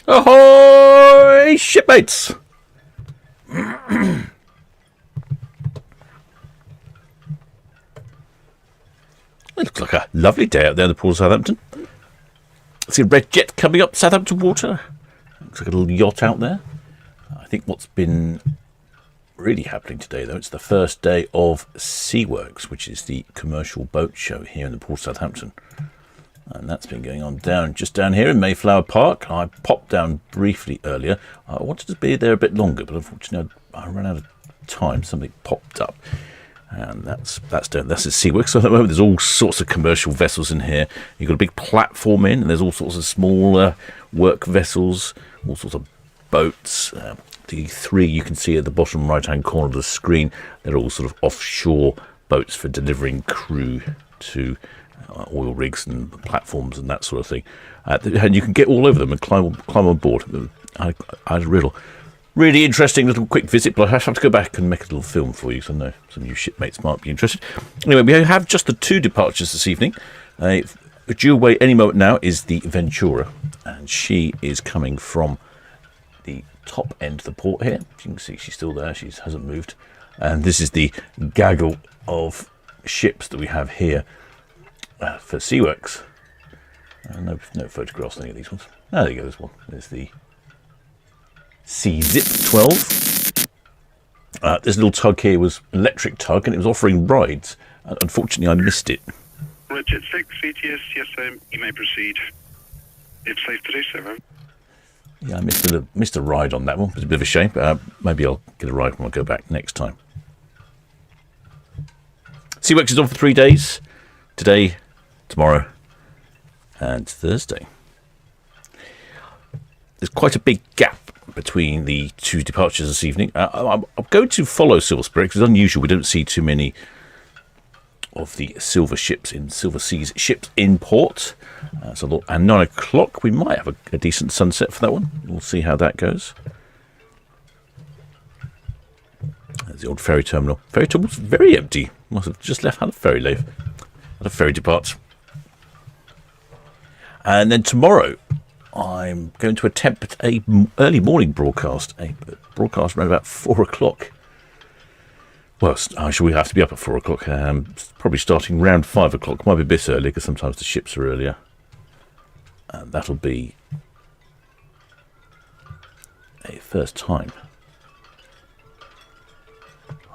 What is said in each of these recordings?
Ahoy, shipmates! It looks like a lovely day out there in the port of Southampton. See a red jet coming up Southampton water. Looks like a little yacht out there. I think what's been really happening today, though, it's the first day of SeaWorks, which is the commercial boat show here in the port of Southampton. And that's been going on just down here in Mayflower Park. I popped down briefly earlier. I wanted to be there a bit longer, but unfortunately I ran out of time. Something popped up. And that's at SeaWorks. So at the moment there's all sorts of commercial vessels in here. You've got a big platform in, and there's all sorts of smaller work vessels, all sorts of boats. The three you can see at the bottom right-hand corner of the screen, they're all sort of offshore boats for delivering crew to oil rigs and platforms and that sort of thing. And you can get all over them and climb on board. I had a really interesting little quick visit, but I have to go back and make a little film for you, so I know some of you shipmates might be interested. Anyway, we have just the two departures this evening. Due away any moment now is the Ventura, and she is coming from the top end of the port here. As you can see, she's still there, she hasn't moved. And this is the gaggle of ships that we have here for SeaWorks. No photographs on any of these ones. Oh, there you go, this one. There's the Zip 12. This little tug here was an electric tug, and it was offering rides. Unfortunately, I missed it. Richard 6, VTS, yes, you may proceed. It's safe to do so, Yeah, I missed a ride on that one. It was a bit of a shame. Maybe I'll get a ride when I go back next time. SeaWorks is on for 3 days. Today, tomorrow, and Thursday. There's quite a big gap between the two departures this evening. I'm going to follow Silver Spirit because it's unusual. We don't see too many of the Silver Seas ships in port. So at 9 o'clock we might have a decent sunset for that one. We'll see how that goes. There's the old ferry terminal. Ferry terminal's very empty. Must have just had a ferry leave. Had a ferry depart. And then tomorrow I'm going to attempt a early morning broadcast. A broadcast around about 4 o'clock. Well, we have to be up at 4 o'clock. Probably starting around 5 o'clock. Might be a bit early because sometimes the ships are earlier. And that'll be a first time.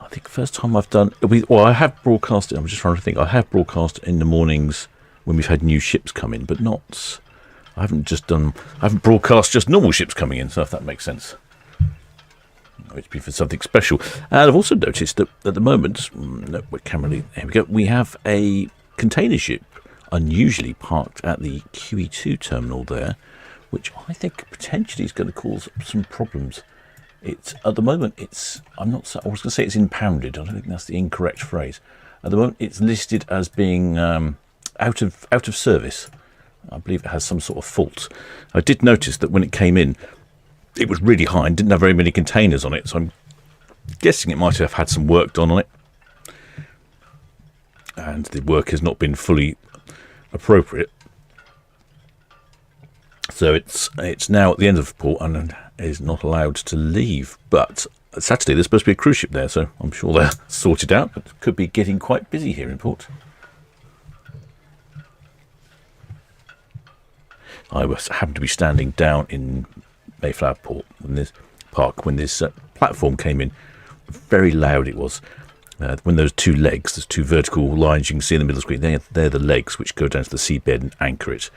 I think first time I've done. Well, I have broadcasted. I'm just trying to think. I have broadcast in the mornings when we've had new ships come in, but not. I haven't broadcast just normal ships coming in. So if that makes sense. It's been for something special. And I've also noticed that at the moment, no, here we go. We have a container ship unusually parked at the QE2 terminal there, which I think potentially is going to cause some problems. It's at the moment. I was going to say it's impounded. I don't think that's the incorrect phrase. At the moment, it's listed as being out of service. I believe it has some sort of fault. I did notice that when it came in, it was really high and didn't have very many containers on it, so I'm guessing it might have had some work done on it. And the work has not been fully appropriate. So it's now at the end of port and is not allowed to leave. But Saturday there's supposed to be a cruise ship there, so I'm sure they're sorted out, but it could be getting quite busy here in port. I happened to be standing down in Mayflower Port when this platform came in. Very loud it was. When those two legs, those two vertical lines you can see in the middle of the screen, they're the legs which go down to the seabed and anchor it.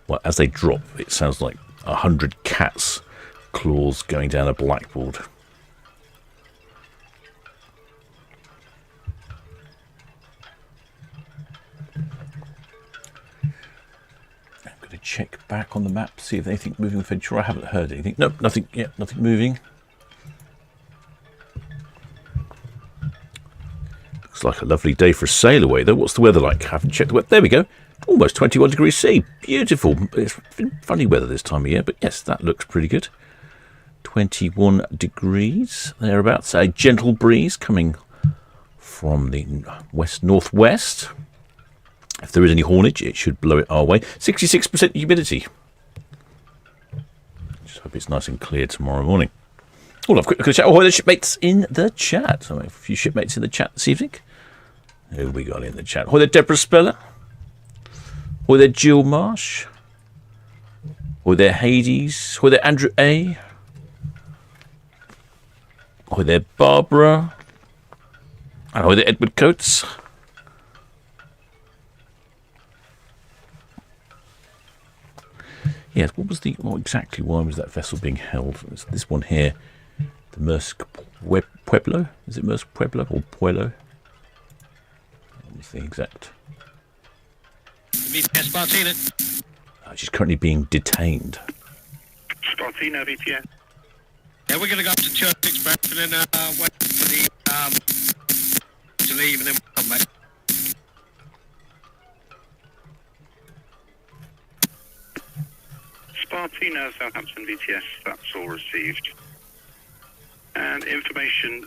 Well, as they drop, it sounds like 100 cats' claws going down a blackboard. Check back on the map, see if anything moving with Ventura. I haven't heard anything. Nope, nothing. Yeah, nothing moving. Looks like a lovely day for a sail away, though. What's the weather like? Haven't checked the weather. There we go. Almost 21 degrees C. Beautiful. It's been funny weather this time of year, but yes, that looks pretty good. 21 degrees thereabouts. A gentle breeze coming from the west-northwest. If there is any haulage, it should blow it our way. 66% humidity. Just Hope it's nice and clear tomorrow morning. Oh, I've quick look at the chat. Oh, the shipmates in the chat. So a few shipmates in the chat this evening. Who we got in the chat? Oh, there Deborah Speller. Oh, there Jill Marsh. Oh, there Hades. Oh, there Andrew A. Oh, there Barbara. And oh, there Edward Coates. Yes, what exactly, why was that vessel being held? It's this one here, the Maersk Pueblo. Is it Maersk Pueblo or Pueblo? What's the exact? Spartina. She's currently being detained. Spartina, VTS. Yeah, we're going to go up to Church Express and then wait for the to leave and then we'll come back. Spartina, Southampton, VTS. That's all received. And information,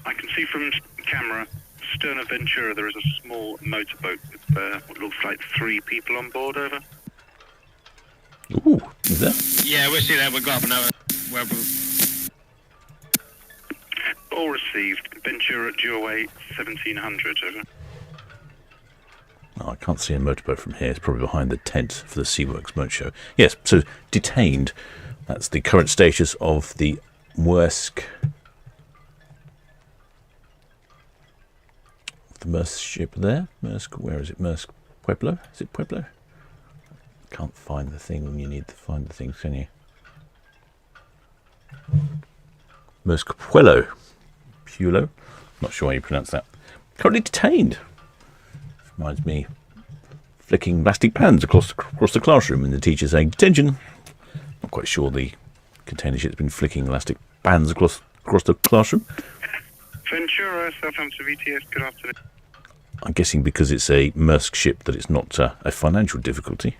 I can see from camera, stern of Ventura, there is a small motorboat with what looks like 3 people on board, over. Ooh, is that? Yeah, we'll see that. We'll go up another. All received. Ventura, due away 1700, over. Oh, I can't see a motorboat from here. It's probably behind the tent for the SeaWorks boat show. Yes, so detained. That's the current status of the Maersk. The Maersk ship there. Maersk, where is it? Maersk Pueblo? Is it Pueblo? Can't find the thing when you need to find the things, can you? Maersk Pueblo. Pueblo? Not sure how you pronounce that. Currently detained. Reminds me, flicking plastic pans across the classroom and the teacher saying, "Detention." Not quite sure the container ship's been flicking elastic pans across the classroom. Ventura, Southampton, VTS, good afternoon. I'm guessing because it's a Maersk ship that it's not a financial difficulty.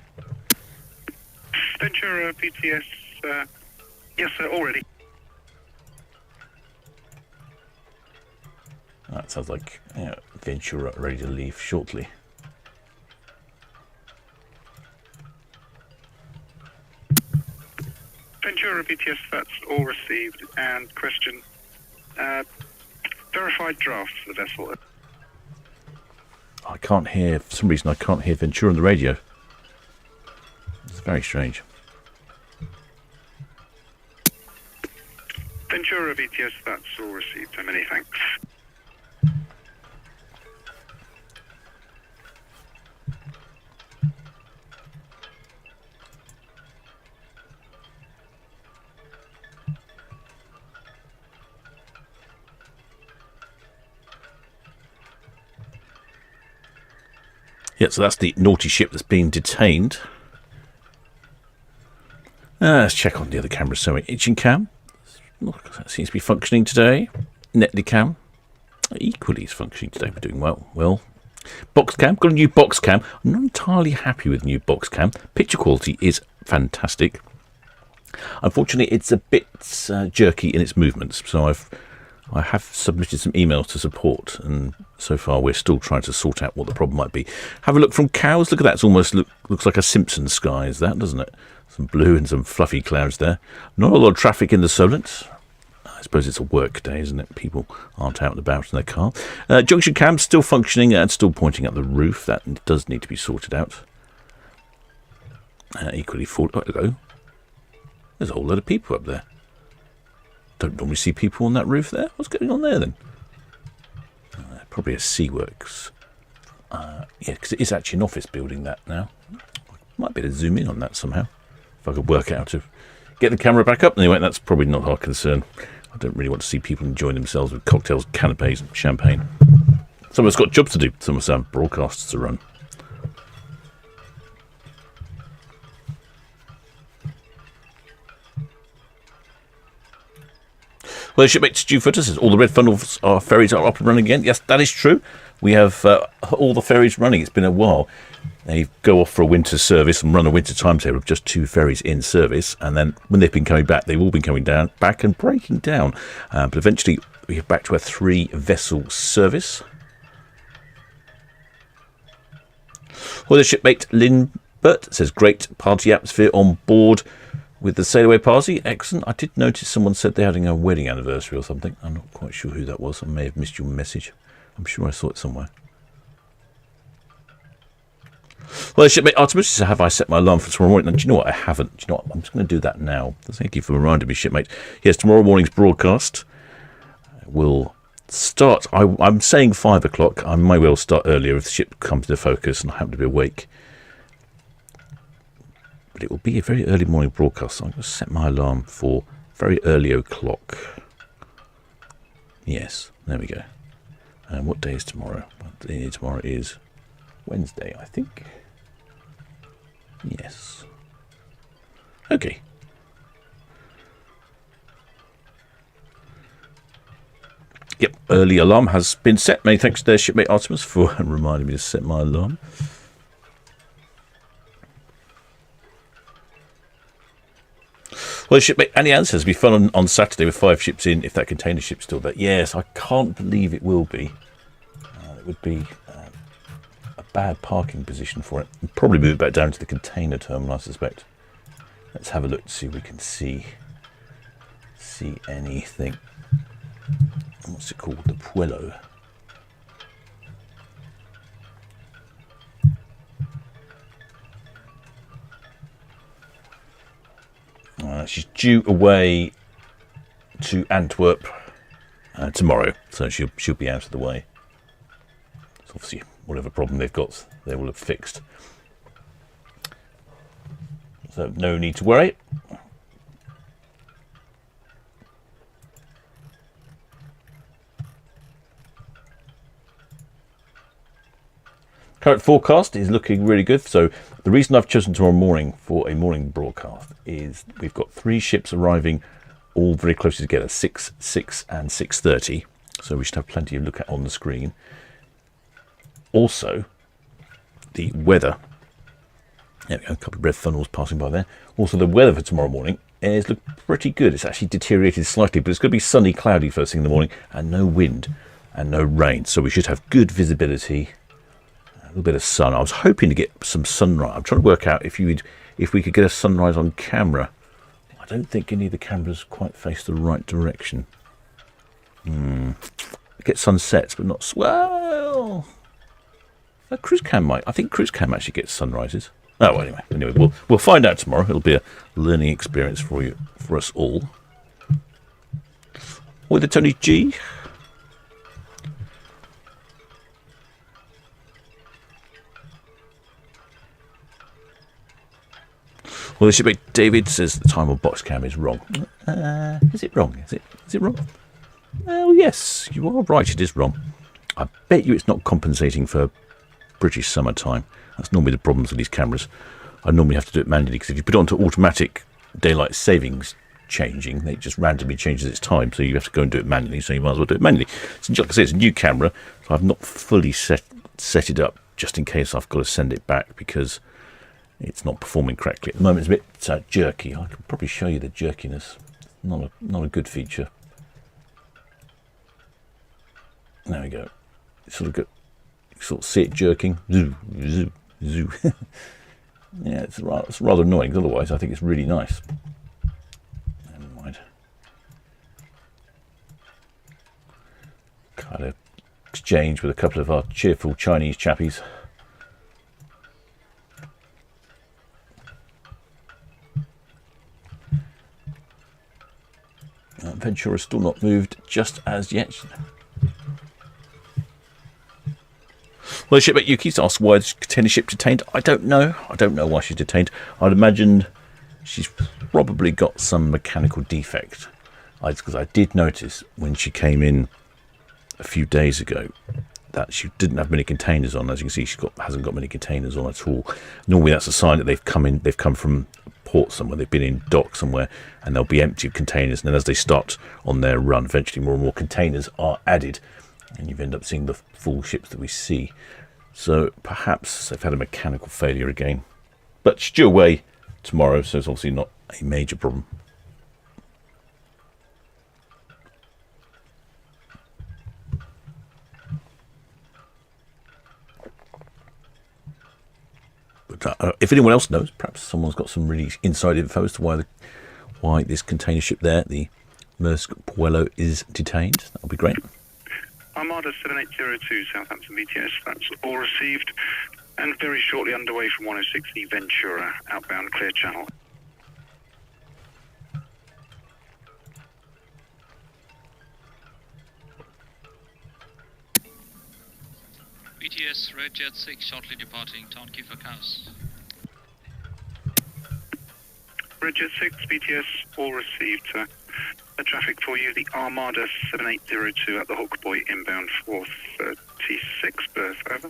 Ventura, VTS, yes, sir, already. That sounds like Ventura ready to leave shortly. Ventura, VTS, that's all received. And question, verified draft for the vessel. I can't hear, for some reason I can't hear Ventura on the radio. It's very strange. Ventura, VTS, that's all received. So many thanks. Yeah, so that's the naughty ship that's being detained. Let's check on the other camera. So, itching cam. Look, that seems to be functioning today. Netly cam. Equally is functioning today. We're doing well. Well, box cam. Got a new box cam. I'm not entirely happy with new box cam. Picture quality is fantastic. Unfortunately, it's a bit jerky in its movements. So I have submitted some emails to support, and so far we're still trying to sort out what the problem might be. Have a look from cows. Look at that. It's almost looks like a Simpsons sky, is that, doesn't it? Some blue and some fluffy clouds there. Not a lot of traffic in the Solent. I suppose it's a work day, isn't it? People aren't out and about in their car. Junction cam still functioning and still pointing at the roof. That does need to be sorted out. Equally full. Oh, hello. There's a whole lot of people up there. Don't normally see people on that roof there. What's going on there then? Probably a SeaWorks. Yeah, because it is actually an office building that now. Might be able to zoom in on that somehow. If I could work out to get the camera back up. Anyway, that's probably not our concern. I don't really want to see people enjoying themselves with cocktails, canapes, and champagne. Some of us got jobs to do. Some of us have broadcasts to run. Well, shipmate Stu Footer says all the red funnels ferries are up and running again. Yes, that is true. We have all the ferries running. It's been a while. They go off for a winter service and run a winter timetable of just 2 ferries in service. And then when they've been coming back, they've all been coming back and breaking down. But eventually we get back to a 3-vessel service. Well, the shipmate Lynn Burt says great party atmosphere on board. with the sail away party. Excellent. I did notice someone said they're having a wedding anniversary or something. I'm not quite sure who that was. I may have missed your message. I'm sure I saw it somewhere. Well, shipmate Artemis, have I set my alarm for tomorrow morning? And do you know what? I haven't. Do you know what? I'm just going to do that now. Thank you for reminding me, shipmate. Yes, tomorrow morning's broadcast will start. I'm saying 5 o'clock. I may well start earlier if the ship comes into focus and I happen to be awake. But it will be a very early morning broadcast. So I'm going to set my alarm for very early o'clock. Yes, there we go. And what day is tomorrow? Tomorrow is Wednesday, I think. Yes. Okay. Yep, early alarm has been set. Many thanks to shipmate Artemis for reminding me to set my alarm. Well, shipmate Annie Ann says it'll be fun on Saturday with 5 ships in, if that container ship's still there. Yes, I can't believe it will be. It would be a bad parking position for it. We'll probably move back down to the container terminal, I suspect. Let's have a look to see if we can see anything. What's it called? The Puello. She's due away to Antwerp tomorrow, so she'll be out of the way. So obviously, whatever problem they've got, they will have fixed. So no need to worry. Current forecast is looking really good. So the reason I've chosen tomorrow morning for a morning broadcast is we've got 3 ships arriving all very closely together, 6, 6 and 6:30. So we should have plenty to look at on the screen. Also, the weather. There we go, a couple of red funnels passing by there. Also, the weather for tomorrow morning is looking pretty good. It's actually deteriorated slightly, but it's going to be sunny, cloudy first thing in the morning and no wind and no rain. So we should have good visibility. A little bit of sun. I was hoping to get some sunrise. I'm trying to work out if we could get a sunrise on camera. I don't think any of the cameras quite face the right direction. Get sunsets, but not well. A cruise cam might. I think cruise cam actually gets sunrises. Oh, well, anyway, we'll find out tomorrow. It'll be a learning experience for us all. With the Tony G. Well, the shipmate David says the time on box cam is wrong. Is it wrong? Is it wrong? Well, yes, you are right. It is wrong. I bet you it's not compensating for British summertime. That's normally the problems with these cameras. I normally have to do it manually because if you put it onto automatic daylight savings changing, it just randomly changes its time. So you have to go and do it manually. So you might as well do it manually. So like I say, it's a new camera. So I've not fully set it up just in case I've got to send it back because it's not performing correctly. At the moment, it's a bit jerky. I can probably show you the jerkiness. Not a good feature. There we go. You sort of see it jerking. Zoo, zoo, zoo. Yeah, it's rather annoying. Otherwise, I think it's really nice. Never mind. Kind of exchange with a couple of our cheerful Chinese chappies. Ventura still not moved just as yet. Well, shipmate Yuki's asked why the container ship detained. I don't know. I don't know why she's detained. I'd imagine she's probably got some mechanical defect. Because I did notice when she came in a few days ago that she didn't have many containers on. As you can see, hasn't got many containers on at all. Normally, that's a sign that they've come from port somewhere. They've been in dock somewhere, and they'll be empty of containers. And then as they start on their run, eventually more and more containers are added, and you end up seeing the full ships that we see. So perhaps they've had a mechanical failure again. But she's due away tomorrow, so it's obviously not a major problem. But if anyone else knows, perhaps someone's got some really inside info as to why this container ship there, the Maersk Puello, is detained. That would be great. Armada 7802 Southampton VTS, that's all received. And very shortly underway from 106, the Ventura, outbound clear channel. BTS Red Jet 6 shortly departing Town Quay for Cows. Red Jet 6, BTS, all received. The traffic for you, the Armada 7802 at the Hawk Buoy, inbound 436 berth, over.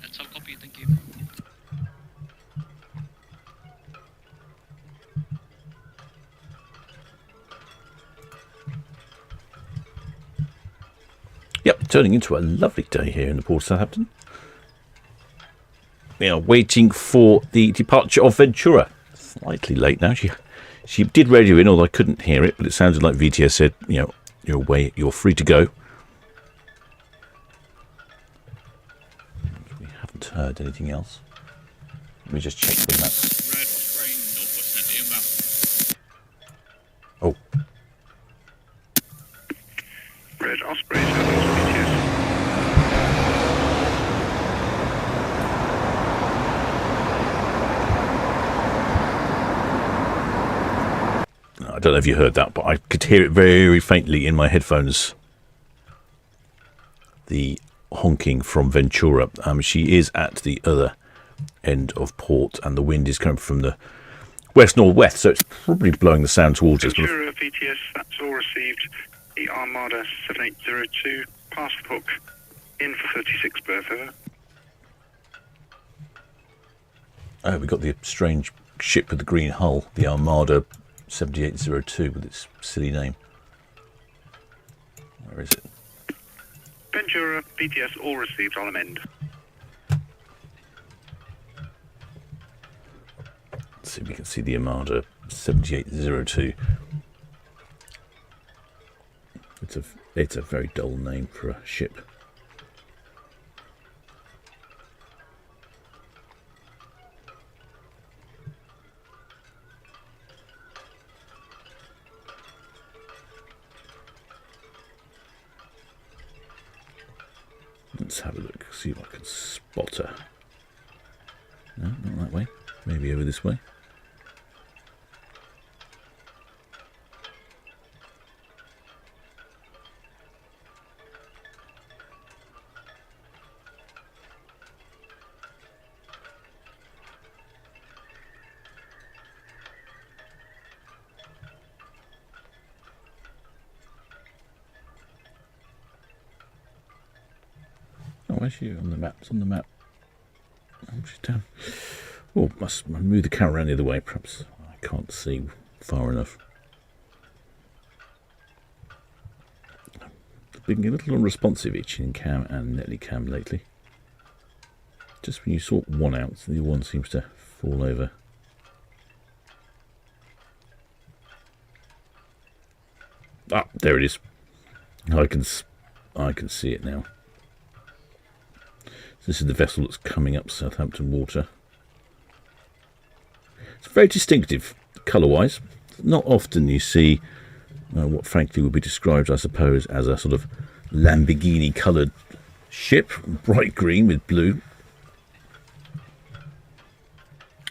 That's all copy, thank you. Yep, turning into a lovely day here in the port of Southampton. We are waiting for the departure of Ventura. Slightly late now. She did radio in, although I couldn't hear it, but it sounded like VTS said, you know, you're away, you're free to go. We haven't heard anything else. Let me just check the maps. Red Osprey, northwest inbound. Oh. Red Osprey, BTS. I don't know if you heard that, but I could hear it very faintly in my headphones. The honking from Ventura. She is at the other end of port, and the wind is coming from the west-northwest, so it's probably blowing the sound towards us. Ventura VTS, that's all received. The Armada 7802, past the hook, in for 36 berth, over. Oh, we got the strange ship with the green hull, the Armada 7802 with its silly name. Where is it? Ventura VTS, all received, I'll amend. Let's see if we can see the Armada 7802. It's a very dull name for a ship. Let's have a look, see if I can spot her. No, not that way. Maybe over this way. Where's she on the map? It's on the map. Oh, she's down. Oh, must move the camera around the other way. Perhaps I can't see far enough. Being a little unresponsive itching cam and Netley cam lately. Just when you sort one out, the other one seems to fall over. Ah, there it is. I can see it now. This is the vessel that's coming up Southampton water. It's very distinctive colour-wise. Not often you see what frankly would be described, I suppose, as a sort of Lamborghini-coloured ship, bright green with blue.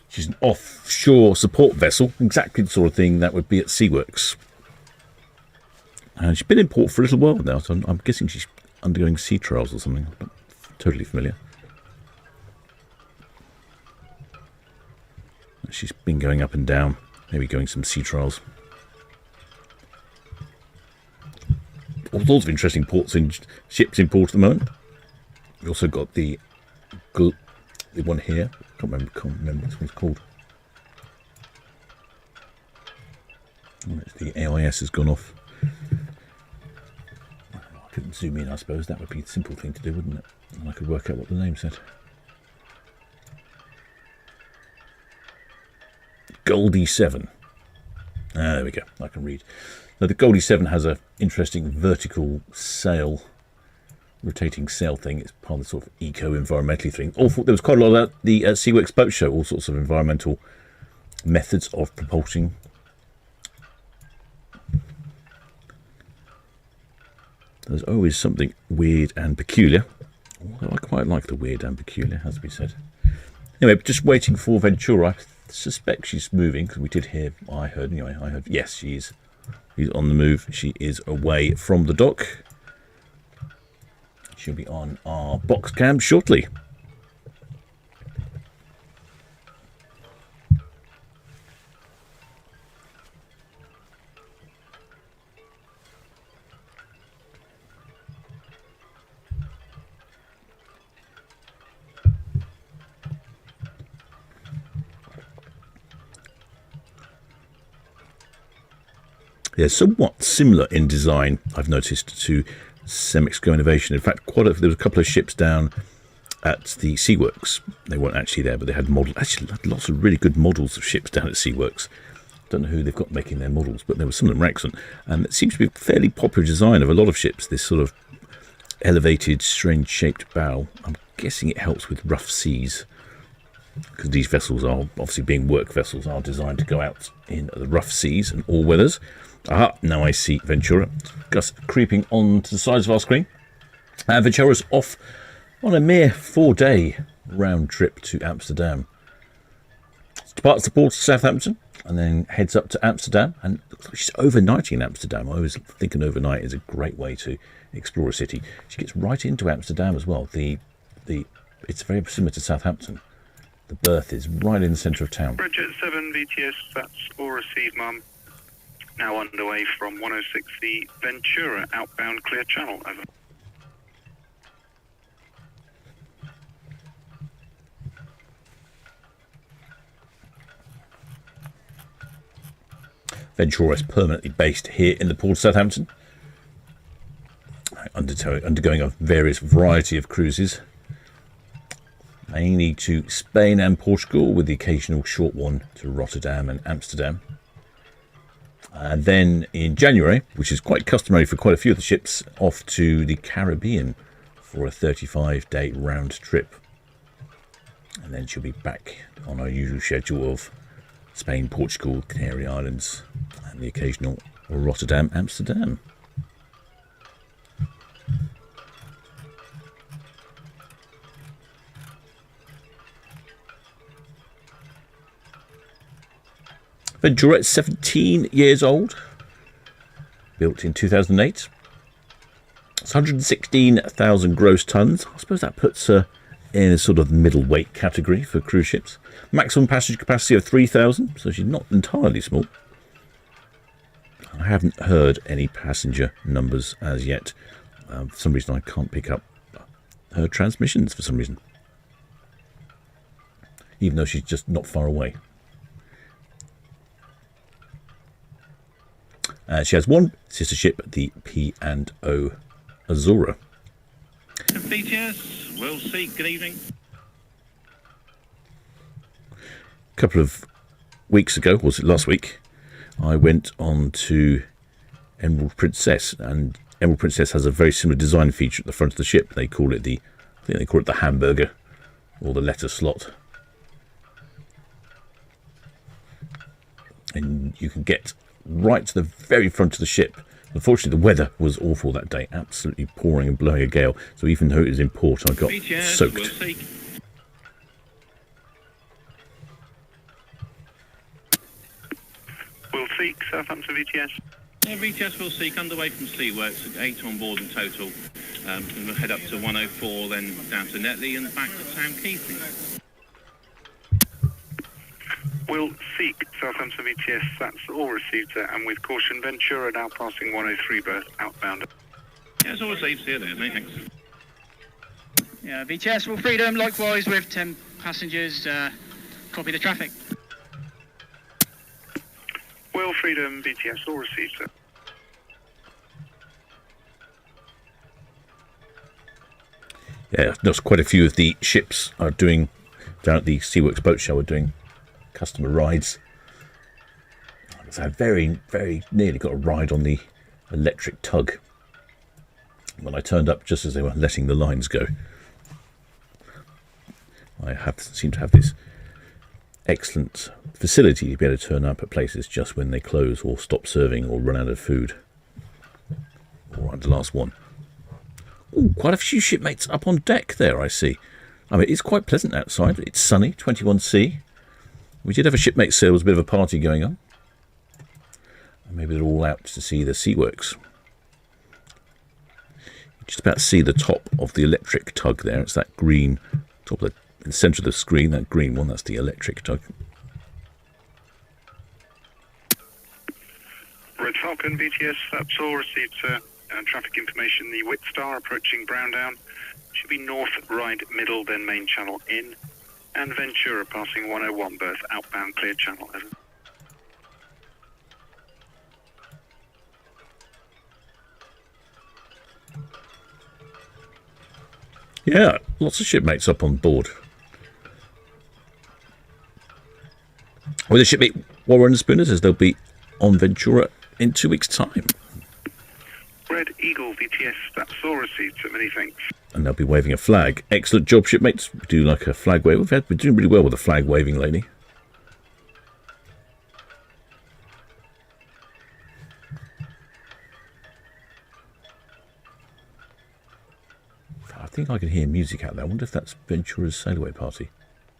She's an offshore support vessel, exactly the sort of thing that would be at SeaWorks. And she's been in port for a little while now, so I'm guessing she's undergoing sea trials or something. I'm not totally familiar. She's been going up and down, maybe going some sea trials. All sorts of interesting ports and ships in port at the moment. We also got the one here. Can't remember what this one's called. Oh, the AIS has gone off. I couldn't zoom in, I suppose. That would be a simple thing to do, wouldn't it? And I could work out what the name said. Goldie 7. Ah, there we go. I can read. Now, the Goldie 7 has an interesting vertical sail rotating sail thing. It's part of the sort of eco-environmentally thing. There was quite a lot at the SeaWorks boat show, all sorts of environmental methods of propulsing. There's always something weird and peculiar, although I quite like the weird and peculiar, has to be said. Anyway, just waiting for Ventura. I suspect she's moving, because we did hear, I heard, yes, she's on the move. She is away from the dock. She'll be on our box cam shortly. They're somewhat similar in design, I've noticed, to Semexco Innovation. In fact, there was a couple of ships down at the SeaWorks. They weren't actually there, but they had lots of really good models of ships down at SeaWorks. Don't know who they've got making their models, but there were some of them were excellent. And it seems to be a fairly popular design of a lot of ships, this sort of elevated, strange-shaped bow. I'm guessing it helps with rough seas, because these vessels are, obviously being work vessels, are designed to go out in the rough seas and all weathers. Aha, now I see Ventura. Gus creeping onto the sides of our screen. Ventura's off on a mere 4-day round trip to Amsterdam. Departs the port of Southampton and then heads up to Amsterdam. And it looks like she's overnighting in Amsterdam. I always think an overnight is a great way to explore a city. She gets right into Amsterdam as well. It's very similar to Southampton. The berth is right in the centre of town. Bridget 7 VTS, that's all received, mum. Now underway from 106 the Ventura, outbound clear channel, over. Ventura is permanently based here in the port of Southampton, undergoing a various variety of cruises, mainly to Spain and Portugal, with the occasional short one to Rotterdam and Amsterdam. And then in January, which is quite customary for quite a few of the ships, off to the Caribbean for a 35-day round trip. And then she'll be back on our usual schedule of Spain, Portugal, Canary Islands, and the occasional Rotterdam, Amsterdam. Ventura, 17 years old, built in 2008. It's 116,000 gross tons. I suppose that puts her in a sort of middleweight category for cruise ships. Maximum passenger capacity of 3,000, so she's not entirely small. I haven't heard any passenger numbers as yet. For some reason I can't pick up her transmissions for some reason, even though she's just not far away. She has one sister ship, the P&O Azura. BTS, we'll see. Good evening. A couple of weeks ago, was it last week, I went on to Emerald Princess, and Emerald Princess has a very similar design feature at the front of the ship. They call it I think they call it the hamburger, or the letter slot. And you can get right to the very front of the ship. Unfortunately, the weather was awful that day, absolutely pouring and blowing a gale. So even though it was in port, I got soaked. We'll seek Southampton VTS. VTS will seek underway from SeaWorks, 8 on board in total. We'll head up to 104, then down to Netley and back to Town Quay, please. We'll seek Southampton VTS, that's all received there, and with caution, Ventura now passing 103 berth outbound. Yeah, it's all received. See you there, mate, thanks. Yeah, VTS will Freedom, likewise with 10 passengers, copy the traffic. Will Freedom VTS, all received there. Yeah, there's quite a few of the ships are doing, down at the SeaWorks boat show, are doing customer rides. So I very nearly got a ride on the electric tug. when I turned up just as they were letting the lines go. Seem to have this excellent facility to be able to turn up at places just when they close or stop serving or run out of food. All right, the last one. Ooh, quite a few shipmates up on deck there, I see. I mean, it's quite pleasant outside. It's sunny, 21C. We did have a shipmate say there was a bit of a party going on. Maybe they're all out to see the SeaWorks. Just about to see the top of the electric tug there. It's that green, top of the centre of the screen, that green one. That's the electric tug. Red Falcon, BTS, that's all received, sir. Traffic information, the Whit Star approaching Browndown. Should be north, right, middle, then main channel in. And Ventura passing 101 berth, outbound clear channel, over. Yeah, lots of shipmates up on board. With the shipmate Warren and Spooner says they'll be on Ventura in 2 weeks' time. Red Eagle, VTS, that's all received, so many thanks. And they'll be waving a flag. Excellent job, shipmates. We do like a flag wave. We're doing really well with the flag waving lately. I think I can hear music out there. I wonder if that's Ventura's sail away party.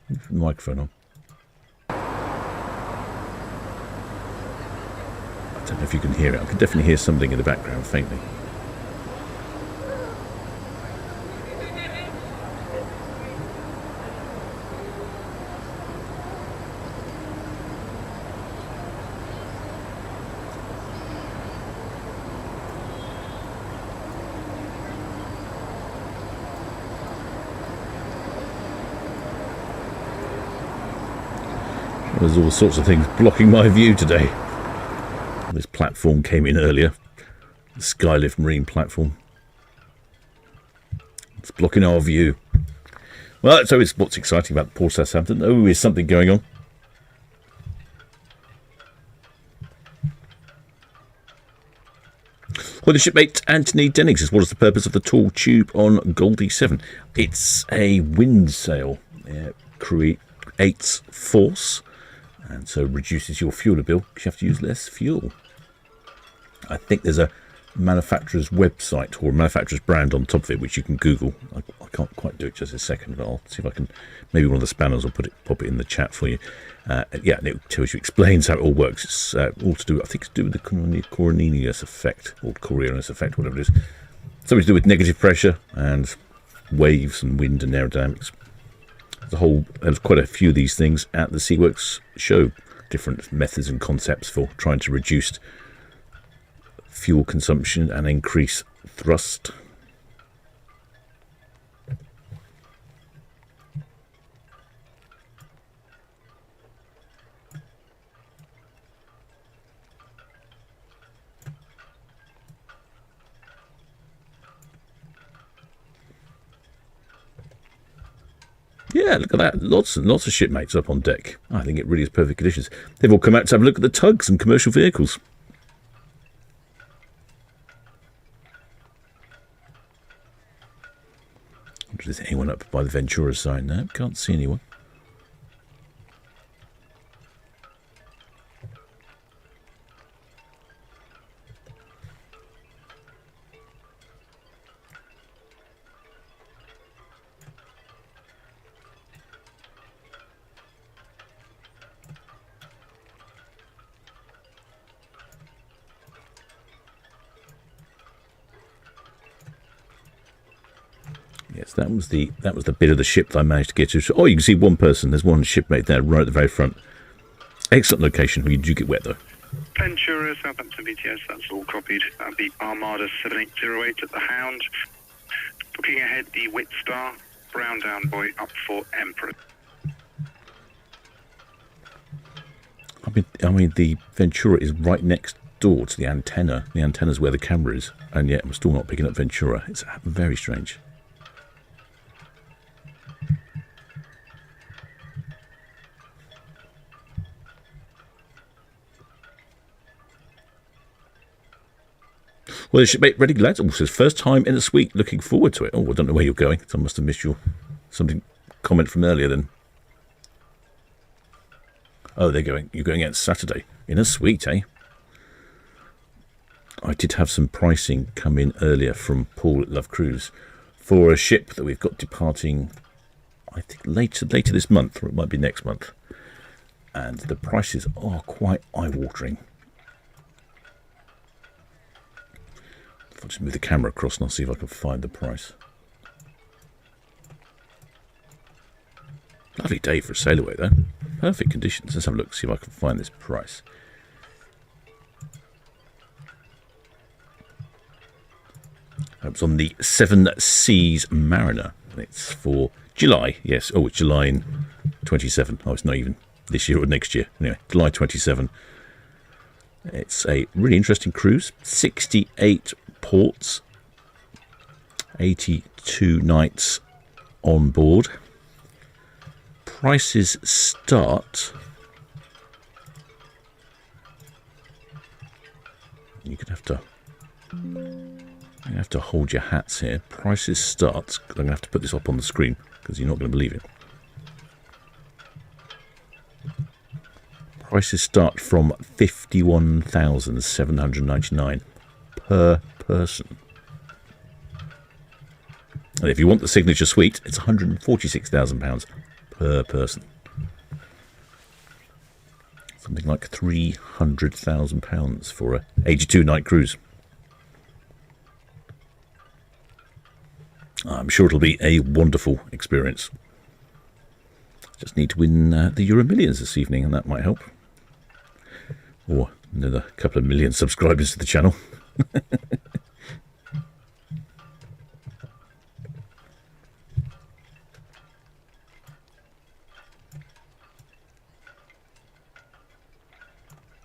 Put the microphone on. I don't know if you can hear it. I can definitely hear something in the background faintly. There's all sorts of things blocking my view today. This platform came in earlier. The Skylift Marine platform. It's blocking our view. Well, that's always what's exciting about Port Southampton. Oh, there's something going on. Well, the shipmate Anthony Denning says, what is the purpose of the tall tube on Goldie 7? It's a wind sail. It creates force. And so reduces your fuel bill because you have to use less fuel. I think there's a manufacturer's website or a manufacturer's brand on top of it, which you can Google. I can't quite do it just a second, but I'll see if I can. Maybe one of the spanners will pop it in the chat for you. Yeah, and it tells you, explains how it all works. It's all to do, I think it's to do with the Coriolanus effect, or Coriolanus effect, whatever it is. Something to do with negative pressure and waves and wind and aerodynamics. There's quite a few of these things at the SeaWorks show. Different methods and concepts for trying to reduce fuel consumption and increase thrust. Yeah, look at that. Lots and lots of shipmates up on deck. I think it really is perfect conditions. They've all come out to have a look at the tugs and commercial vehicles. I wonder if there's anyone up by the Ventura side now. Can't see anyone. Yes, that was the bit of the ship that I managed to get to. Oh, you can see one person. There's one shipmate there right at the very front. Excellent location. You do get wet though. Ventura, Southampton BTS, that's all copied. That'll be Armada 7808 at the Hound. Looking ahead, the Whit Star, Browndown Boy up for Emperor. I mean, the Ventura is right next door to the antenna. The antenna's where the camera is, and yet I'm still not picking up Ventura. It's very strange. Well, shipmate ready, lads. Oh, says first time in a suite. Looking forward to it. Oh, I don't know where you're going. So I must have missed your comment from earlier then. Oh, you're going out Saturday in a suite, eh? I did have some pricing come in earlier from Paul at Love Cruise for a ship that we've got departing, I think later this month, or it might be next month. And the prices are quite eye-watering. If I just move the camera across and I'll see if I can find the price. Lovely day for a sail away though. Perfect conditions. Let's have a look, see if I can find this price. It's on the Seven Seas Mariner. It's for July. Yes. Oh, it's July in 27. Oh, it's not even this year or next year. Anyway, July 27. It's a really interesting cruise. 68 ports. 82 nights on board. Prices start. You're gonna have to hold your hats here. Prices start. I'm gonna have to put this up on the screen because you're not going to believe it. Prices start from $51,799 per person. And if you want the signature suite, it's £146,000 per person. Something like £300,000 for a 82-night cruise. I'm sure it'll be a wonderful experience. Just need to win the Euro Millions this evening, and that might help. Or another couple of million subscribers to the channel.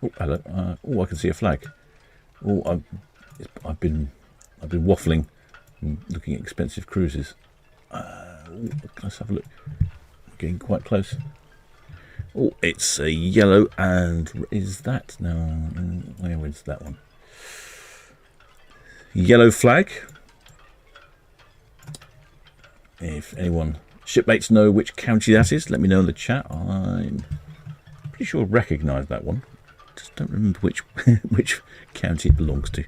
Oh, hello. I can see a flag. Oh, I've been waffling and looking at expensive cruises. Let's have a look. I'm getting quite close. Oh, it's a yellow, and is that no? Where is that one? Yellow flag. If anyone shipmates know which county that is, let me know in the chat. I'm pretty sure I recognise that one. Just don't remember which which county it belongs to.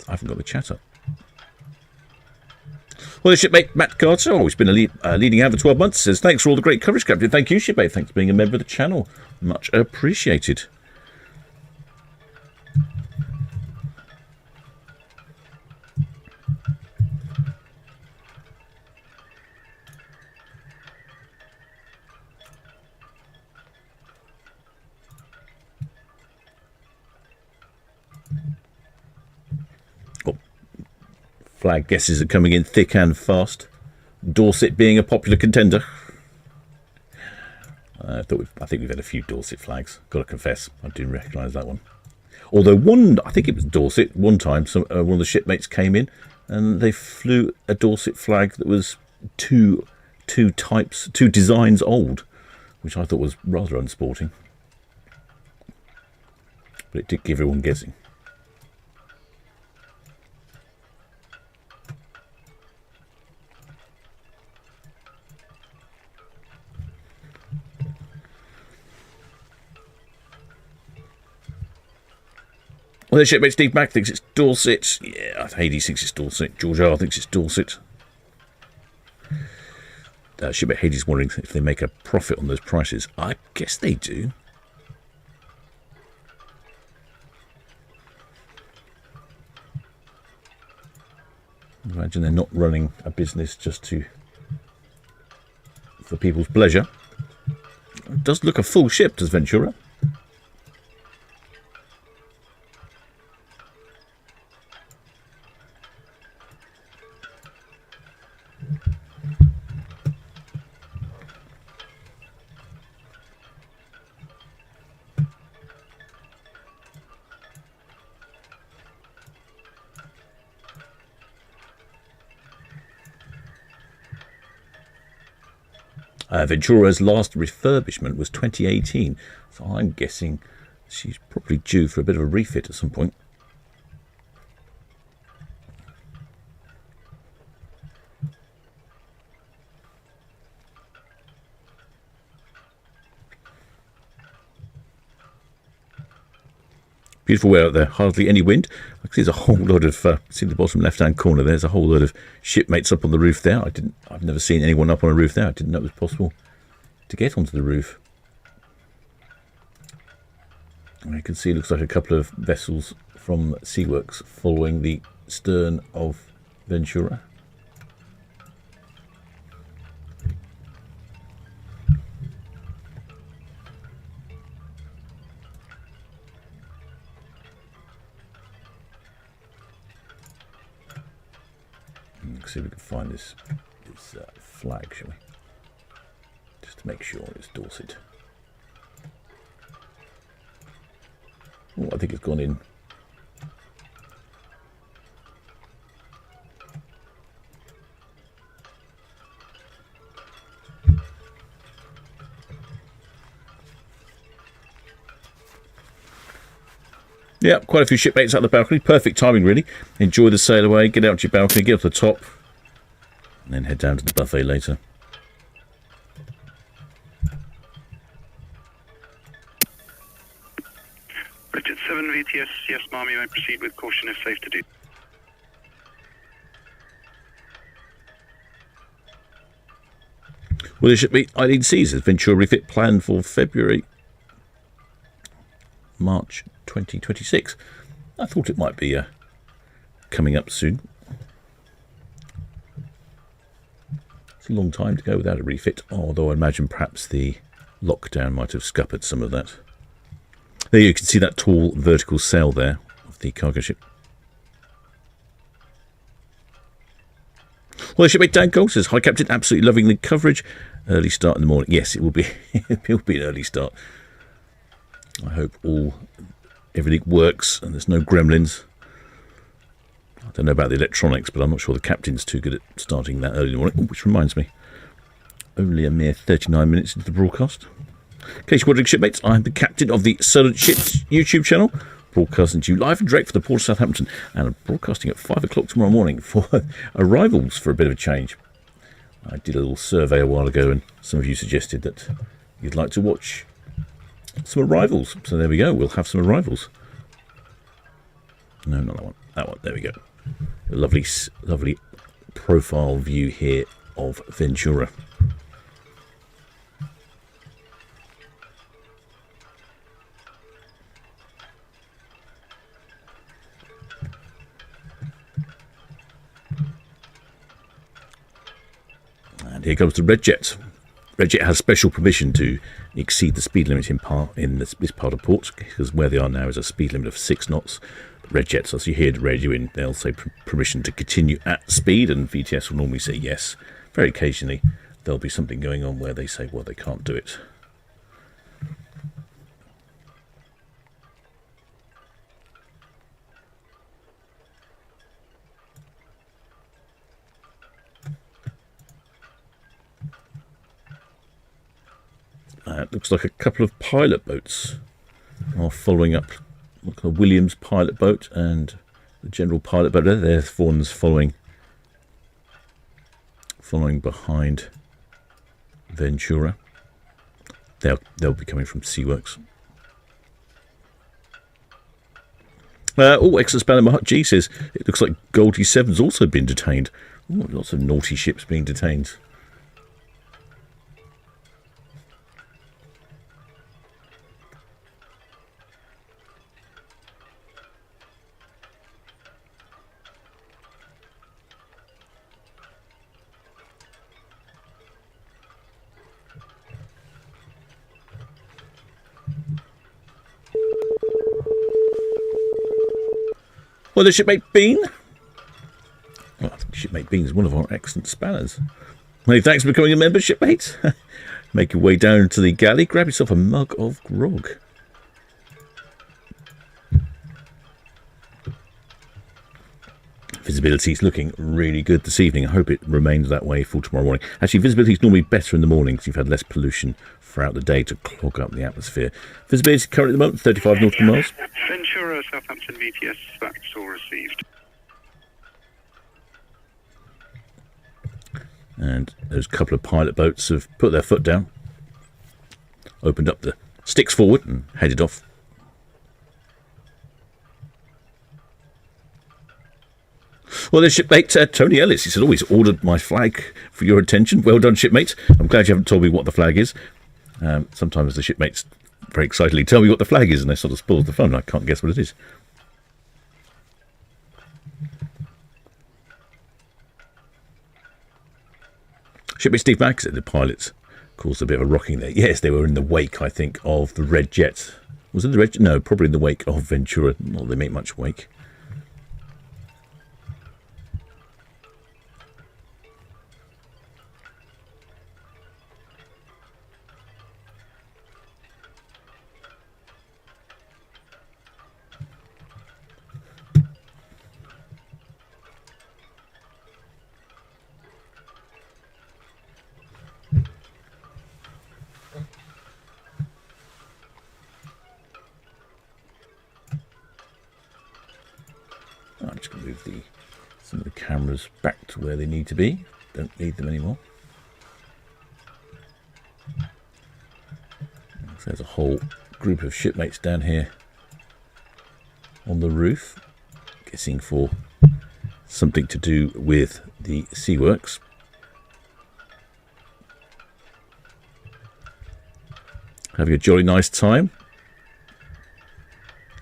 I haven't got the chat up. Well, the shipmate Matt Carter, he's been a leading hand for 12 months, says thanks for all the great coverage, Captain. Thank you, shipmate. Thanks for being a member of the channel. Much appreciated. Flag guesses are coming in thick and fast. Dorset being a popular contender. I think we've had a few Dorset flags. Got to confess, I do recognise that one. Although I think it was Dorset one time. One of the shipmates came in and they flew a Dorset flag that was two designs old, which I thought was rather unsporting. But it did give everyone guessing. Well, the shipmate Steve Mack thinks it's Dorset. Yeah, Hades thinks it's Dorset. George R thinks it's Dorset. Shipmate Hades wondering if they make a profit on those prices. I guess they do. Imagine they're not running a business just for people's pleasure. It does look a full ship, does Ventura? Ventura's last refurbishment was 2018, so I'm guessing she's probably due for a bit of a refit at some point. Beautiful way out there, hardly any wind. I can see there's a whole lot of, see the bottom left-hand corner, there's a whole lot of shipmates up on the roof there. I've never seen anyone up on a roof there. I didn't know it was possible to get onto the roof. And you can see, it looks like a couple of vessels from SeaWorks following the stern of Ventura. Let's see if we can find this flag, shall we? Just to make sure it's Dorset. Oh, I think it's gone in. Yeah, quite a few shipmates out the balcony. Perfect timing, really. Enjoy the sail away, get out to your balcony, get up to the top, and then head down to the buffet later. Bridget 7 VTS, yes ma'am, you may proceed with caution if safe to do. Well, there should be Eileen Caesar's Ventura refit planned for March 2026. I thought it might be coming up soon. It's a long time to go without a refit, although I imagine perhaps the lockdown might have scuppered some of that. There you can see that tall vertical sail there of the cargo ship. Well, shipmate Dan Gold says, "Hi Captain, absolutely loving the coverage. Early start in the morning." Yes, it will be. It will be an early start. I hope everything works and there's no gremlins. I don't know about the electronics, but I'm not sure the captain's too good at starting that early in the morning. Oh, which reminds me, only a mere 39 minutes into the broadcast. In case you're wondering, shipmates, I'm the captain of the Solent Ships YouTube channel, broadcasting to you live and direct for the Port of Southampton, and I'm broadcasting at 5 o'clock tomorrow morning for arrivals for a bit of a change. I did a little survey a while ago, and some of you suggested that you'd like to watch some arrivals. So there we go, we'll have some arrivals. No, not that one. That one, there we go. A lovely, lovely profile view here of Ventura. And here comes the Red Jet. Red Jet has special permission to exceed the speed limit in this part of port, because where they are now is a speed limit of 6 knots. But Red Jets, as you hear the radio in, they'll say permission to continue at speed, and VTS will normally say yes. Very occasionally, there'll be something going on where they say, well, they can't do it. It looks like a couple of pilot boats are following up. Look, a Williams pilot boat and the general pilot boat. There's one's following behind Ventura. They'll be coming from SeaWorks. Excellent spelling. My G says it looks like Goldie 7's also been detained. Ooh, lots of naughty ships being detained. Well, the shipmate Bean. Well, I think shipmate Bean is one of our excellent spanners. Many thanks for becoming a member, shipmate. Make your way down to the galley. Grab yourself a mug of grog. Visibility is looking really good this evening. I hope it remains that way for tomorrow morning. Actually, visibility is normally better in the morning because you've had less pollution throughout the day to clog up the atmosphere. Visibility currently at the moment, 35 nautical miles. Ventura, Southampton VTS, that's all received. And those couple of pilot boats have put their foot down, opened up the sticks forward and headed off. Well, there's shipmate Tony Ellis. He said, "Always ordered my flag for your attention. Well done, shipmate. I'm glad you haven't told me what the flag is." Sometimes the shipmates very excitedly tell me what the flag is and they sort of spoils the fun. I can't guess what it is. Shipmate Steve Mack said the pilots caused a bit of a rocking there. Yes, they were in the wake, I think, of the Red Jet. Was it the Red Jet? No, probably in the wake of Ventura. Not that they make much wake. I'm just going to move some of the cameras back to where they need to be. Don't need them anymore. So there's a whole group of shipmates down here on the roof, guessing for something to do with the SeaWorks. Having a jolly nice time.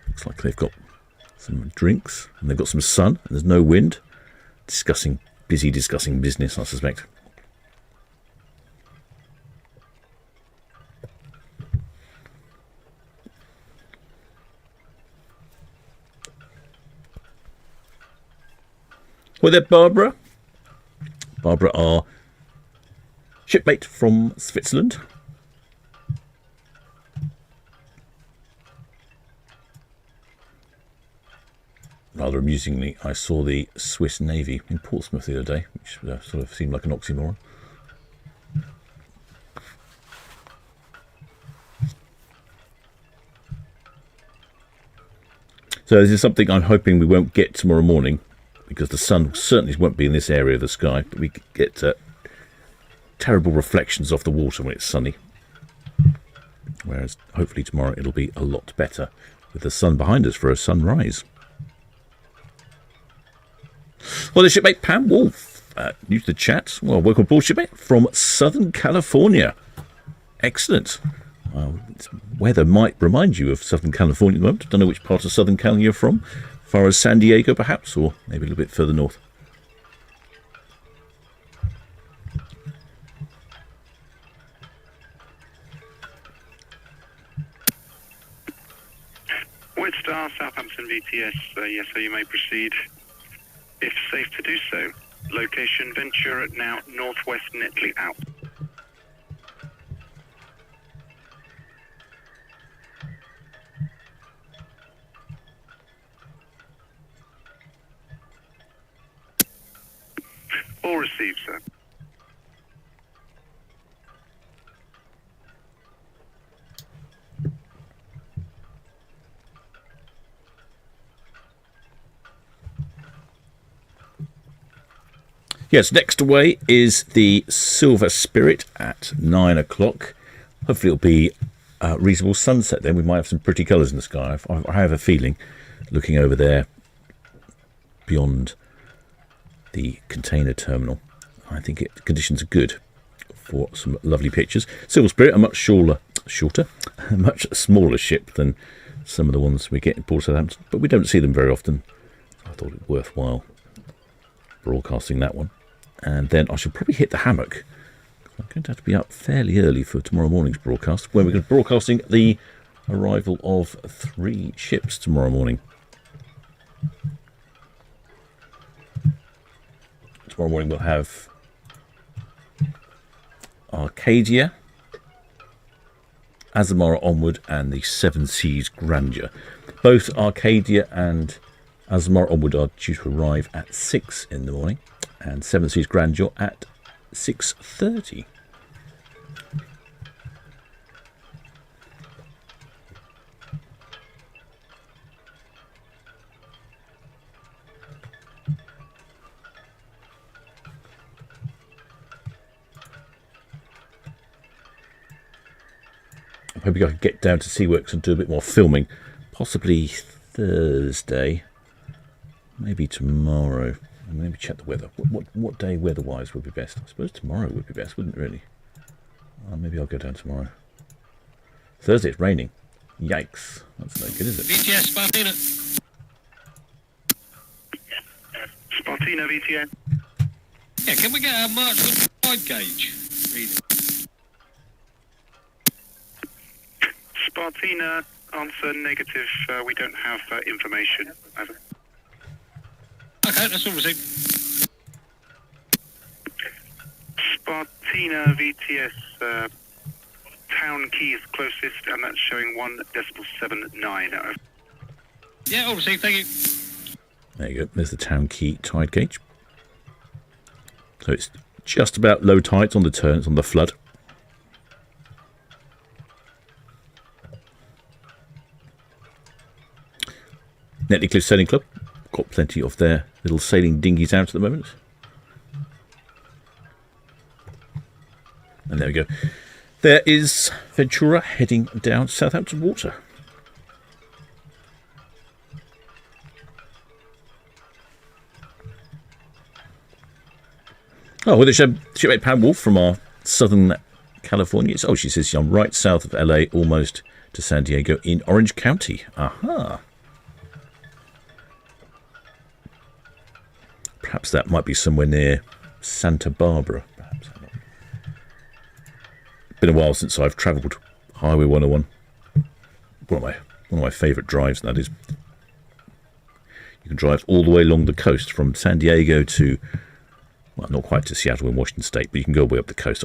Looks like they've got some drinks and they've got some sun and there's no wind. Discussing business, I suspect. Well, there, Barbara. Barbara, our shipmate from Switzerland. Rather amusingly, I saw the Swiss Navy in Portsmouth the other day, which sort of seemed like an oxymoron. So this is something I'm hoping we won't get tomorrow morning, because the sun certainly won't be in this area of the sky, but we get terrible reflections off the water when it's sunny. Whereas hopefully tomorrow it'll be a lot better with the sun behind us for a sunrise. Well, the shipmate Pam Wolf, new to the chat. Well, welcome aboard, shipmate, from Southern California. Excellent. Well, weather might remind you of Southern California at the moment. Don't know which part of Southern California you're from. As far as San Diego, perhaps, or maybe a little bit further north. White Star, Southampton VTS, yes, so you may proceed. If safe to do so. Location Ventura, now northwest Netley out. All received, sir. Yes, next away is the Silver Spirit at 9 o'clock. Hopefully it'll be a reasonable sunset then. We might have some pretty colours in the sky. I have a feeling, looking over there beyond the container terminal, I think conditions are good for some lovely pictures. Silver Spirit, a much shorter, a much smaller ship than some of the ones we get in Port Southampton, but we don't see them very often. I thought it worthwhile broadcasting that one. And then I should probably hit the hammock. I'm going to have to be up fairly early for tomorrow morning's broadcast, where we're going to be broadcasting the arrival of 3 ships tomorrow morning. Tomorrow morning we'll have Arcadia, Azamara Onward, and the Seven Seas Grandeur. Both Arcadia and Asmar onward are due to arrive at 6 in the morning, and Seven Seas Grandeur at 6:30. I'm hoping I can get down to SeaWorks and do a bit more filming, possibly Thursday, maybe tomorrow. And maybe check the weather. What day weather-wise would be best? I suppose tomorrow would be best, wouldn't it really? Maybe I'll go down tomorrow. Thursday it's raining. Yikes. That's no good, is it? VTS Spartina. Spartina VTS. Yeah, can we get a March with 5 gauge reading? Spartina, answer negative. We don't have information. Okay, that's all received. Spartina VTS, Town Quay is closest, and that's showing 1.79. Yeah, all received, thank you. There you go. There's the Town Quay tide gauge. So it's just about low tides on the turns on the flood. Netley Cliff Sailing Club. Got plenty of their little sailing dinghies out at the moment. And there we go. There is Ventura heading down Southampton water. Oh, well, there's shipmate Pam Wolf from our southern California. Oh, she says I'm right south of LA, almost to San Diego in Orange County. Aha. Perhaps that might be somewhere near Santa Barbara. Perhaps. Been a while since I've travelled Highway 101. One of my favourite drives, that is. You can drive all the way along the coast from San Diego to, well, not quite to Seattle in Washington State, but you can go all the way up the coast,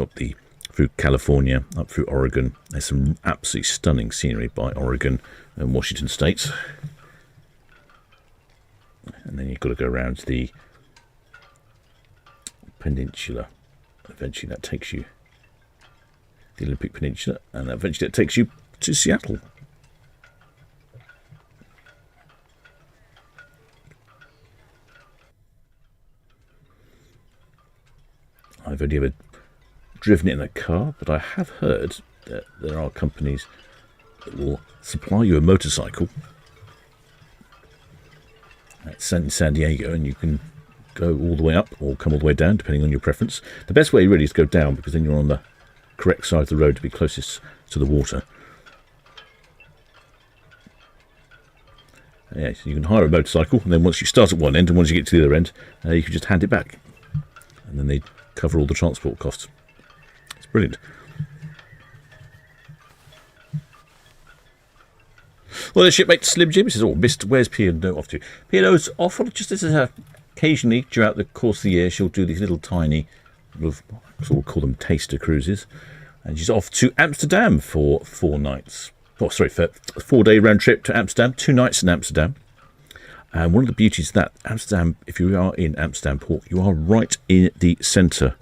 through California, up through Oregon. There's some absolutely stunning scenery by Oregon and Washington States. And then you've got to go around the peninsula. Eventually that takes you the Olympic Peninsula, and eventually it takes you to Seattle. I've only ever driven it in a car, but I have heard that there are companies that will supply you a motorcycle at San Diego, and you can go all the way up or come all the way down, depending on your preference. The best way really is to go down, because then you're on the correct side of the road to be closest to the water. Yeah, so you can hire a motorcycle, and then once you start at one end and once you get to the other end, you can just hand it back, and then they cover all the transport costs. It's brilliant. Well, the shipmate Slim Jim says, "Oh, Mr. Where's P&O off to?" P&O's off on just as occasionally throughout the course of the year she'll do these little tiny, sort of call them taster cruises, and she's off to Amsterdam for 4 nights. Oh, sorry, for a 4-day round trip to Amsterdam, 2 nights in Amsterdam. And one of the beauties of that, Amsterdam, if you are in Amsterdam port, you are right in the centre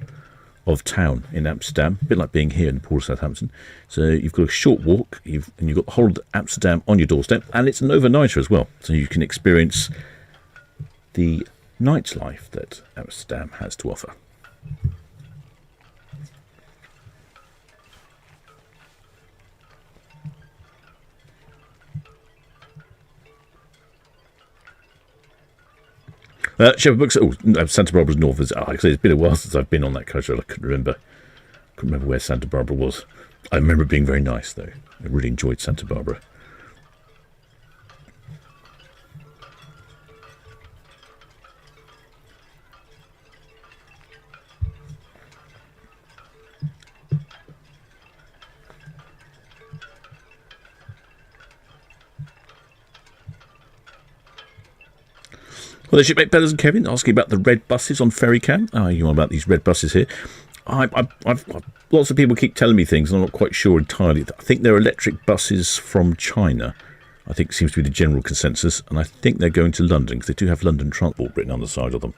of town in Amsterdam, a bit like being here in the port of Southampton. So you've got a short walk, and you've got the whole of Amsterdam on your doorstep, and it's an overnighter as well. So you can experience the nightlife that Amsterdam has to offer. Shepherd Books. Oh, Santa Barbara's north. Like I say, it's been a while since I've been on that coast road. I couldn't remember where Santa Barbara was. I remember it being very nice, though. I really enjoyed Santa Barbara. Well, there's shipmate Bellas and Kevin asking about the red buses on Ferrycam. You know about these red buses here. I've lots of people keep telling me things, and I'm not quite sure entirely. I think they're electric buses from China. I think seems to be the general consensus, and I think they're going to London because they do have London Transport written on the side of them.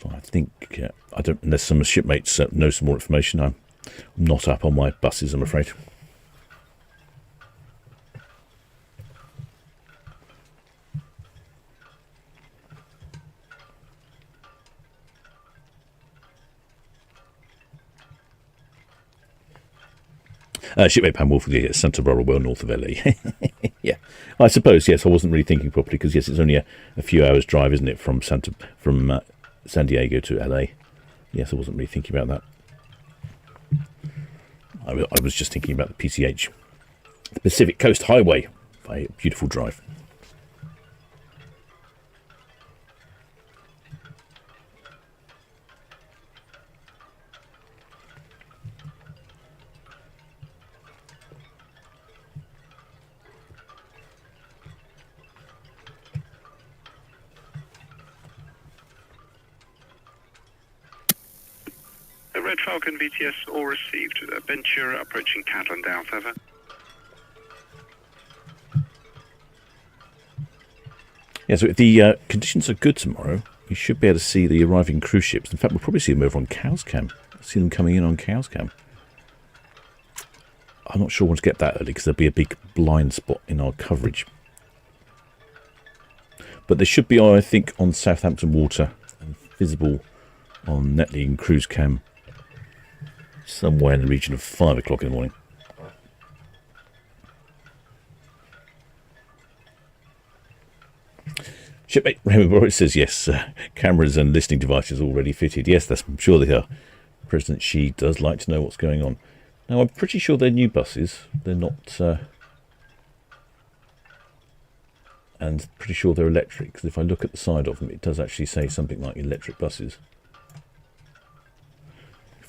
So I think I don't, unless some shipmates know some more information. I'm not up on my buses, I'm afraid. Shipmate Pam Wolf, yeah, Santa Barbara, well north of LA. Yeah, I suppose, yes, I wasn't really thinking properly because, yes, it's only a few hours drive, isn't it, from San Diego to LA. Yes, I wasn't really thinking about that. I was just thinking about the PCH, the Pacific Coast Highway, a beautiful drive. Red Falcon VTS all received. Ventura approaching Cadland South, over. Yeah, so if the conditions are good tomorrow, you should be able to see the arriving cruise ships. In fact, we'll probably see them over on Cowscam. See them coming in on Cowscam. I'm not sure we'll get that early because there'll be a big blind spot in our coverage. But they should be, I think, on Southampton water and visible on Netley and Cruise Cam somewhere in the region of 5 o'clock in the morning. Shipmate Raymond Boris says, yes, cameras and listening devices already fitted. Yes, I'm sure they are. President Xi does like to know what's going on. Now, I'm pretty sure they're new buses. They're not... and pretty sure they're electric, because if I look at the side of them, it does actually say something like electric buses.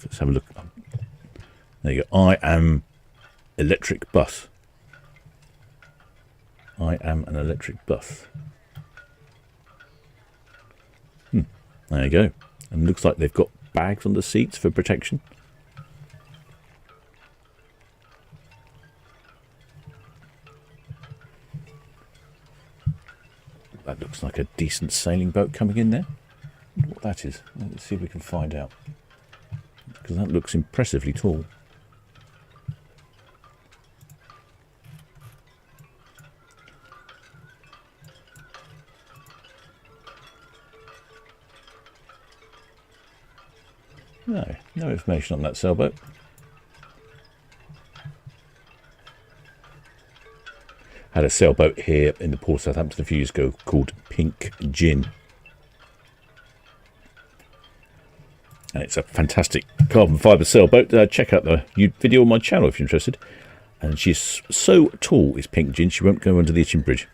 Let's have a look. There you go. I am electric bus. I am an electric bus. There you go. And it looks like they've got bags on the seats for protection. That looks like a decent sailing boat coming in there. I wonder what that is. Let's see if we can find out. Because that looks impressively tall. No information on that sailboat. Had a sailboat here in the port of Southampton a few years ago called Pink Gin. And it's a fantastic carbon fibre sailboat. Check out the video on my channel if you're interested. And she's so tall, is Pink Gin, she won't go under the Itchen Bridge.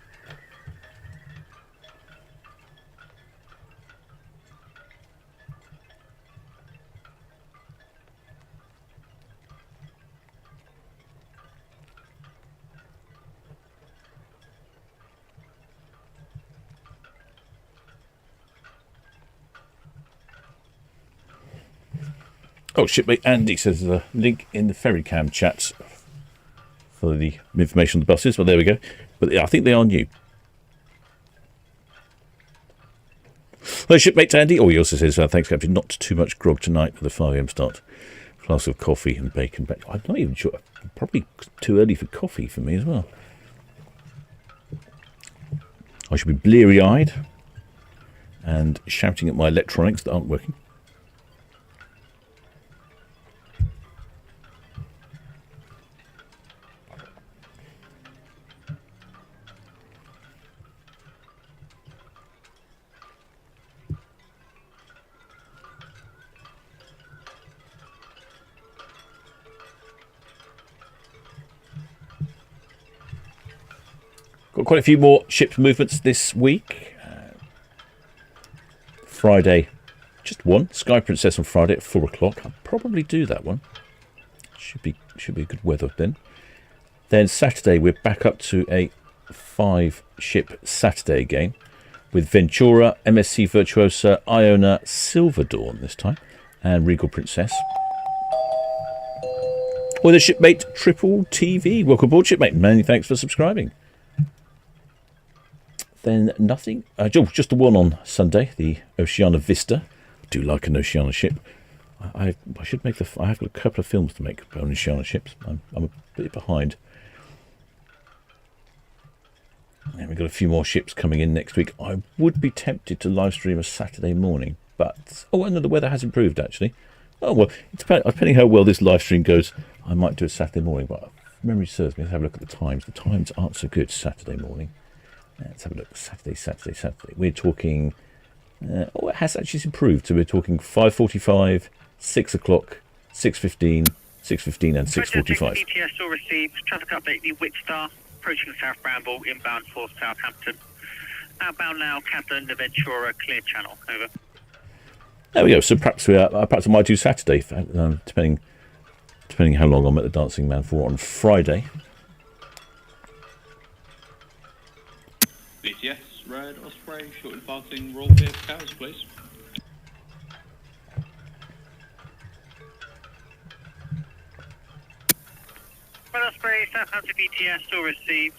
Oh, shipmate Andy says there's a link in the ferry cam chat for the information on the buses. Well, there we go. But I think they are new. Hello, shipmate Andy. Oh, he also says, thanks, Captain. Not too much grog tonight for the 5 AM start. Flask of coffee and bacon. I'm not even sure. Probably too early for coffee for me as well. I should be bleary-eyed and shouting at my electronics that aren't working. Got quite a few more ship movements this week. Friday, just one. Sky Princess on Friday at 4 o'clock. I'll probably do that one. Should be good weather then. Then Saturday, we're back up to a 5-ship Saturday again with Ventura, MSC Virtuosa, Iona, Silver Dawn this time, and Regal Princess. Or the Shipmate Triple TV. Welcome aboard, Shipmate. Many thanks for subscribing. Then nothing. Just the one on Sunday, the Oceana Vista. I do like an Oceana ship. I should make I have got a couple of films to make on Oceana ships. I'm a bit behind. And we've got a few more ships coming in next week. I would be tempted to live stream a Saturday morning, but oh, no, the weather has improved actually. Oh well, depending how well this live stream goes, I might do a Saturday morning. But if memory serves me, let's have a look at the times. The times aren't so good Saturday morning. Let's have a look. Saturday. We're talking. It has actually improved. So we're talking 5:45, 6 o'clock, 6:15, 6:15, and 6:45. BTS all received. Traffic update: the Whitstar approaching South Bramble, inbound for Southampton. Outbound now, Captain the Ventura, clear channel. Over. There we go. So perhaps I might do Saturday, depending how long I'm at the Dancing Man for on Friday. BTS, Red Osprey, short departing Royal Beer Cows, please. Red Osprey, Southampton BTS all received.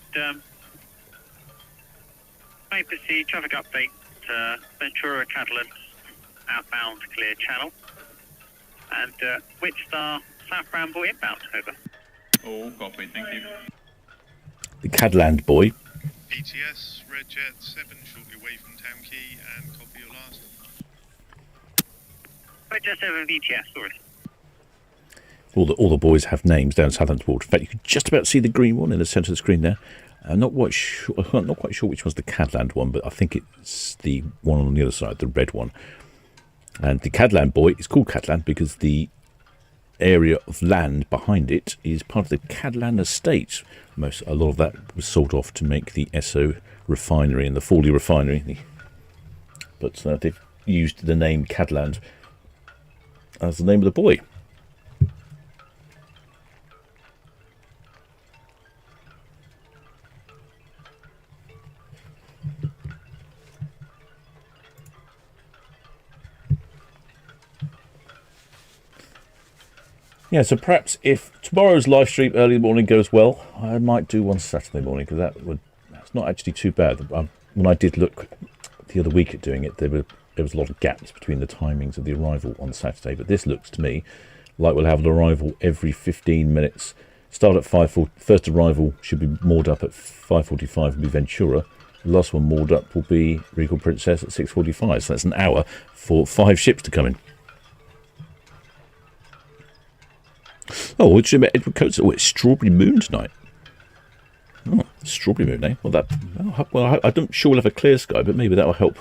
May proceed, traffic update, Ventura, Catalans, outbound, clear channel. And Whitstar, South Bramble, inbound, over. All copy, thank you. The Cadland boy. BTS, Red Jet 7, shortly away from Town Quay, and copy your last. Red Jet 7 BTS, sorry. All the boys have names down Southampton Water. In fact, you can just about see the green one in the centre of the screen there. I'm not quite sure which one's the Cadland one, but I think it's the one on the other side, the red one. And the Cadland boy is called Cadland because the area of land behind it is part of the Cadland estate. A lot of that was sold off to make the Esso refinery and the Fawley refinery. But they've used the name Cadland as the name of the boy. Yeah, so perhaps if tomorrow's live stream early in the morning goes well, I might do one Saturday morning because that's not actually too bad. When I did look the other week at doing it, there was a lot of gaps between the timings of the arrival on Saturday. But this looks to me like we'll have an arrival every 15 minutes. Start at 5:40. First arrival should be moored up at 5:45 and be Ventura. The last one moored up will be Regal Princess at 6:45. So that's an hour for 5 ships to come in. Oh, which Edward Coates? Oh, it's Strawberry Moon tonight. Oh, Strawberry Moon, eh? Well, I'm sure we'll have a clear sky, but maybe that will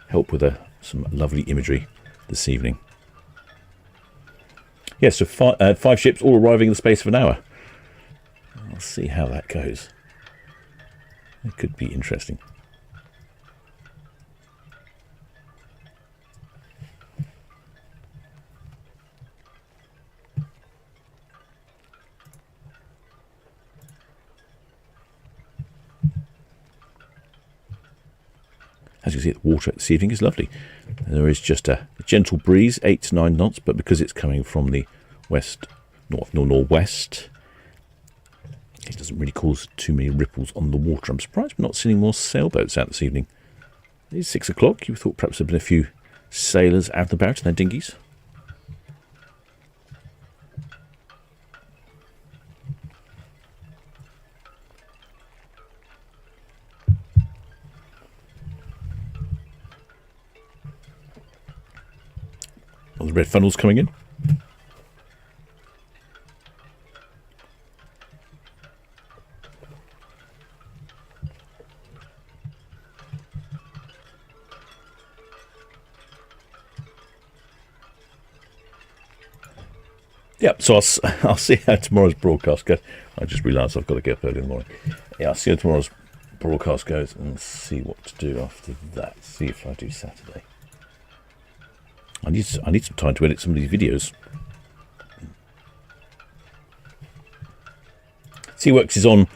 help with some lovely imagery this evening. Yeah, so 5 ships all arriving in the space of an hour. I'll see how that goes. It could be interesting. As you see, the water this evening is lovely. There is just a gentle breeze, 8 to 9 knots, but because it's coming from the northwest, it doesn't really cause too many ripples on the water. I'm surprised we're not seeing more sailboats out this evening. It is 6 o'clock. You thought perhaps there'd been a few sailors out and about in their dinghies. All the red funnels coming in. Yep, so I'll see how tomorrow's broadcast goes. I just realised I've got to get up early in the morning. Yeah, I'll see how tomorrow's broadcast goes and see what to do after that. See if I do Saturday. I need some time to edit some of these videos. SeaWorks is on.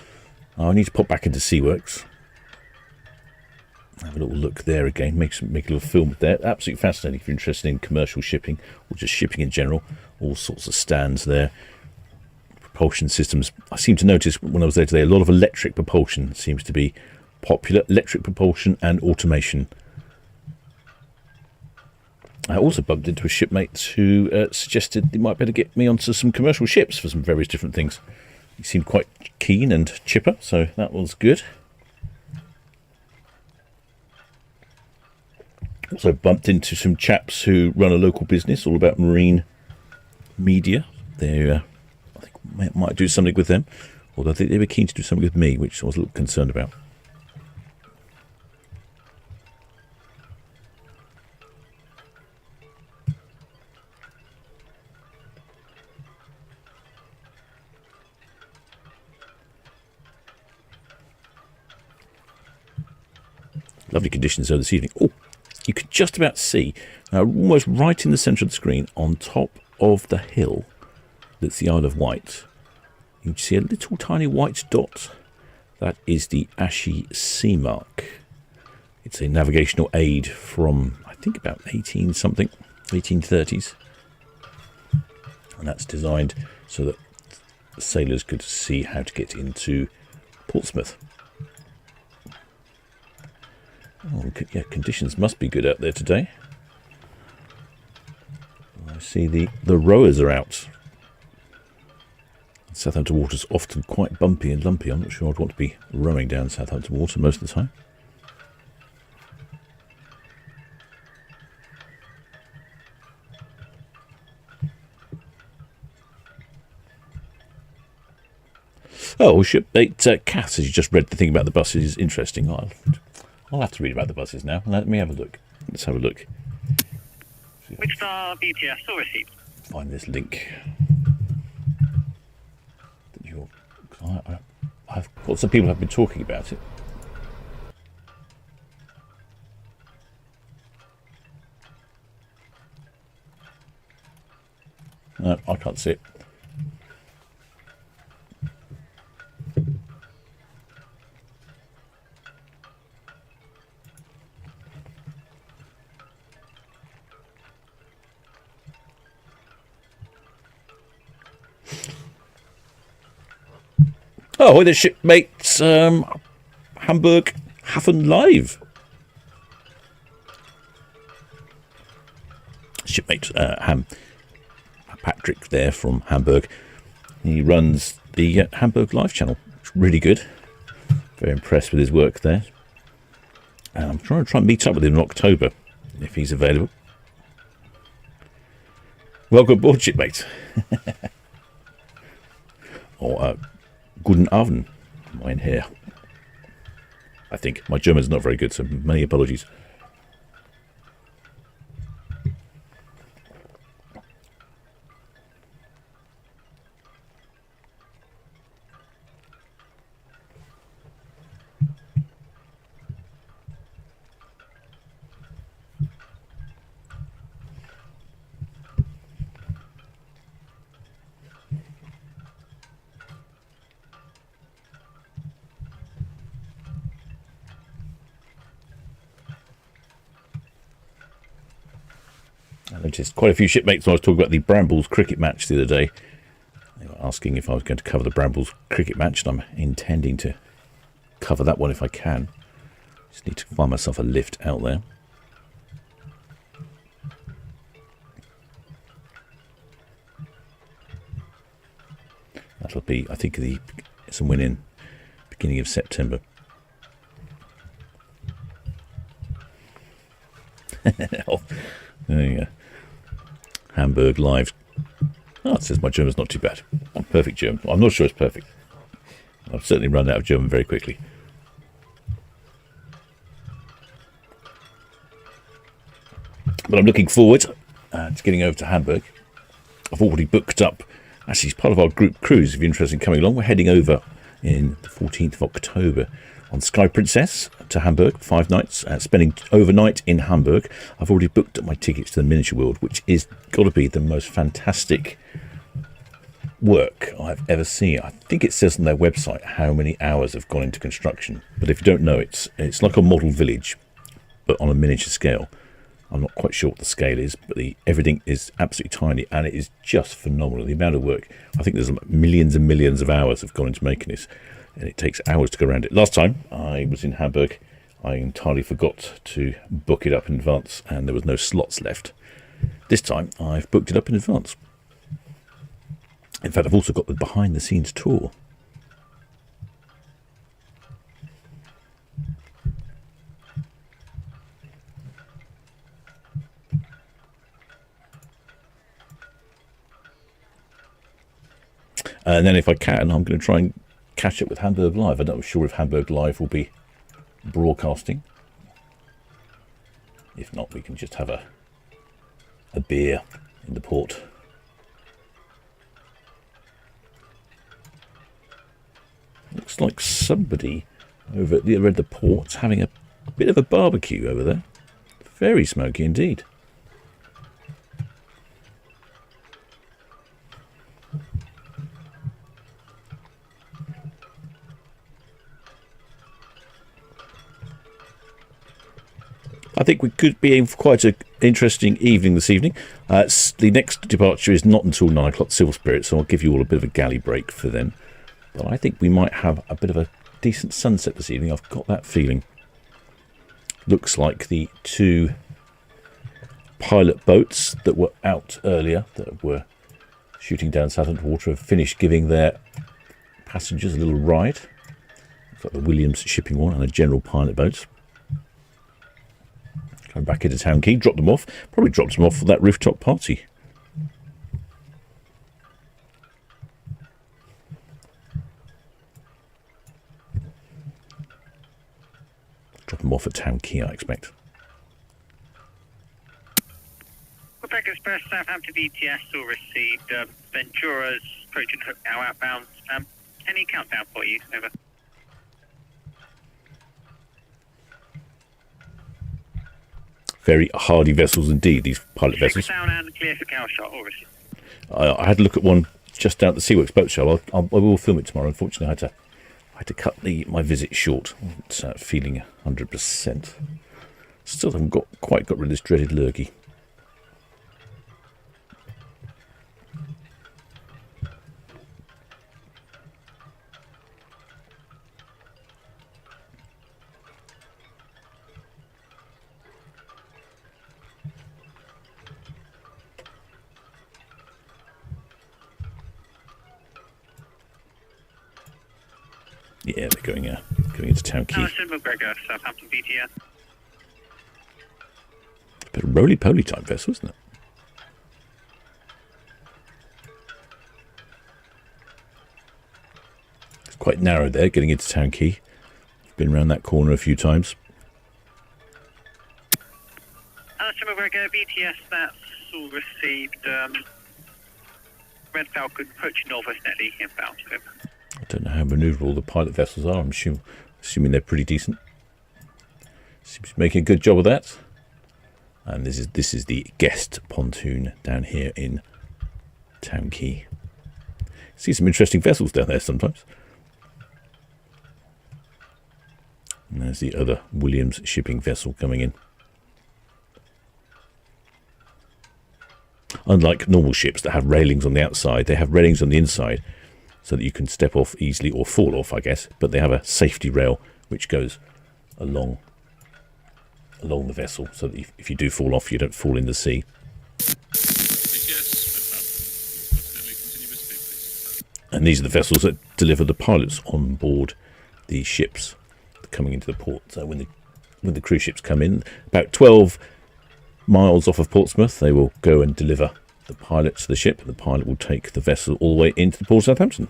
Oh, I need to pop back into SeaWorks. Have a little look there again. Make a little film there. Absolutely fascinating if you're interested in commercial shipping or just shipping in general. All sorts of stands there. propulsion systems. I seem to notice when I was there today, a lot of electric propulsion seems to be popular. Electric propulsion and automation. I also bumped into a shipmate who suggested he might better get me onto some commercial ships for some various different things. He seemed quite keen and chipper, so that was good. Also bumped into some chaps who run a local business all about marine media. They, I think, might do something with them, although I think they were keen to do something with me, which I was a little concerned about. Lovely conditions though this evening. Oh, you could just about see, almost right in the centre of the screen, on top of the hill that's the Isle of Wight, you can see a little tiny white dot. That is the Ashy Sea Mark. It's a navigational aid from, I think, about 1830s. And that's designed so that sailors could see how to get into Portsmouth. Oh, yeah, conditions must be good out there today. I see the rowers are out. Southampton water's often quite bumpy and lumpy. I'm not sure I'd want to be rowing down Southampton water most of the time. Oh, shipmate Cass, as you just read the thing about the buses, is interesting. I'll have to read about the buses now. Let me have a look. Let's have a look. Which star BTS or received? Find this link. I've got some people have been talking about it. No, I can't see it. Oh, the shipmates Hamburg Hafen Live. Shipmate Patrick there from Hamburg. He runs the Hamburg Live channel. It's really good. Very impressed with his work there. I'm trying to meet up with him in October if he's available. Welcome aboard, shipmate. Or Guten Abend, mein Herr. I think my German's not very good, so many apologies. I noticed quite a few shipmates when I was talking about the Brambles cricket match the other day. They were asking if I was going to cover the Brambles cricket match, and I'm intending to cover that one if I can. Just need to find myself a lift out there. That'll be, I think, some win in beginning of September. Oh, there you go. Hamburg Live. Oh, it says my German's not too bad. I'm perfect German. Well, I'm not sure it's perfect. I've certainly run out of German very quickly. But I'm looking forward to getting over to Hamburg. I've already booked up, actually it's part of our group cruise, if you're interested in coming along. We're heading over in the 14th of October on Sky Princess to Hamburg, 5 nights, spending overnight in Hamburg. I've already booked up my tickets to the Miniature World, which is got to be the most fantastic work I've ever seen. I think it says on their website how many hours have gone into construction. But if you don't know, it's like a model village, but on a miniature scale. I'm not quite sure what the scale is, but everything is absolutely tiny, and it is just phenomenal. The amount of work, I think there's millions and millions of hours have gone into making this, and it takes hours to go around it. Last time I was in Hamburg, I entirely forgot to book it up in advance, and there was no slots left. This time I've booked it up in advance. In fact, I've also got the behind the scenes tour. And then if I can, I'm going to try and catch up with Hamburg Live. I'm not sure if Hamburg Live will be broadcasting. If not, we can just have a beer in the port. Looks like somebody over at the other end of the port's having a bit of a barbecue over there. Very smoky indeed. I think we could be in for quite an interesting evening this evening. The next departure is not until 9 o'clock, Silver Spirit, so I'll give you all a bit of a galley break for then. But I think we might have a bit of a decent sunset this evening. I've got that feeling. Looks like the 2 pilot boats that were out earlier, that were shooting down Southampton Water, have finished giving their passengers a little ride. Looks like the Williams shipping one and a general pilot boat. Going back into Town Quay, drop them off. Probably dropped them off for that rooftop party. Drop them off at Town Quay, I expect. Quebec Express, Southampton VTS, all received. Ventura's approaching Hook now outbound. Any countdown for you? Over. Very hardy vessels indeed, these pilot vessels. Down and clear for cow shot, all received. I had a look at one just down at the SeaWorks boat show. I will film it tomorrow. Unfortunately, I had to cut my visit short. I wasn't feeling 100%. Still haven't quite got rid of this dreaded lurgy. Yeah, they're going into Town Quay. Alison McGregor, Southampton VTS. A bit of roly-poly type vessel, isn't it? It's quite narrow there, getting into Town Quay. Been around that corner a few times. Alison McGregor, VTS, that's all received. Red Falcon, approaching Northwest Netley, inbound. Over. I don't know how manoeuvrable the pilot vessels are. I'm assuming they're pretty decent. Seems to be making a good job of that. And this is the guest pontoon down here in Town Quay. See some interesting vessels down there sometimes. And there's the other Williams shipping vessel coming in. Unlike normal ships that have railings on the outside, they have railings on the inside, so that you can step off easily or fall off, I guess. But they have a safety rail which goes along the vessel, so that if you do fall off, you don't fall in the sea. And these are the vessels that deliver the pilots on board the ships coming into the port. So when the cruise ships come in, about 12 miles off of Portsmouth, they will go and deliver the pilot to the ship. The pilot will take the vessel all the way into the port of Southampton.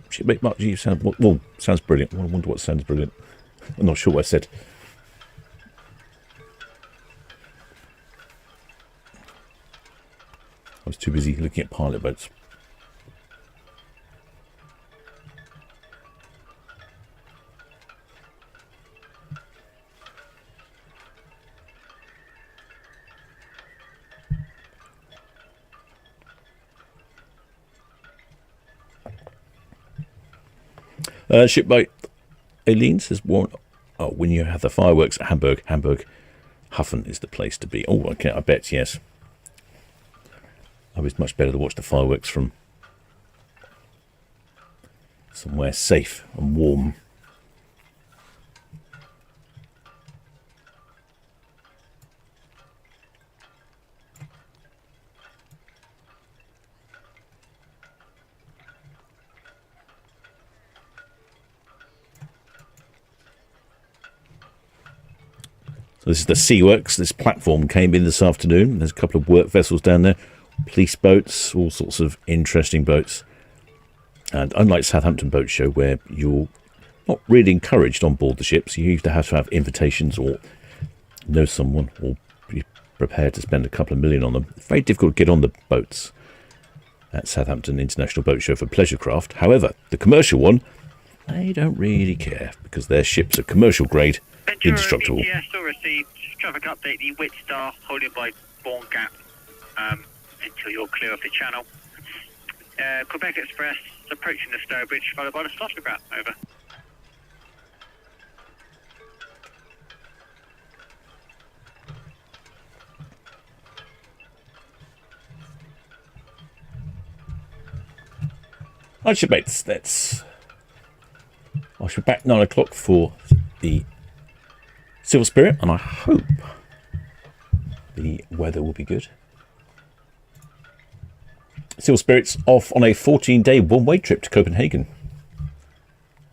Shipmate Mark G sounds brilliant. I wonder what sounds brilliant. I'm not sure what I said. I was too busy looking at pilot boats. Shipmate Aileen says, "Well, oh, when you have the fireworks at Hamburg, Huffen is the place to be." Oh, okay, I bet, yes. Oh, it's much better to watch the fireworks from somewhere safe and warm. This is the SeaWorks. This platform came in this afternoon. There's a couple of work vessels down there, police boats, all sorts of interesting boats. And unlike Southampton Boat Show, where you're not really encouraged on board the ships, you either have to have invitations or know someone or be prepared to spend a couple of million on them. It's very difficult to get on the boats at Southampton International Boat Show for pleasure craft. However, the commercial one, they don't really care because their ships are commercial grade, Ventura, indestructible. BTS still received traffic update. The Wit Star holding by Bourne Gap until you're clear of the channel. Quebec Express approaching the Stowe Bridge, followed by the Slaughter Ground. Over. Right, shipmates, I should be back 9 o'clock for the Silver Spirit, and I hope the weather will be good. Silver Spirit's off on a 14-day one-way trip to Copenhagen.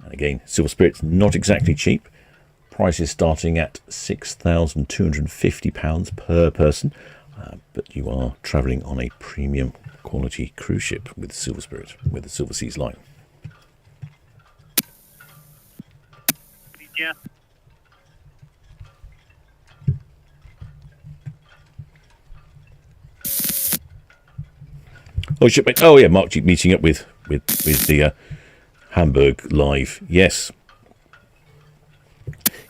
And again, Silver Spirit's not exactly cheap. Prices starting at £6,250 per person. But you are travelling on a premium quality cruise ship with Silver Spirit, with the Silver Seas line. Yeah. Oh, shipmate. Oh, yeah, Mark meeting up with the Hamburg live. Yes.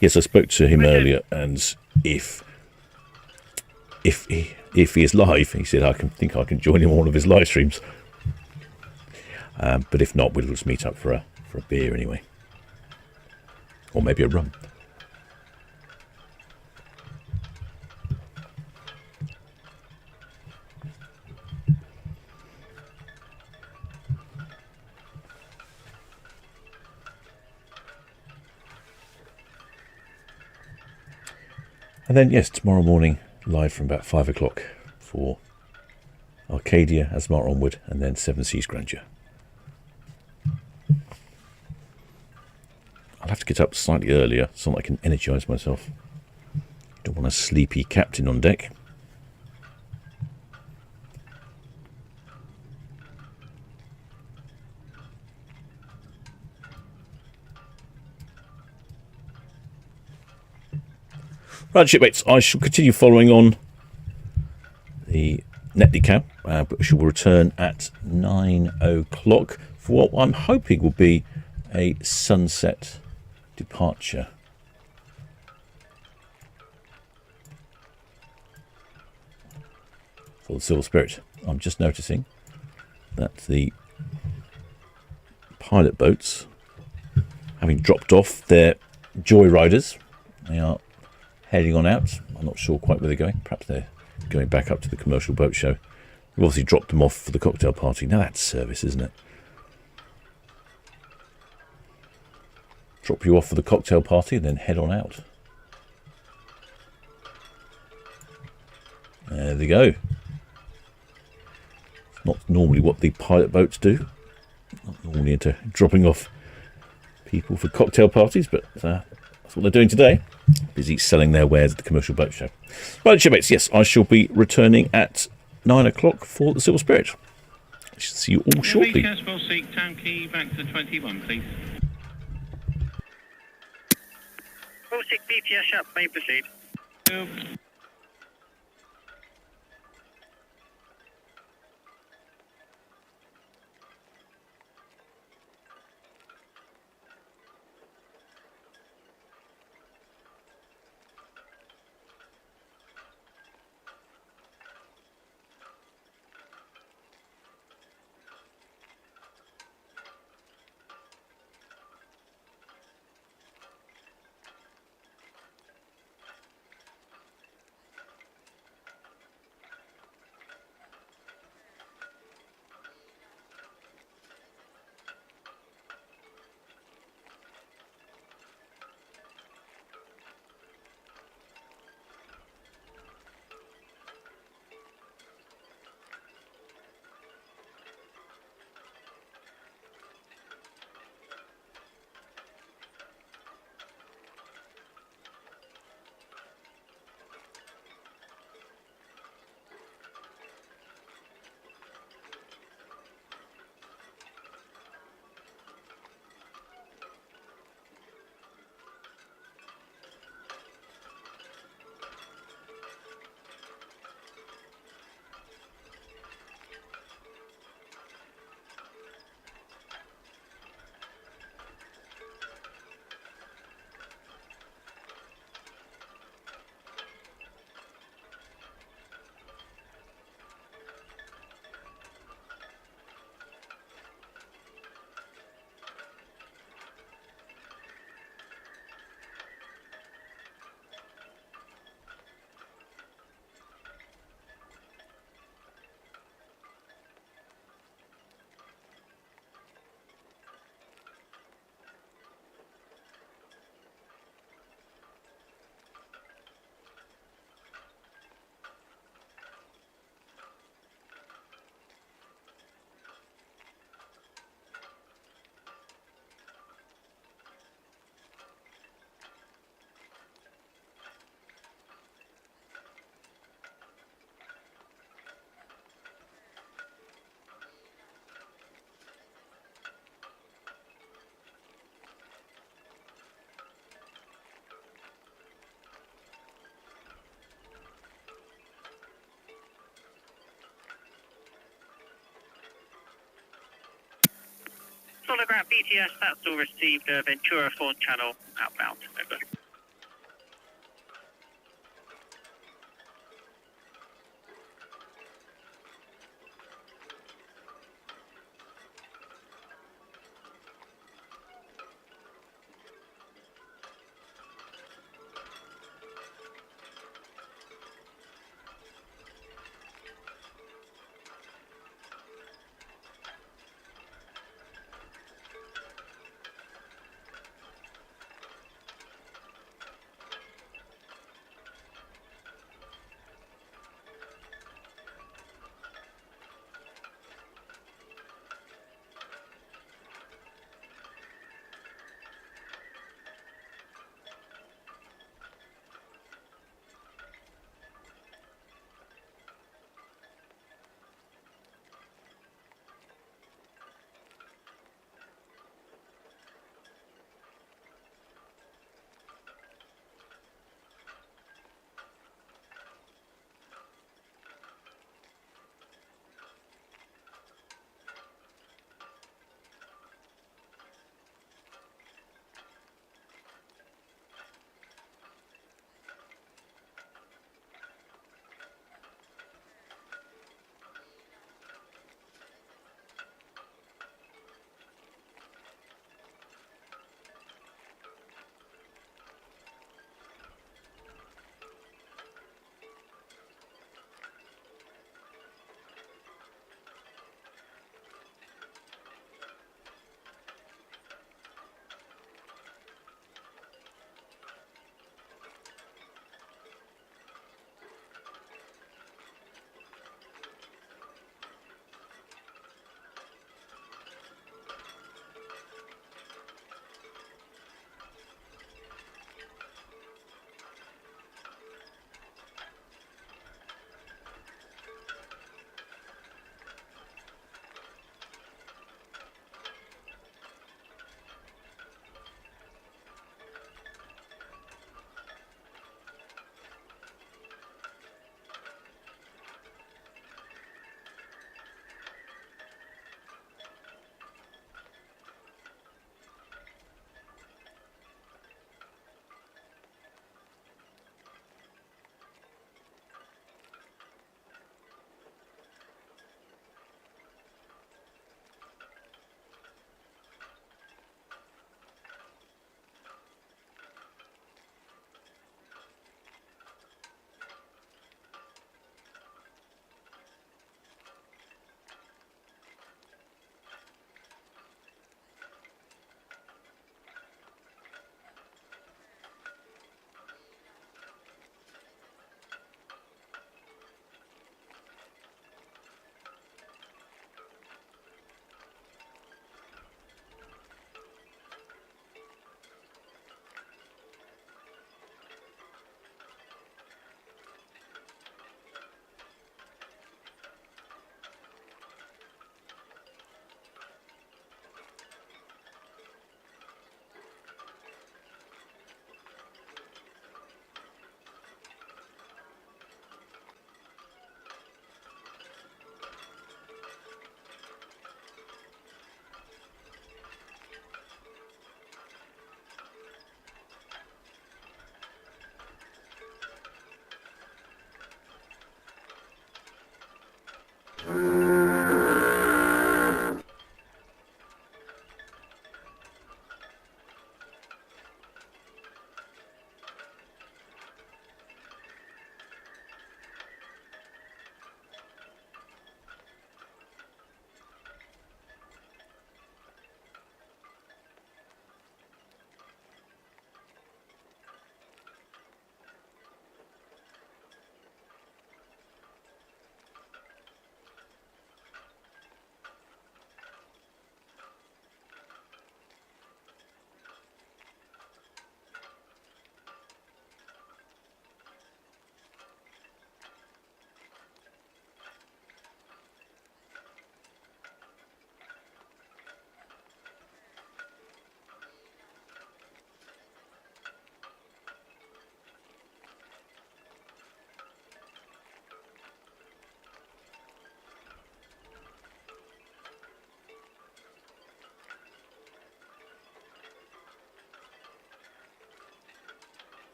Yes, I spoke to him earlier, and if he is live, he said I can join him on one of his live streams. But if not, we'll just meet up for a beer anyway, or maybe a rum. And then, yes, tomorrow morning, live from about 5 o'clock for Arcadia, Asmar Onward, and then Seven Seas Grandeur. I'll have to get up slightly earlier so that I can energise myself. Don't want a sleepy captain on deck. Right, shipmates, I shall continue following on the Netley cab, but we shall return at 9 o'clock for what I'm hoping will be a sunset departure. For the Silver Spirit. I'm just noticing that the pilot boats, having dropped off their joyriders, they are heading on out. I'm not sure quite where they're going. Perhaps they're going back up to the commercial boat show. We've obviously dropped them off for the cocktail party. Now that's service, isn't it? Drop you off for the cocktail party and then head on out. There they go. Not normally what the pilot boats do. Not normally into dropping off people for cocktail parties, but that's what they're doing today. Busy selling their wares at the commercial boat show. Right, shipmates, yes, I shall be returning at 9 o'clock for the Silver Spirit. I shall see you all shortly. Caswell seek Town Quay back to 21, please. 46 BTS up, may proceed. BTS, that's all received. Ventura, Fawn Channel, outbound. Over.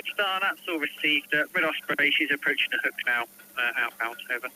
Good star, that's all received. Red Osprey, she's approaching the hook now, outbound, over.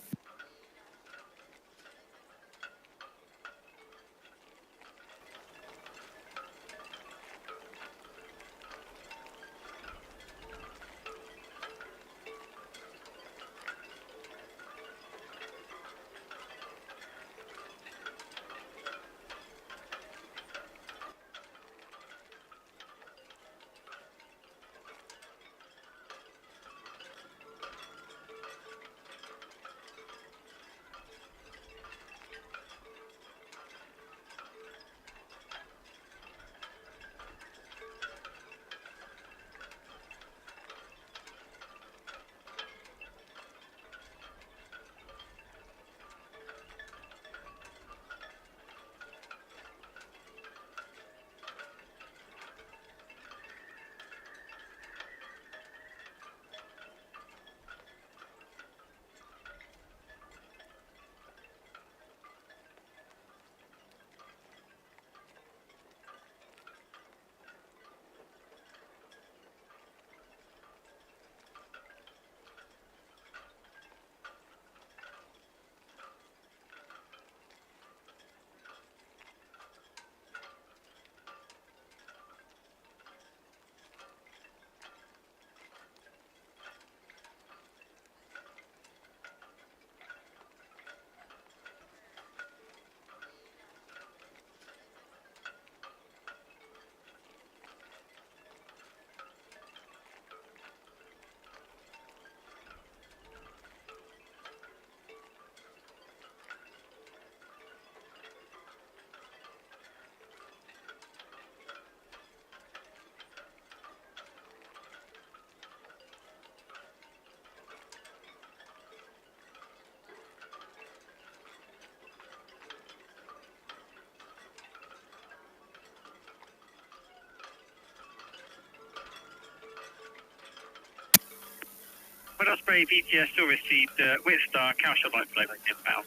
Red Osprey, VTS still received. With star, Cowshot light flow inbound.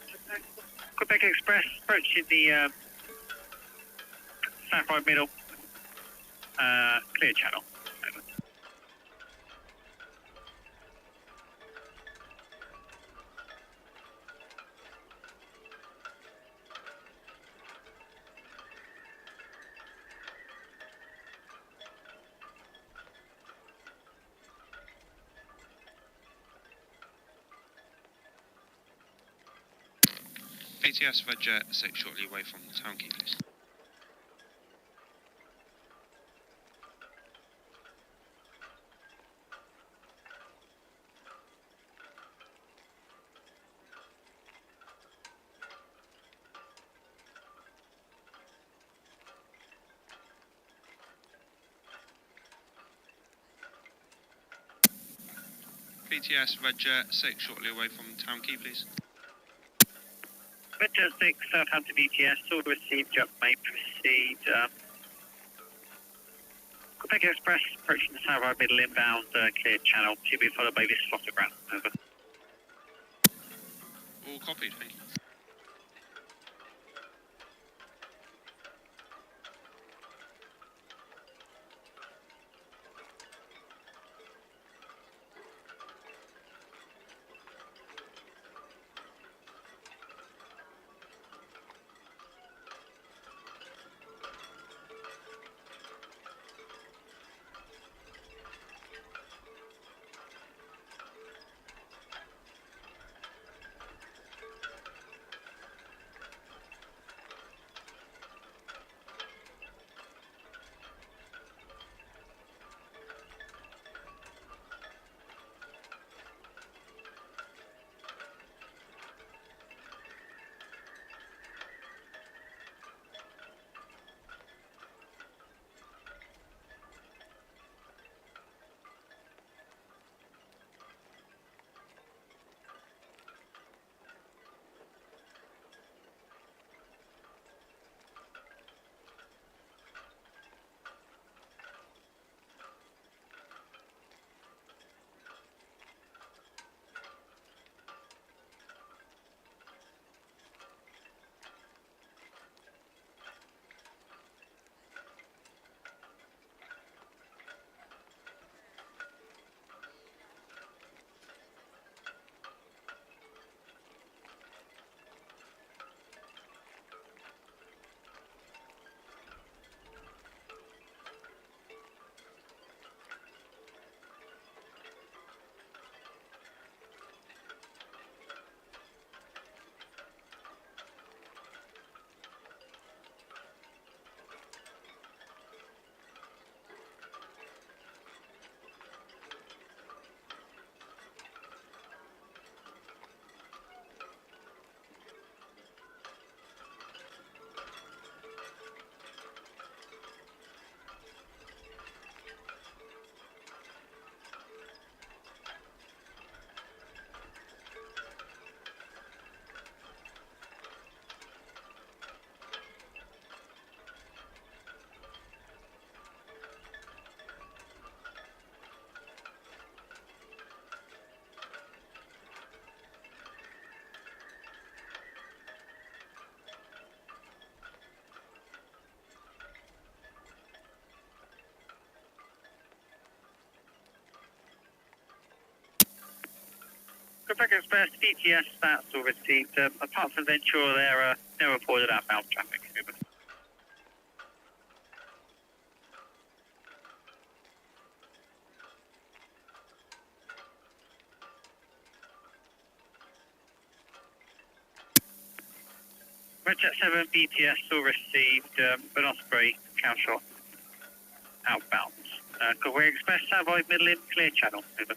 Quebec Express approaching the Sapphire Middle. Clear channel. Over. ATS Red Jet 6 shortly away from Town Quay, please. BTS Red Jet 6 shortly away from Town Quay, please. Red Jet 6, Southampton VTS, all received, jump may proceed. Quebec Express approaching the Sapphire Middle inbound, clear channel, to be followed by this photogram. Over. All copied, thank you. Quebec Express, DTS, that's all received. Apart from Ventura, there are no reported outbound traffic. Over. Redjet 7, BTS, all received. But Osprey, counter outbound. Quebec Express, Savoy, middle in, clear channel. Over.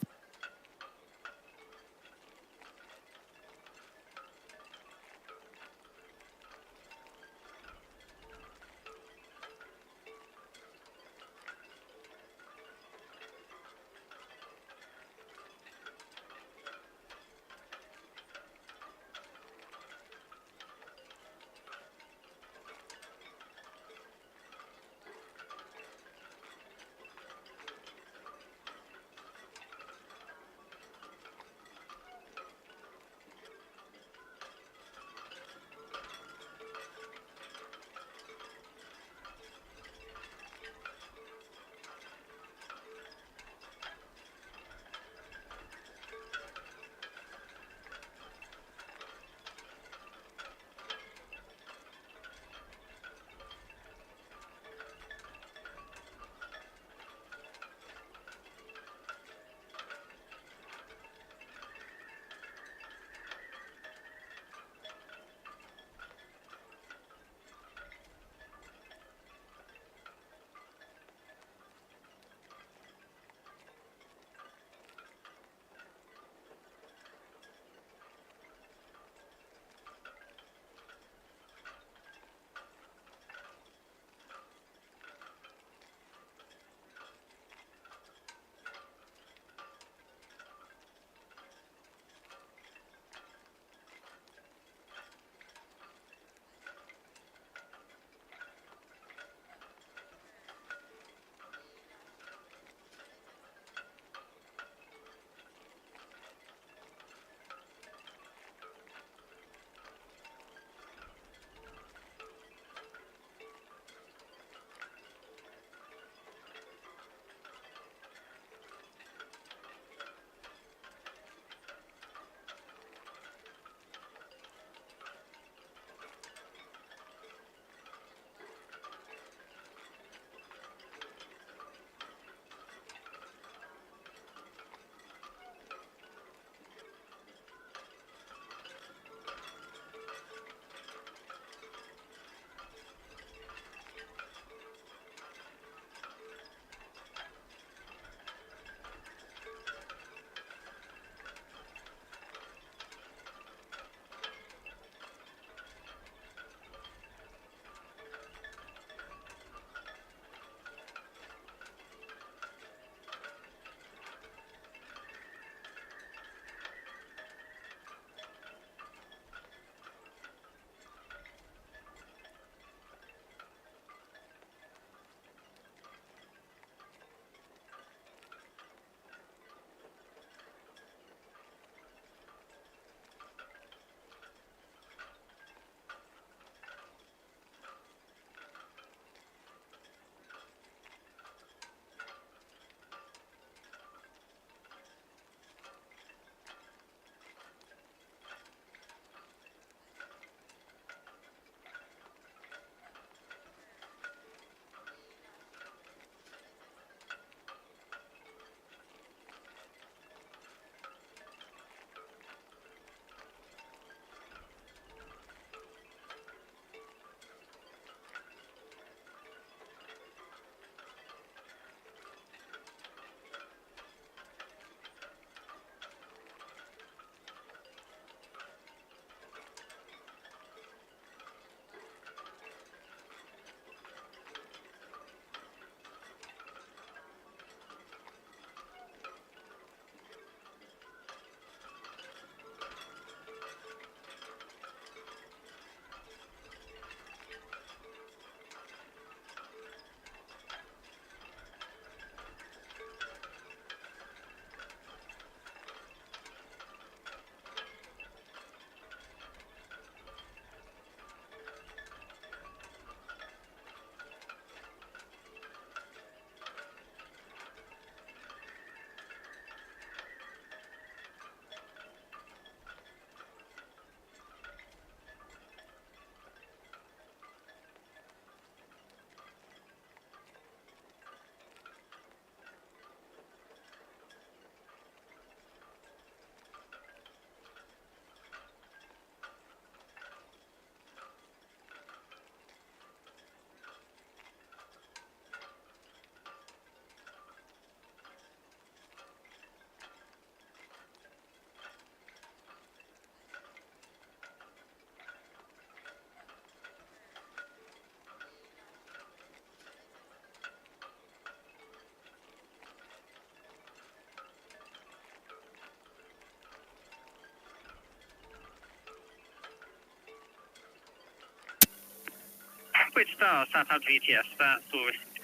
Squid Star, Southampton VTS, that's all received.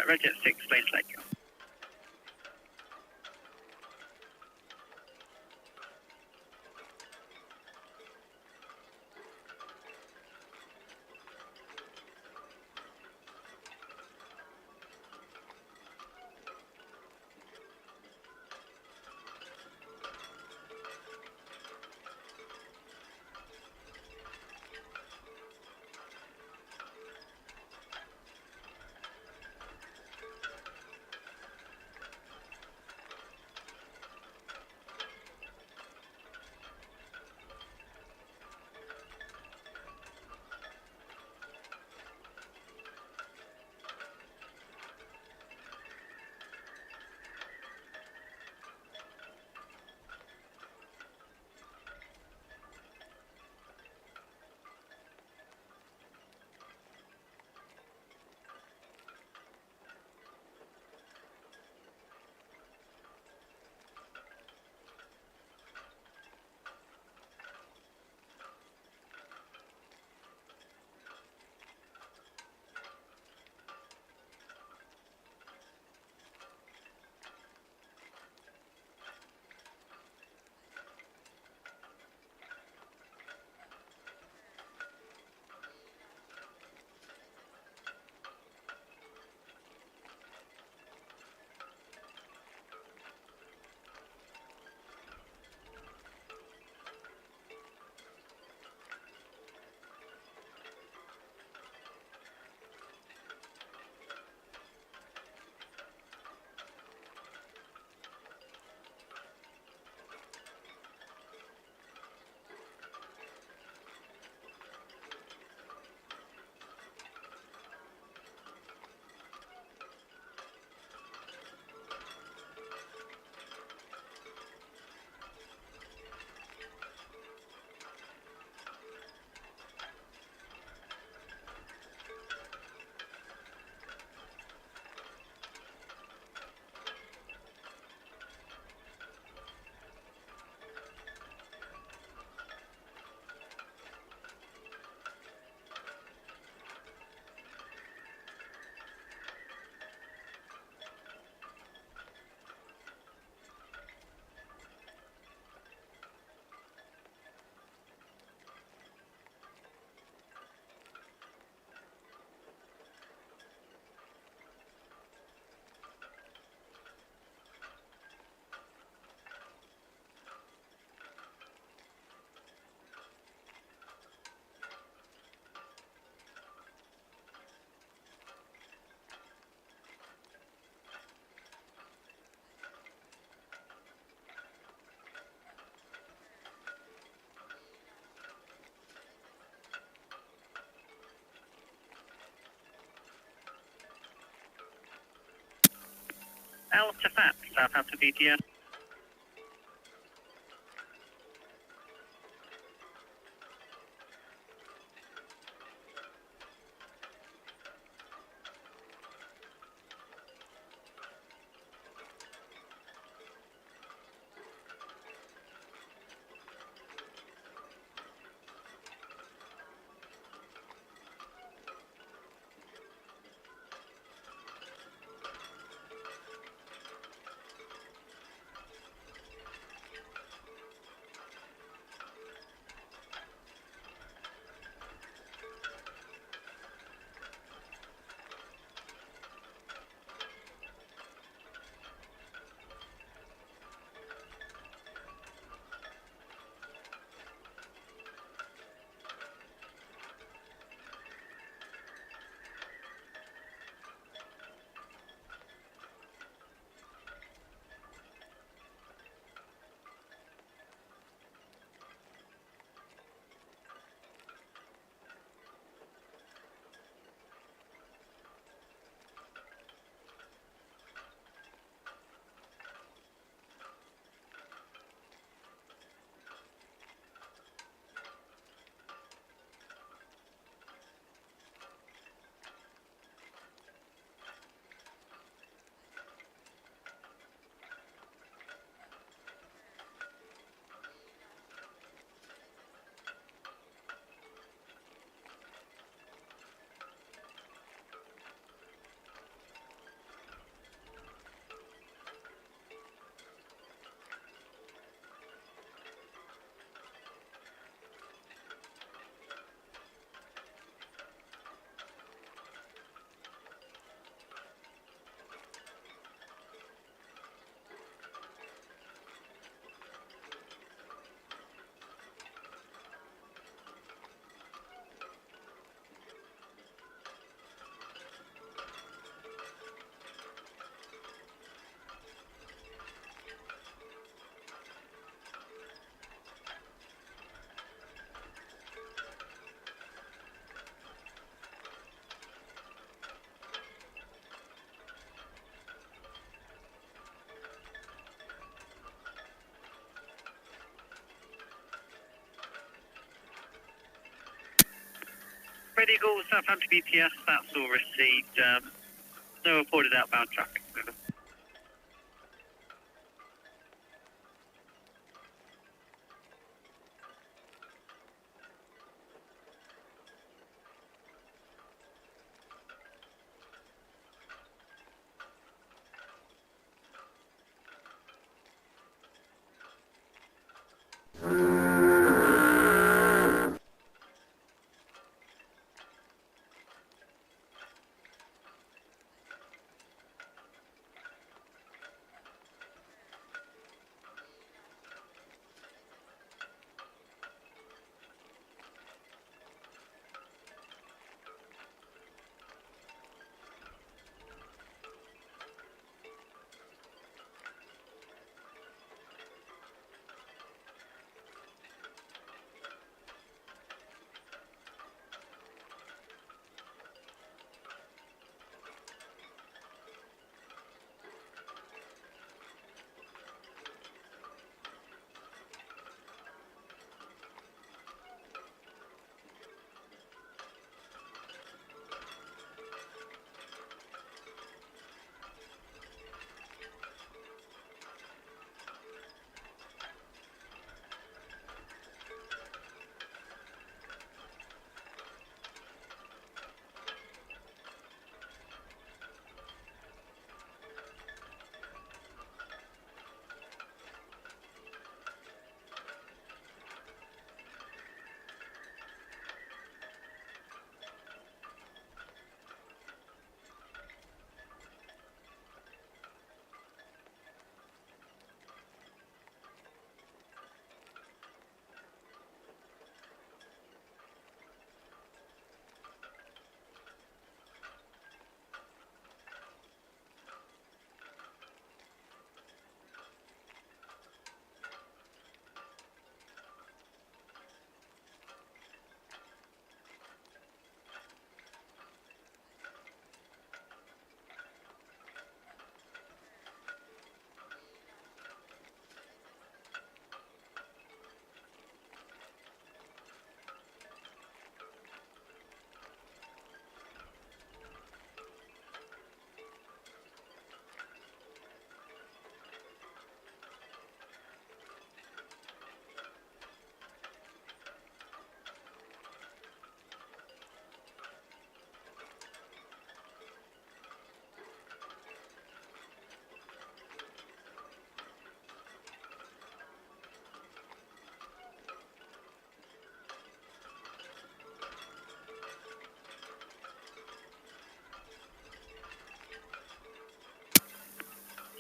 Red Jet 6, Blaze Lake. Alpha Fat, Southampton VTS. Red Eagle, Southampton BTS, that's all received. No reported outbound traffic. Over.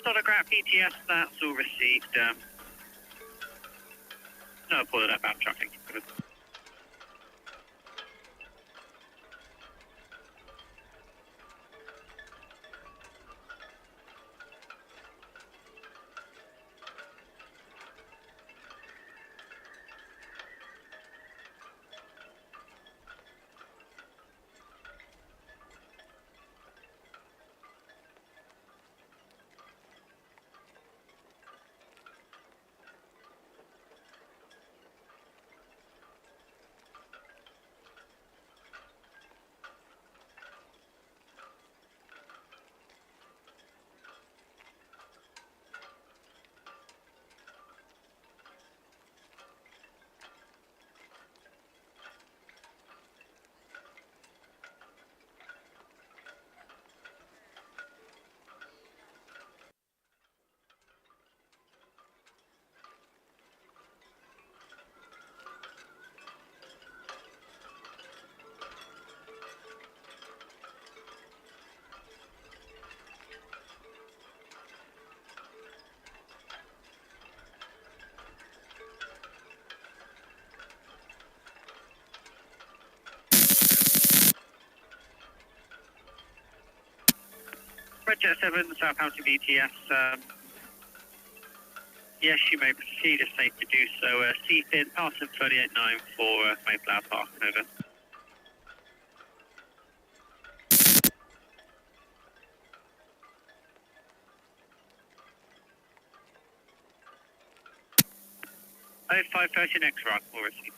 Sonograph ETS, that's all received. No reported outbound traffic. Over. 7, Southampton BTS. Yes, you may proceed if safe to do so. CFIN, Parson 38.9 for Mayflower Park, over. Oh, 530 next round, will receive.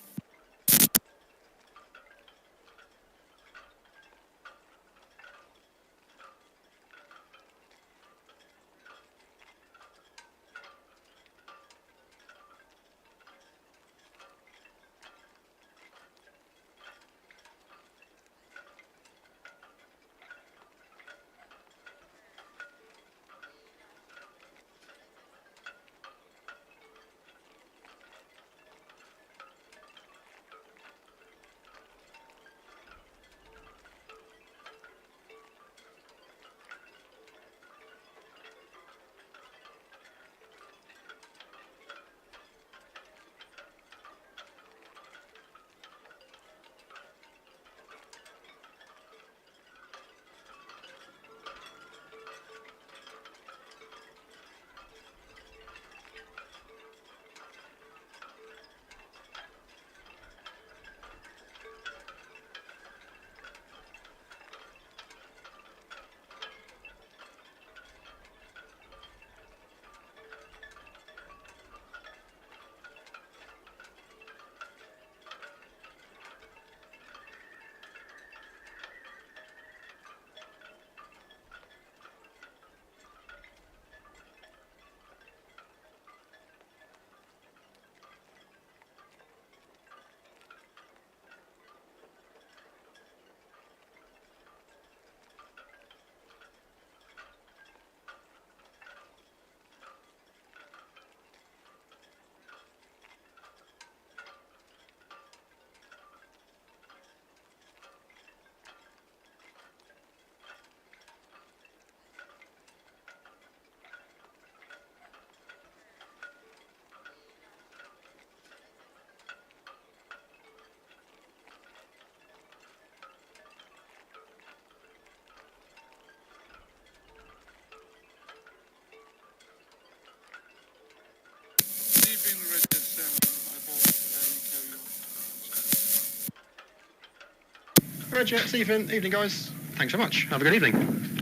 Roger, see you then. Evening, guys. Thanks so much. Have a good evening.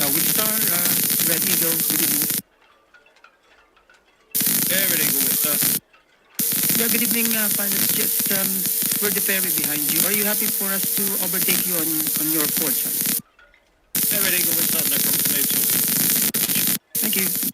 Winstar, Red Eagle, good evening. Yeah, Red Eagle, Whistler. Yeah, good evening, pilots. Just we're the ferry behind you. Are you happy for us to overtake you on your port side? Yeah, Red Eagle, Whistler, no problem for me at all. Thank you.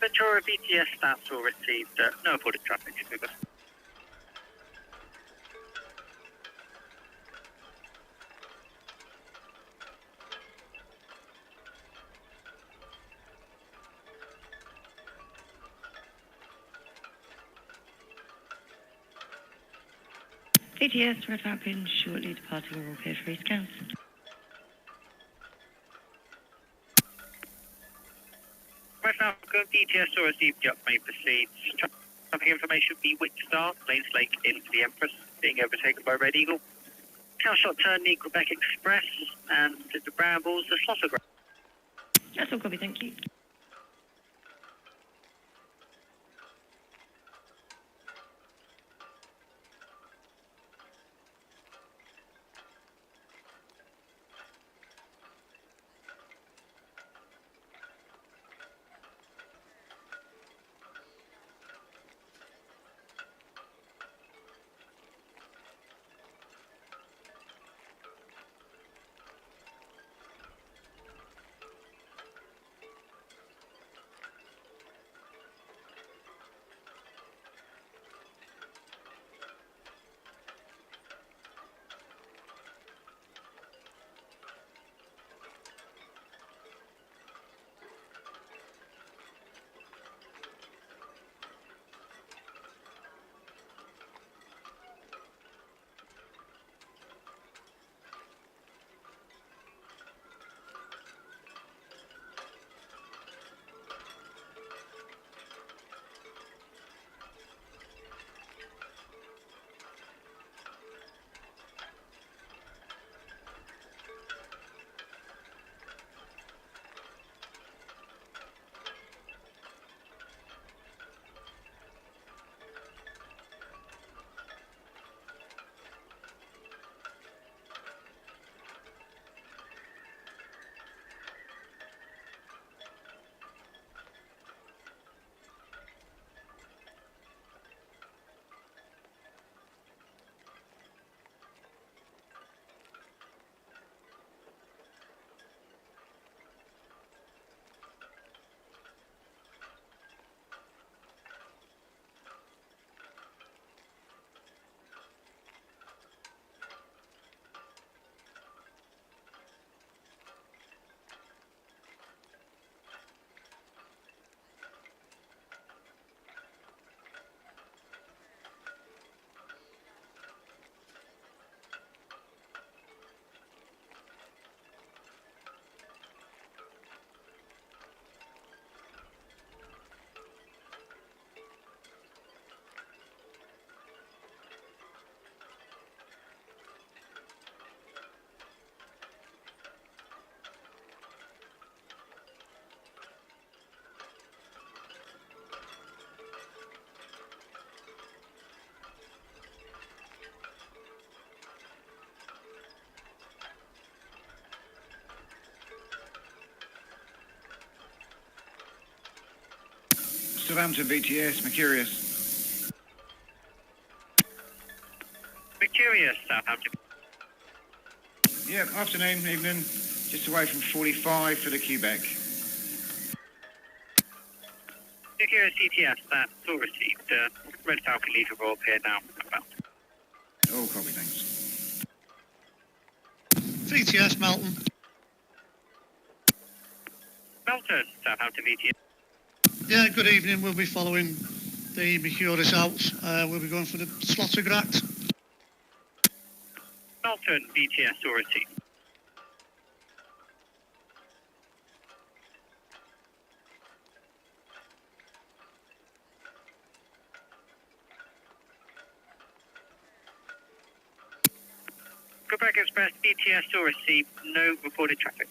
Ventura VTS, that's all received. No reported traffic. Over. VTS, Red Falcon, shortly departing all clear for East County. Red Falcon, VTS all received. Yup, may proceed. Traffic information, Bewitch Star, Lanes Lake into the Empress, being overtaken by Red Eagle. Shot turn, the Quebec Express, and the Brambles, the Slaughter Ground. That's all copy, thank you. Southampton VTS, Mercurius. Mercurius, Southampton. Yeah, afternoon, evening. Just away from 45 for the Quebec. Mercurius CTS, that's all received. Red Falcon leader roll here now. All copy, thanks. VTS, Melton. Melton, Southampton VTS. Yeah, good evening. We'll be following the Mercurius out. We'll be going for the Slottergracht. Melton VTS, all received. Quebec Express, VTS, all received. No reported traffic.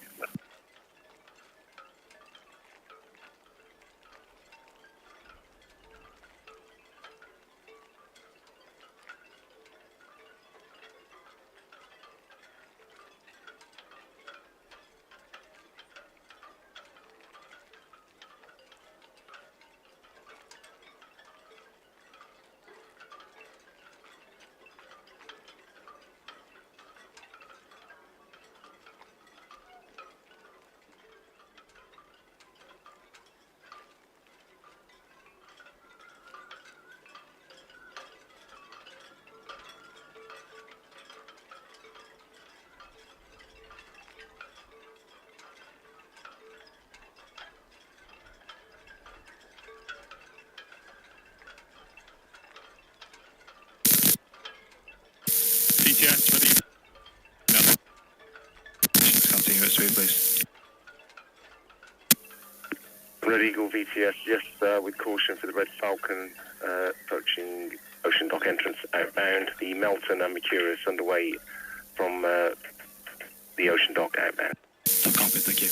VTS, ready. Captain, you at speed, please. Red Eagle VTS, yes, with caution for the Red Falcon approaching Ocean Dock entrance outbound. The Melton and Mercurius underway from the Ocean Dock outbound. I'll copy, thank you.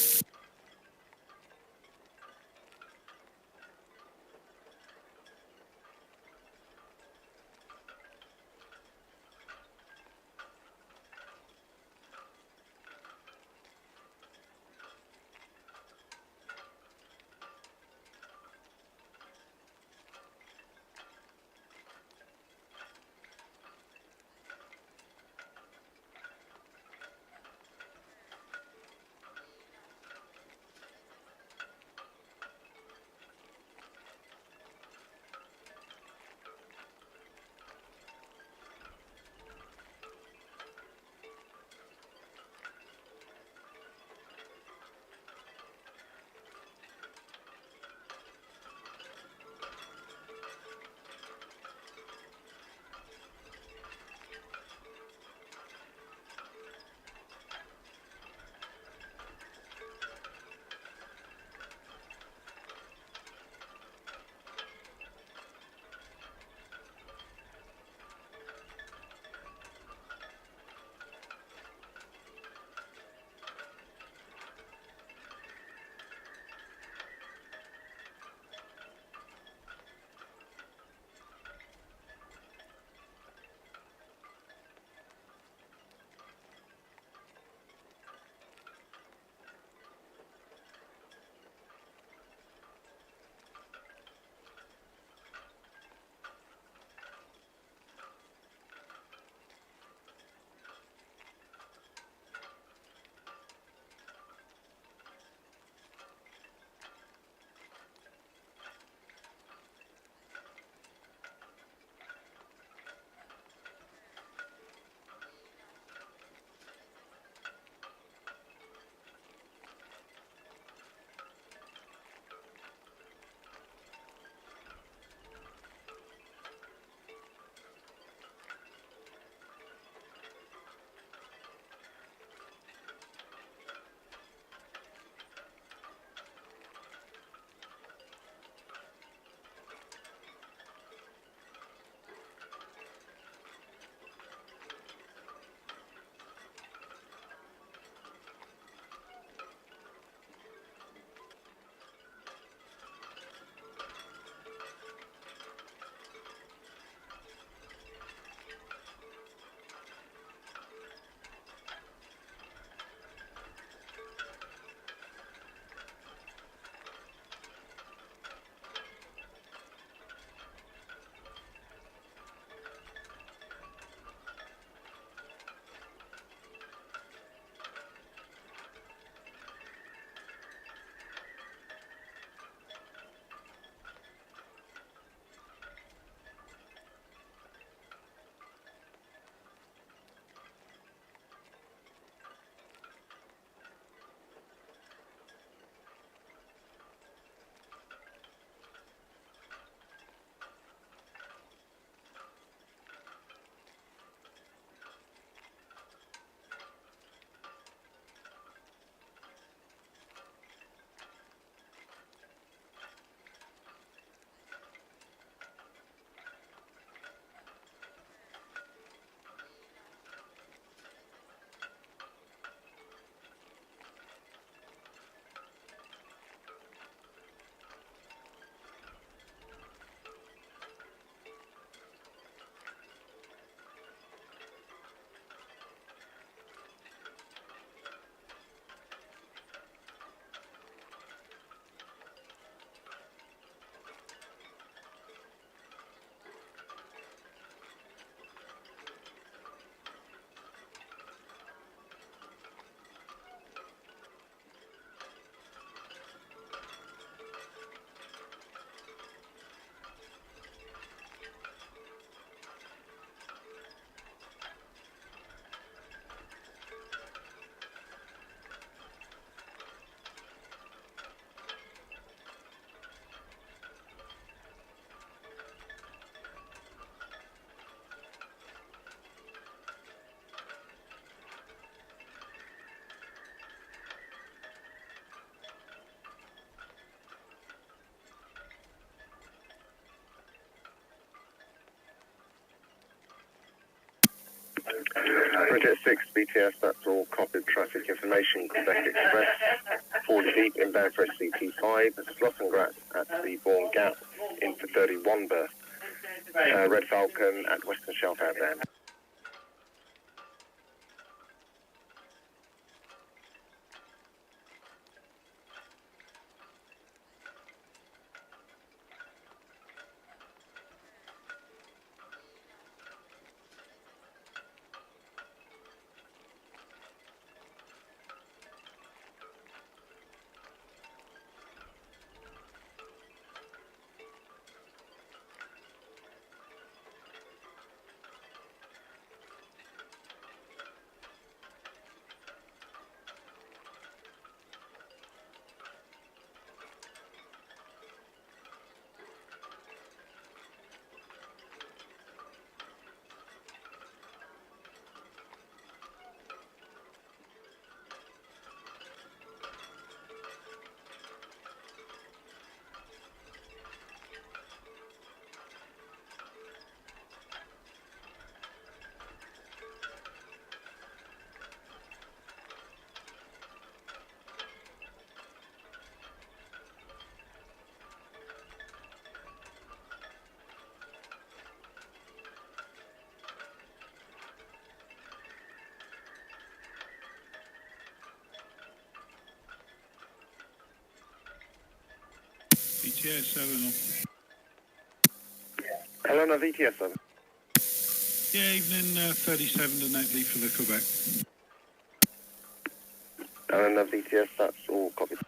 Bridget 6 BTS, that's all copied traffic information. Quebec Express, 40 deep, inbound for SCT5, Sloss and Grat at the Bourne Gap, in for 31 berth. Red Falcon at Western Shelf outbound. VTS 7. Helena VTS 7. Yeah, evening 37 to Netley for the Quebec. Helena VTS, that's all copied.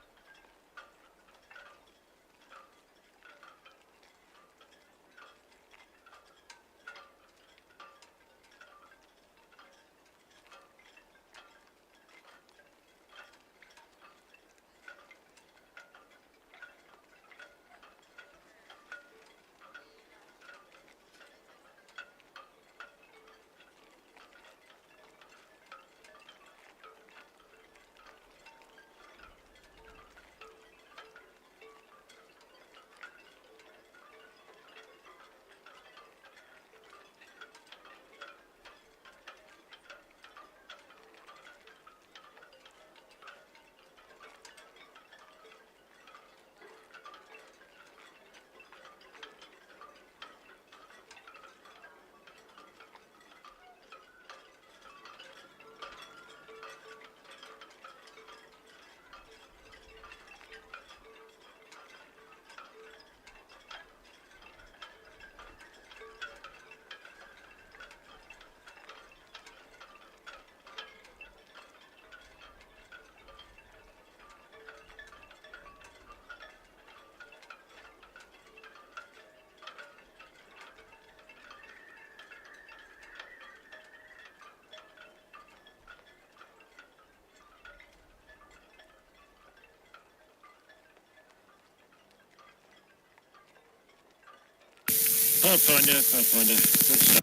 Pathfinder. Good stuff.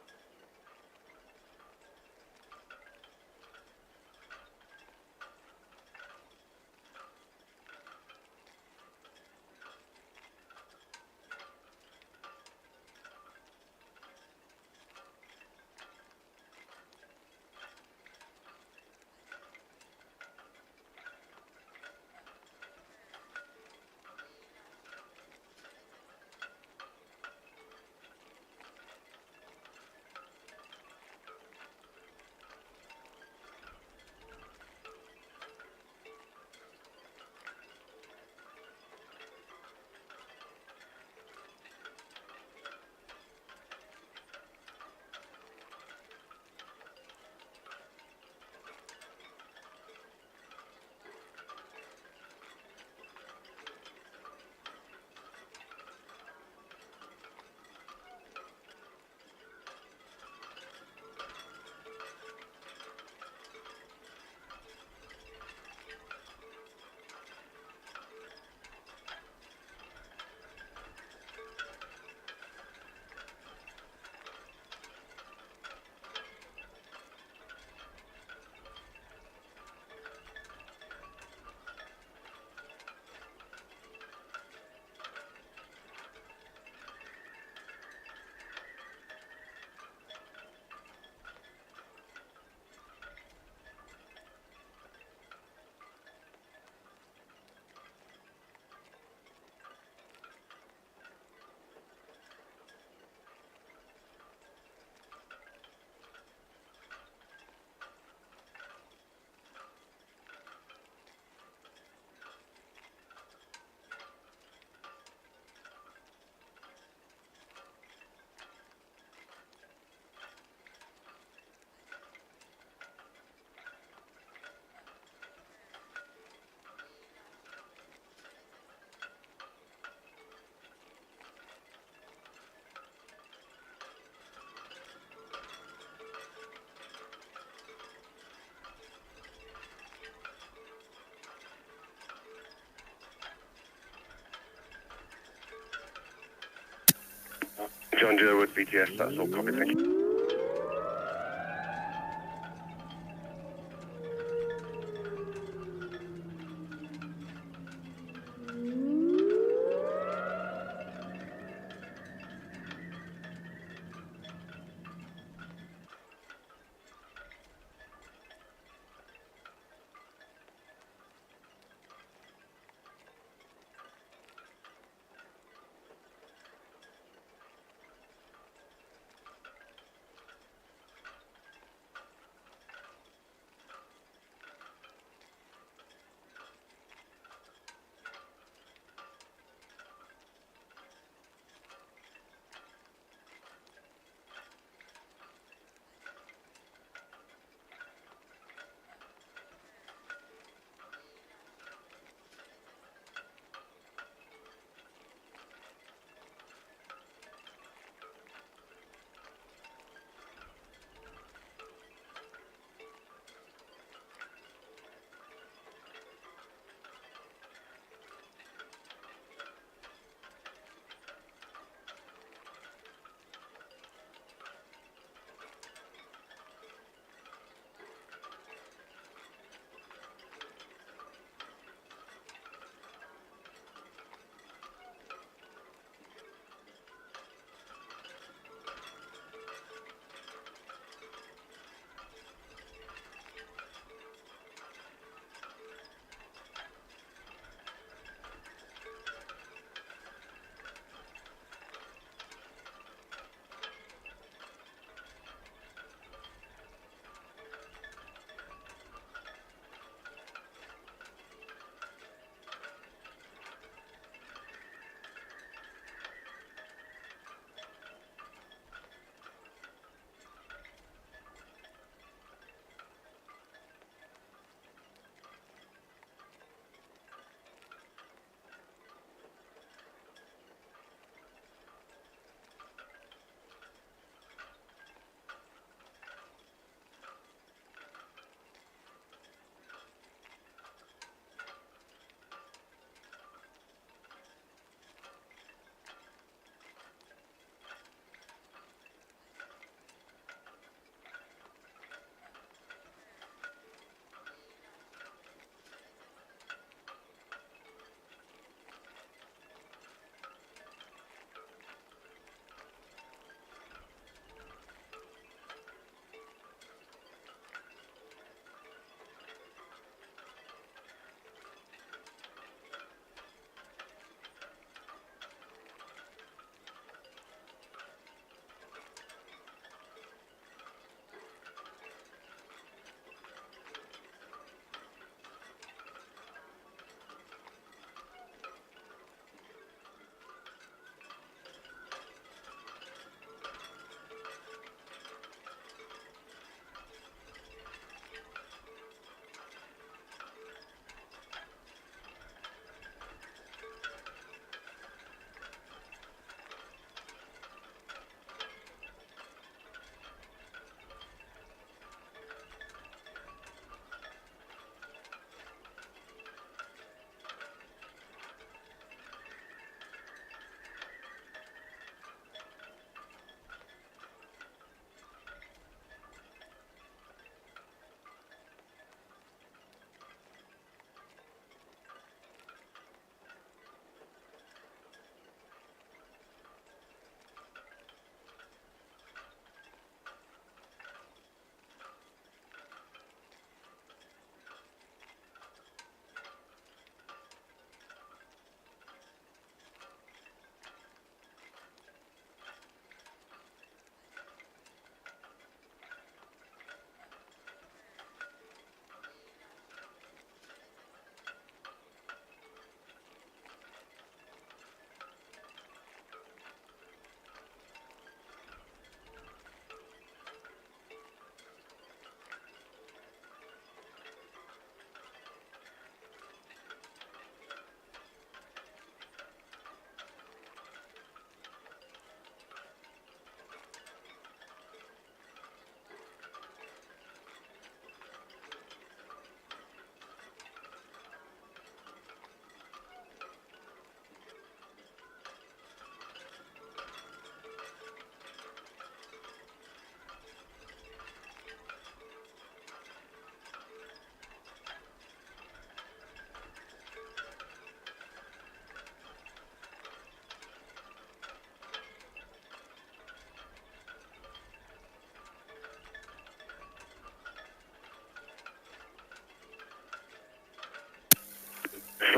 John Jerwood, VTS, that's all copied, thank you.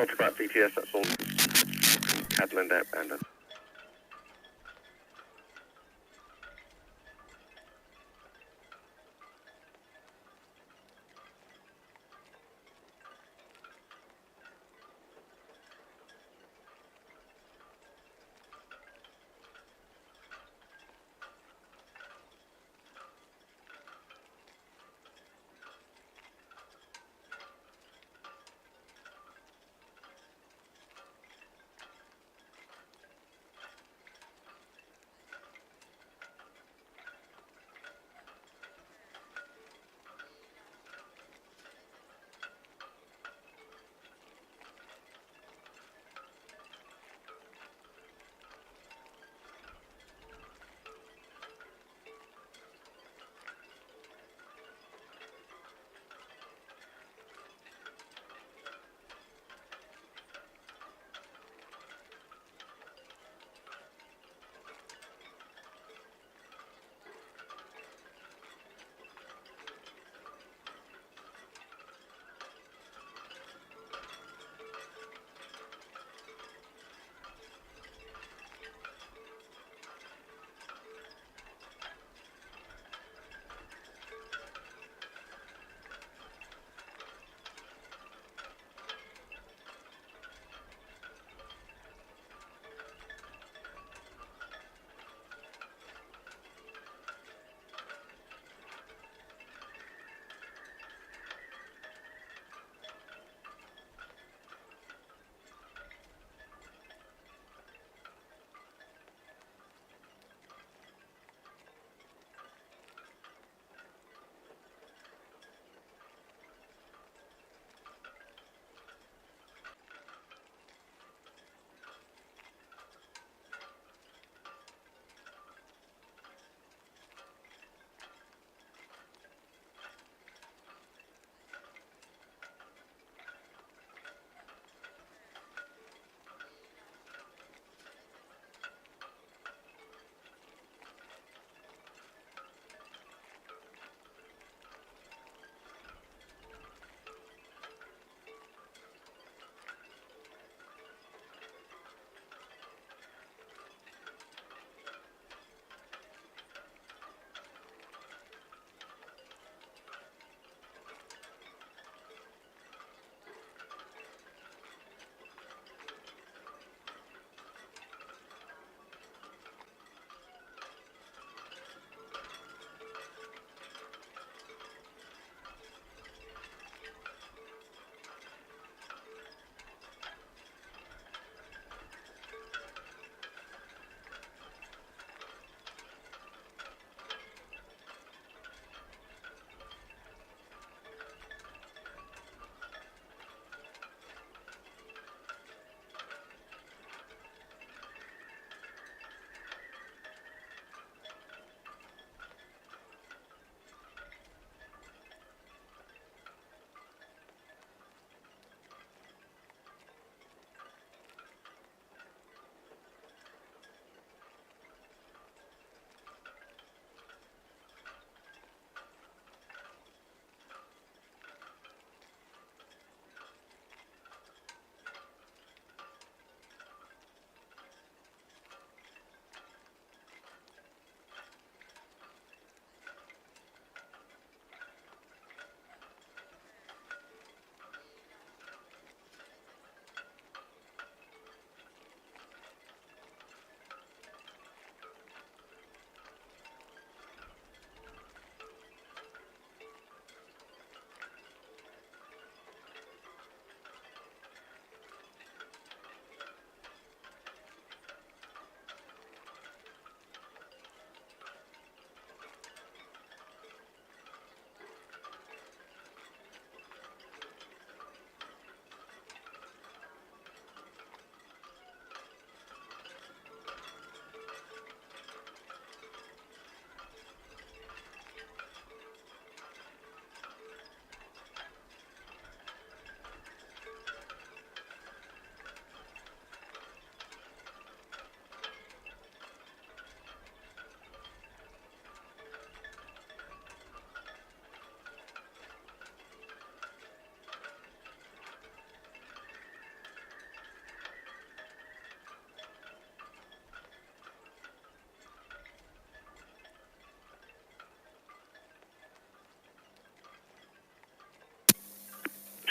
Slottergraph VTS, that's all. Cadland outbound.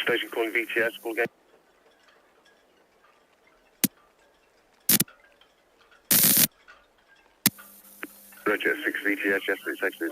Station calling VTS, call again. Roger, 6 VTS, yes, please, thanks, please.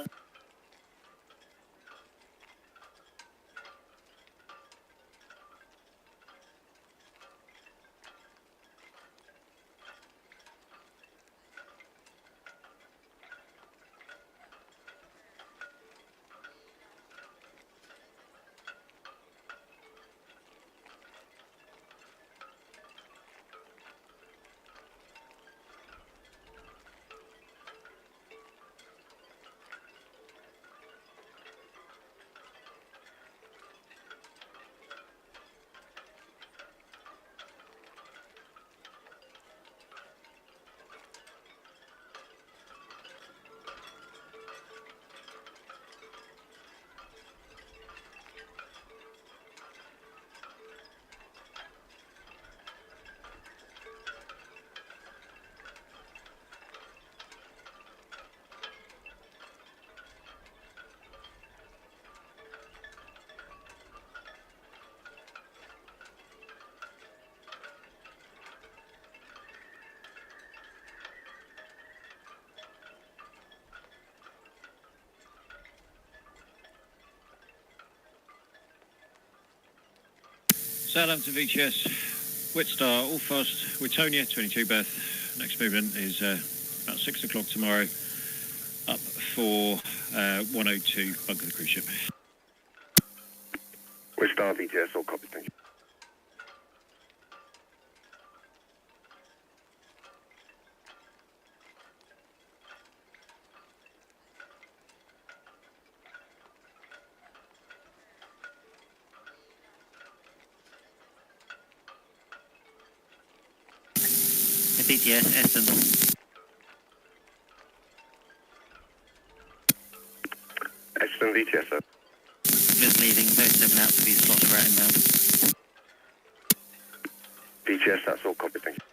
Southampton VTS, Witstar, all fast, Wittonia, 22 berth. Next movement is about 6 o'clock tomorrow, up for 102, bunker the cruise ship. Witstar VTS, all copy, thank you. BTS, Eston. Eston VTS, sir. Just leaving, both 7 out to be slotted right inbound. VTS, that's all copy, thank you.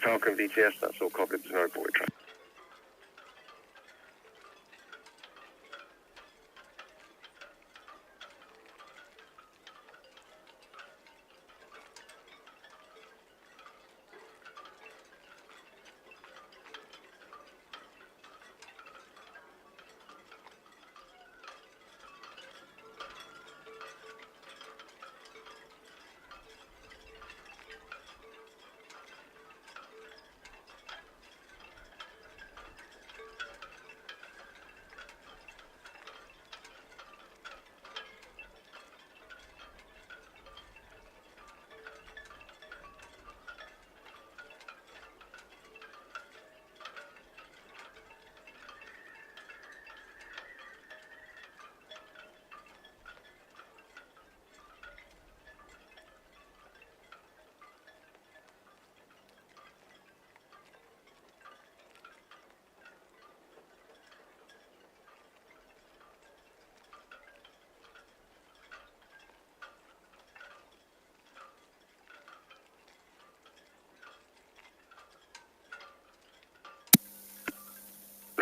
Falcon VTS, that's all copied, there's no reported traffic.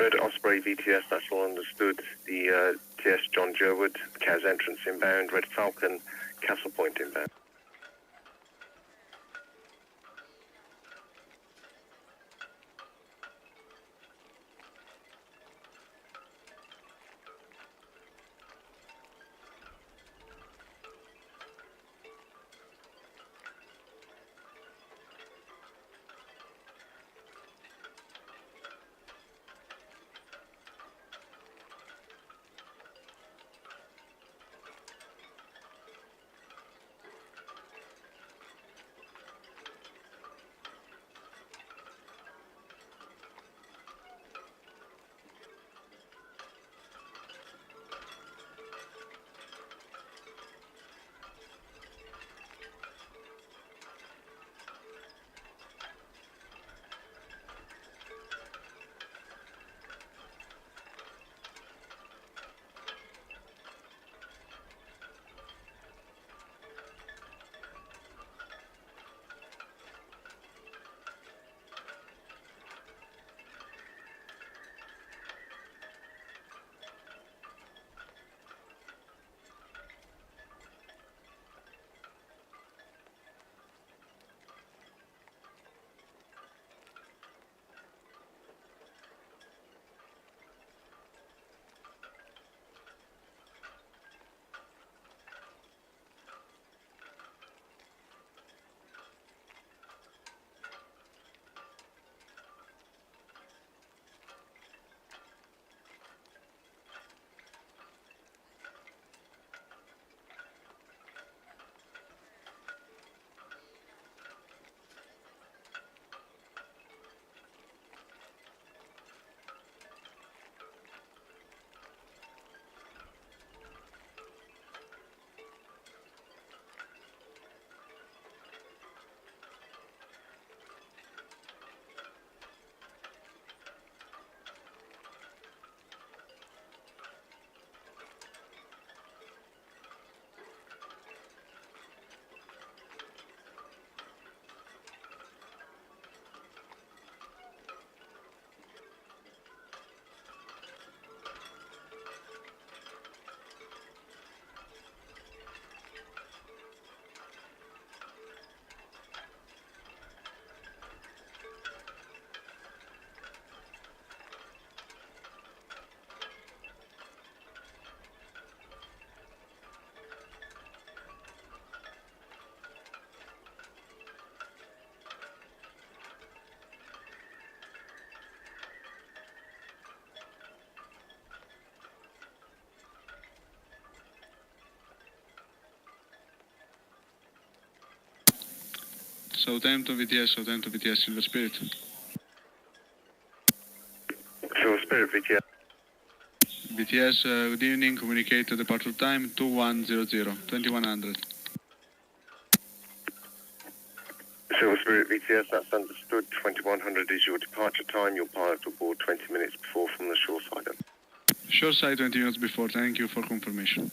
Bird, Osprey, VTS, that's all understood. The TS John Jerwood, Cas entrance inbound, Red Falcon, Castle Point inbound. Southampton VTS, Silver Spirit. Silver Spirit, VTS. VTS, good evening, communicate to departure time 2100, 2100. Silver Spirit, VTS, that's understood. 2100 is your departure time. Your pilot will board 20 minutes before from the shore side. Shore side 20 minutes before, thank you for confirmation.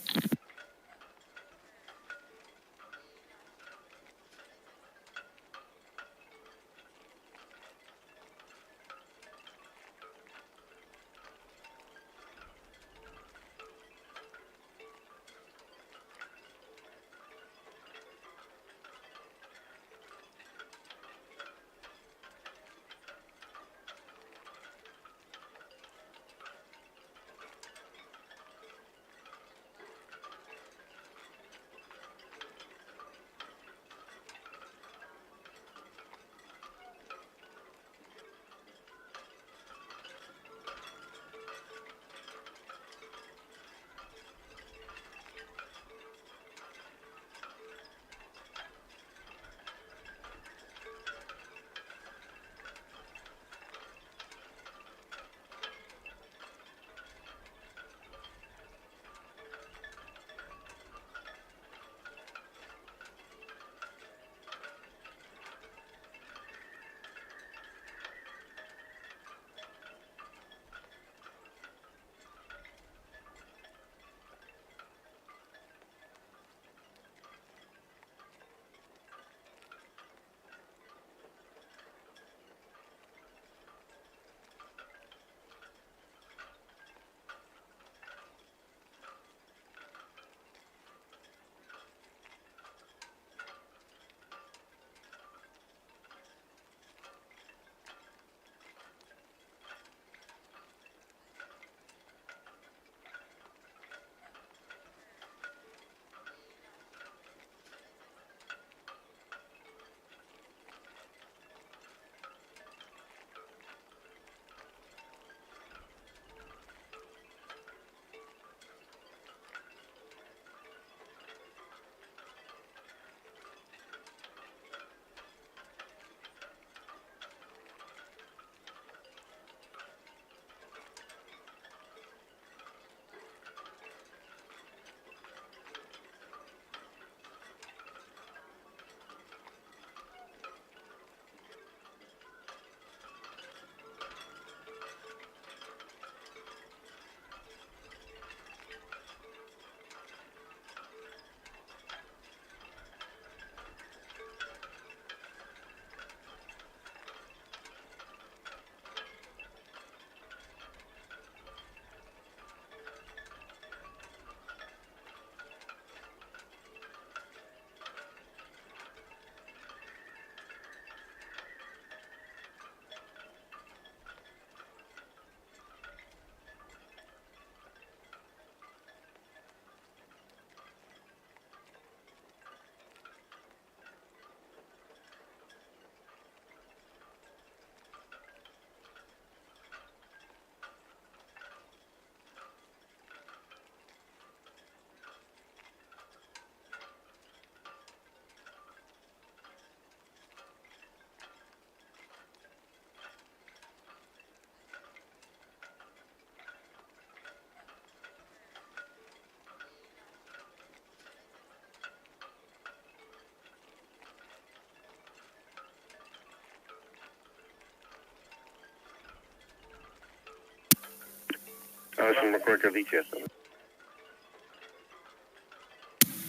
Harrison McGregor, VTS.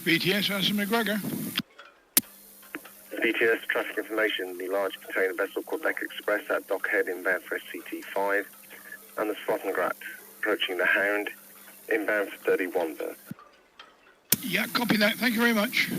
VTS, Harrison McGregor. VTS, traffic information, the large container vessel Quebec Express at Dockhead inbound for SCT5, and the Slottengrat approaching the Hound inbound for 31 berth. Yeah, copy that. Thank you very much.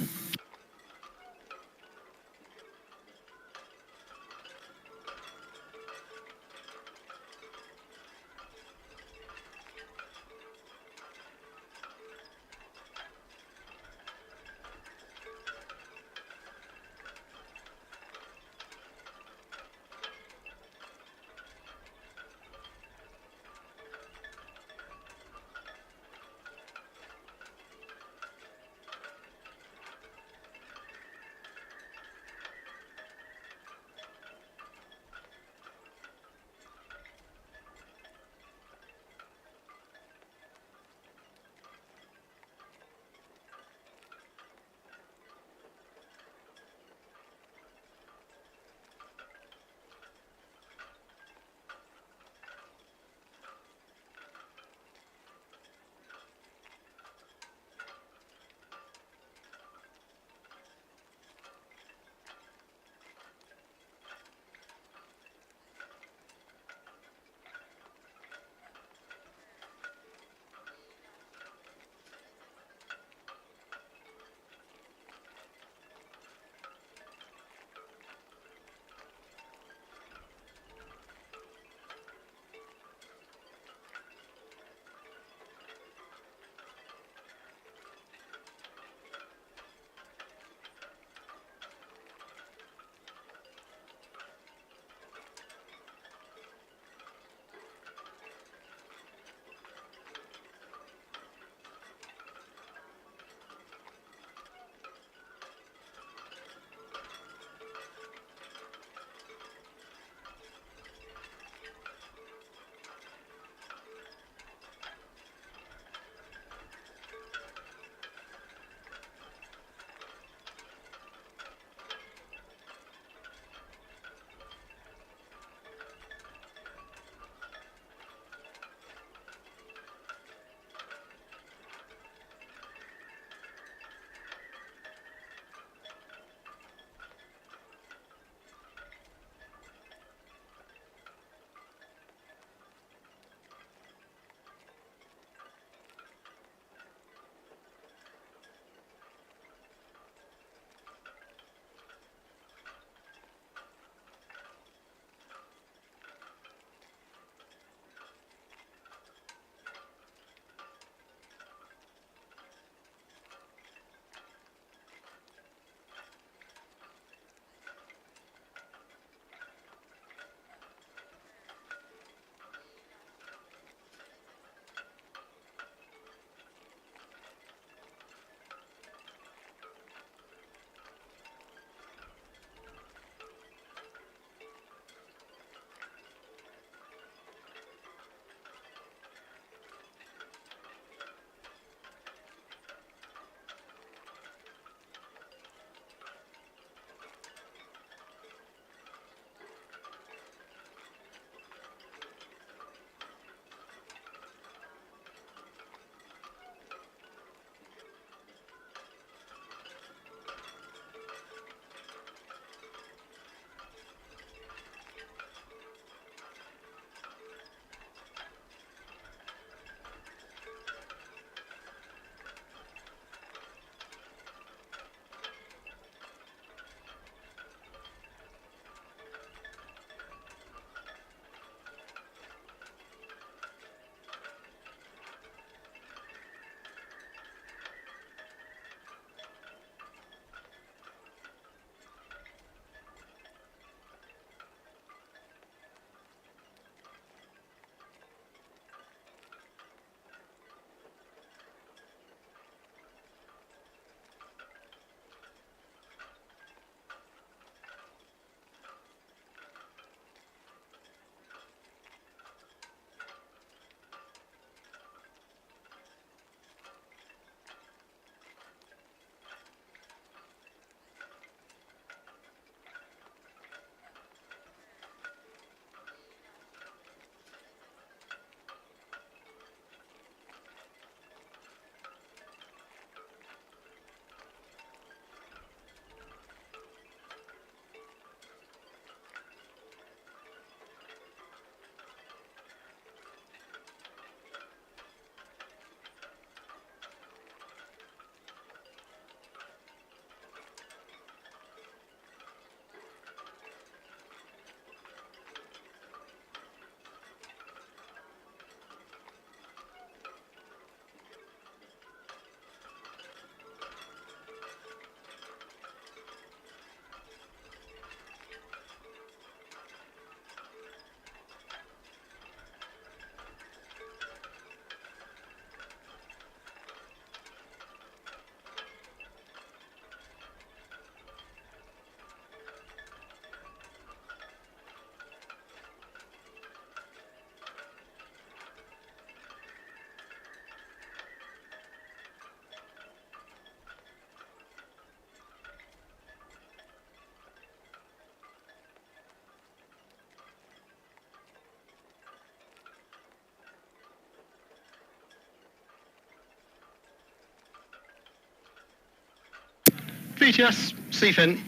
VTS, Seafin.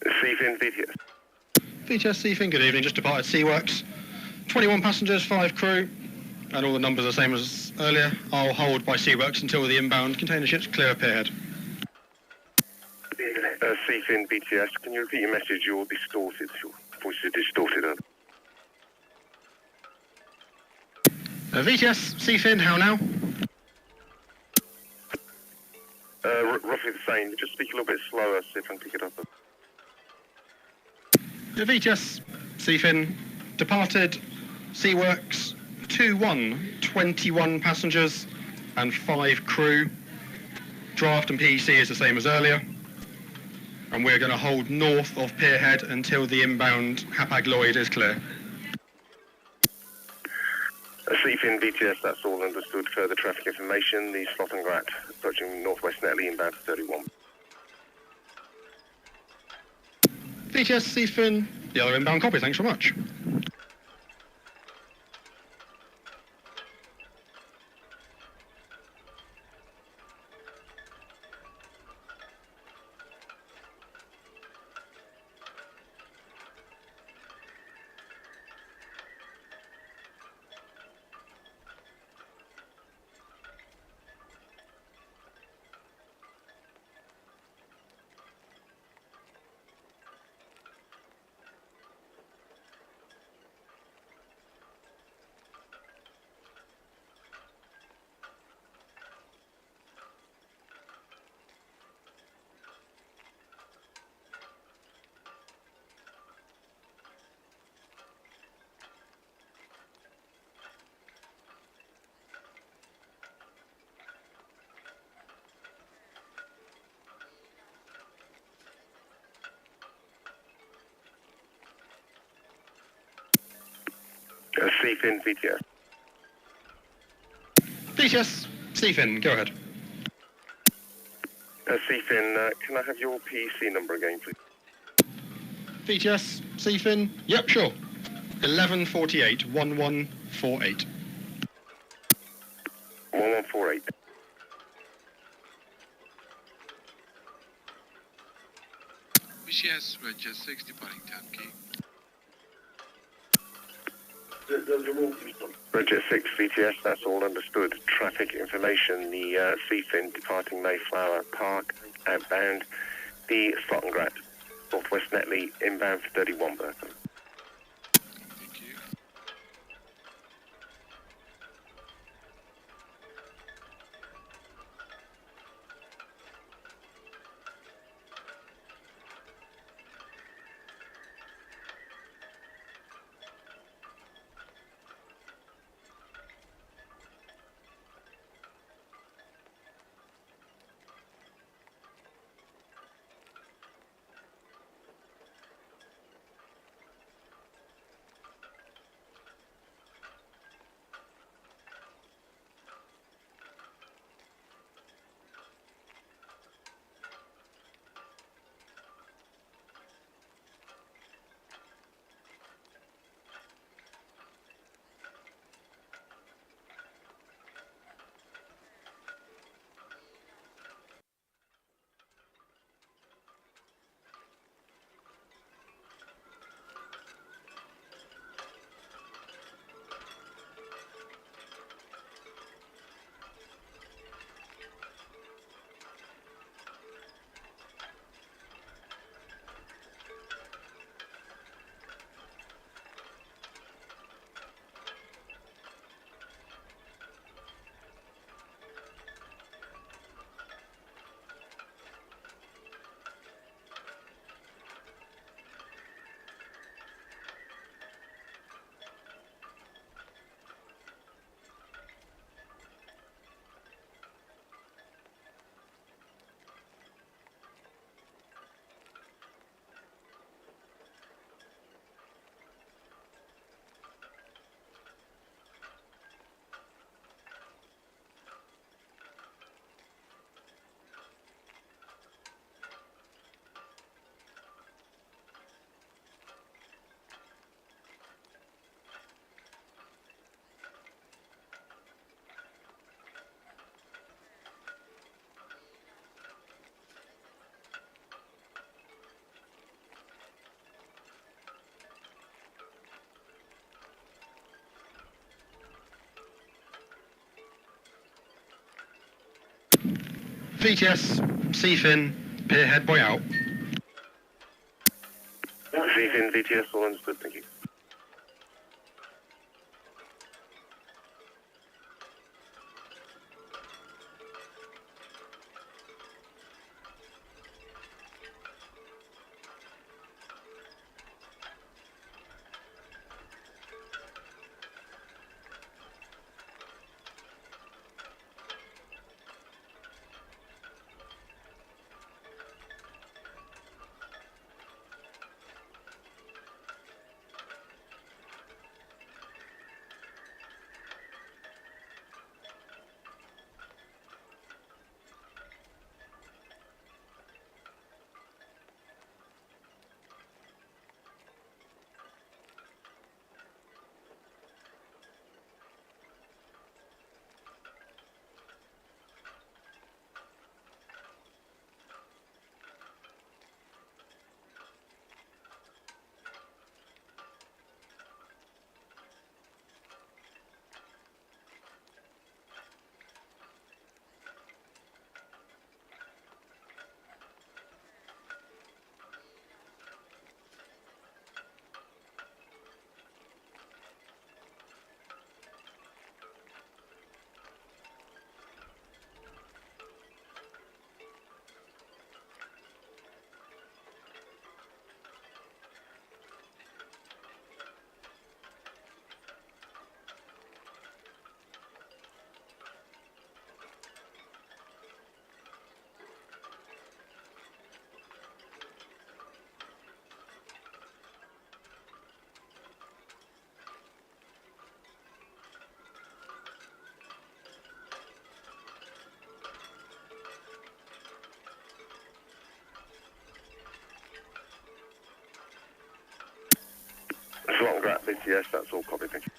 Seafin, VTS. VTS, Seafin, good evening. Just departed SeaWorks. 21 passengers, 5 crew, and all the numbers are the same as earlier. I'll hold by SeaWorks until the inbound container ships clear up ahead. Seafin, VTS, can you repeat your message? You're distorted. Your voice is distorted. VTS, Seafin, how now? Roughly the same. Just speak a little bit slower, see if I can pick it up. VTS, Seafin, departed SeaWorks 2-1, 21 passengers and 5 crew. Draft and PEC is the same as earlier. And we're going to hold north of Pierhead until the inbound Hapag-Lloyd is clear. Seafin, VTS, that's all understood. Further traffic information, the Slot and Grat approaching northwest Netley inbound to 31. VTS, Seafin, the other inbound copy, thanks very much. Seafin, VTS. VTS, Seafin, go ahead. Seafin, can I have your PEC number again, please? VTS, Seafin, yep, sure. 1148, 1148. 1148. VTS, Roger 6, departing Town Quay. Roger 6, VTS, that's all understood. Traffic information, the Seafin departing Mayflower Park, outbound. The Slot and Grat, northwest Netley, inbound for 31 berth. Thank you. VTS, Seafin, pier head boy out. Seafin, VTS, all understood, thank you. Solent Grat, VTS, that's all copy, thank you.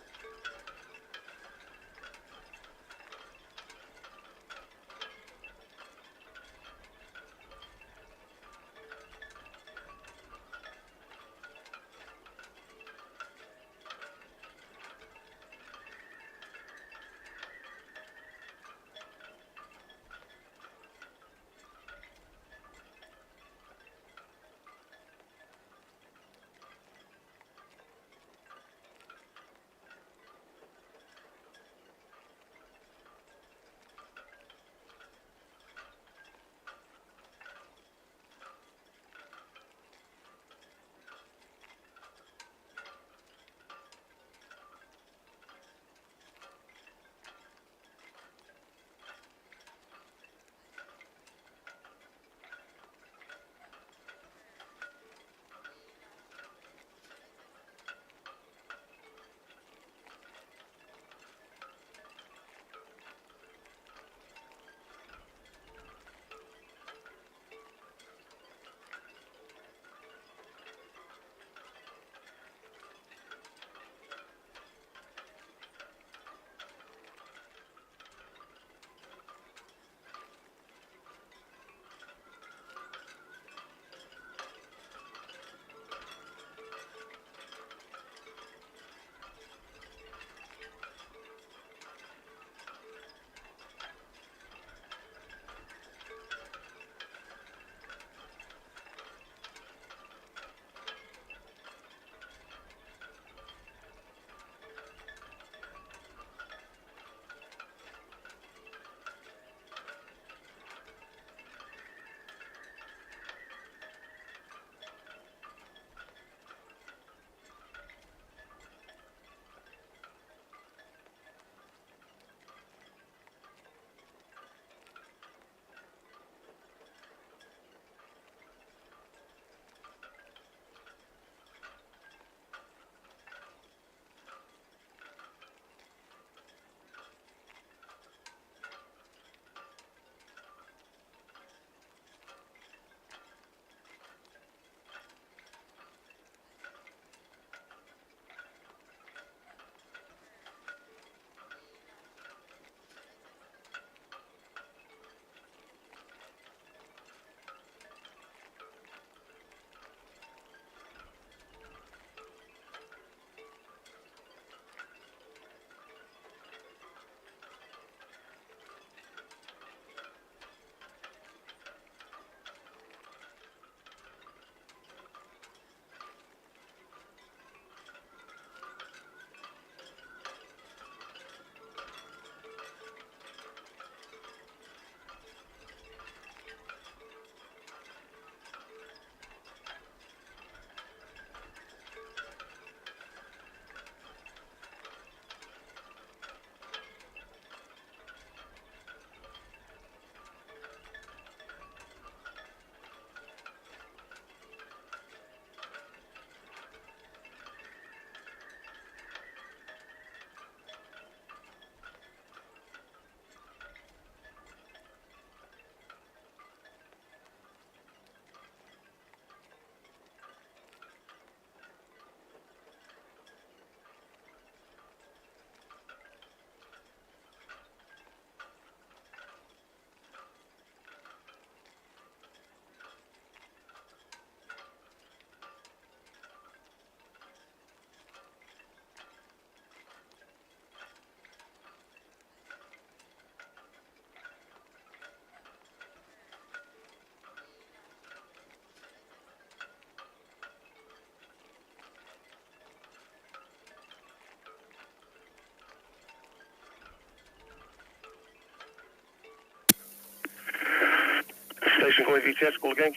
VTS, call again.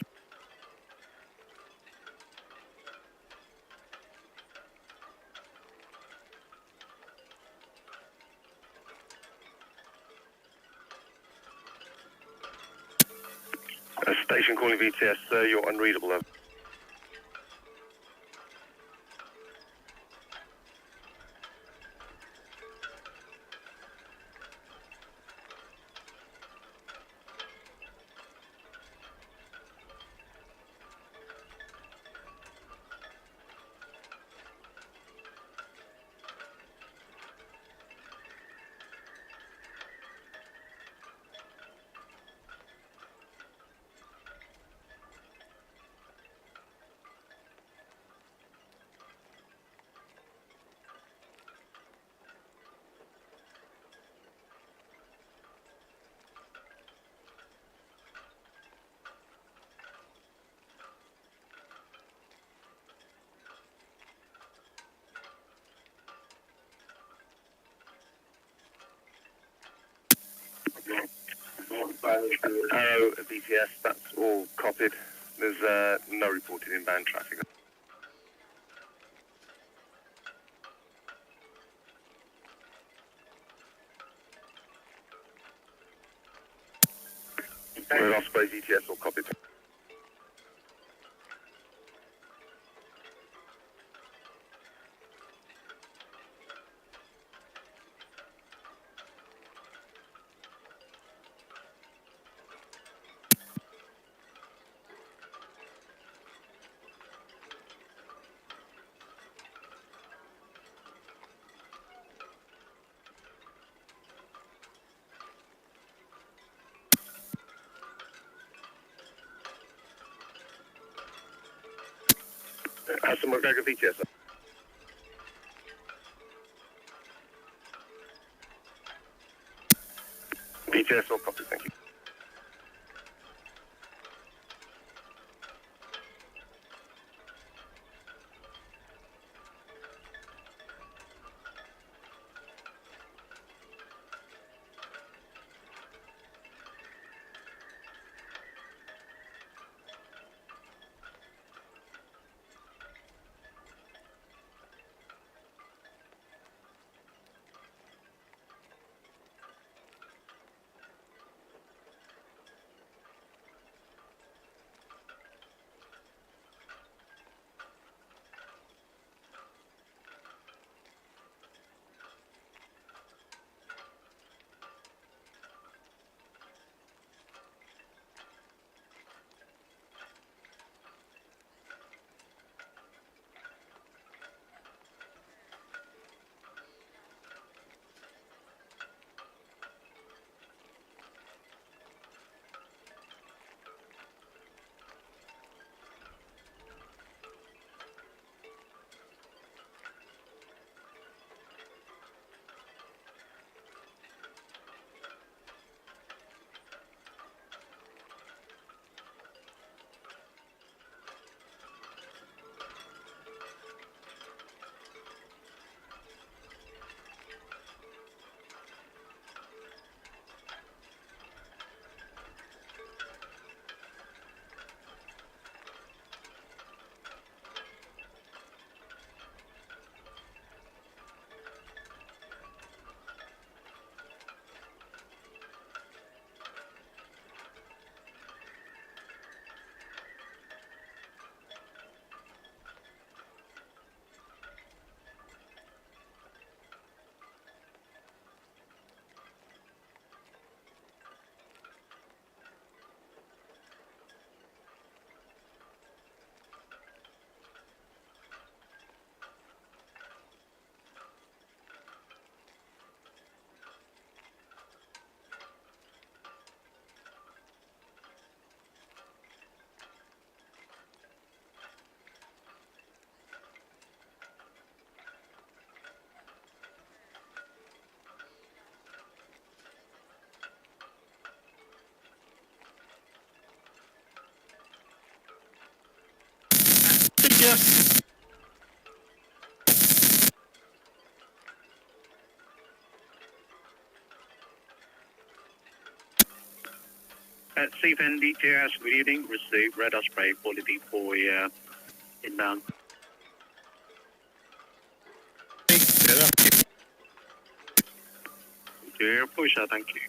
Station calling VTS, sir, you're unreadable. Over. Arrow VTS, that's all copied. There's no reported inbound traffic. Red Osprey VTS, all copied. Aston McGregor VTS. VTS, all copied, thank you. Yes. Stephen, DTS, good evening. Receive radar spray quality for inbound. Dear Pusher, thank you.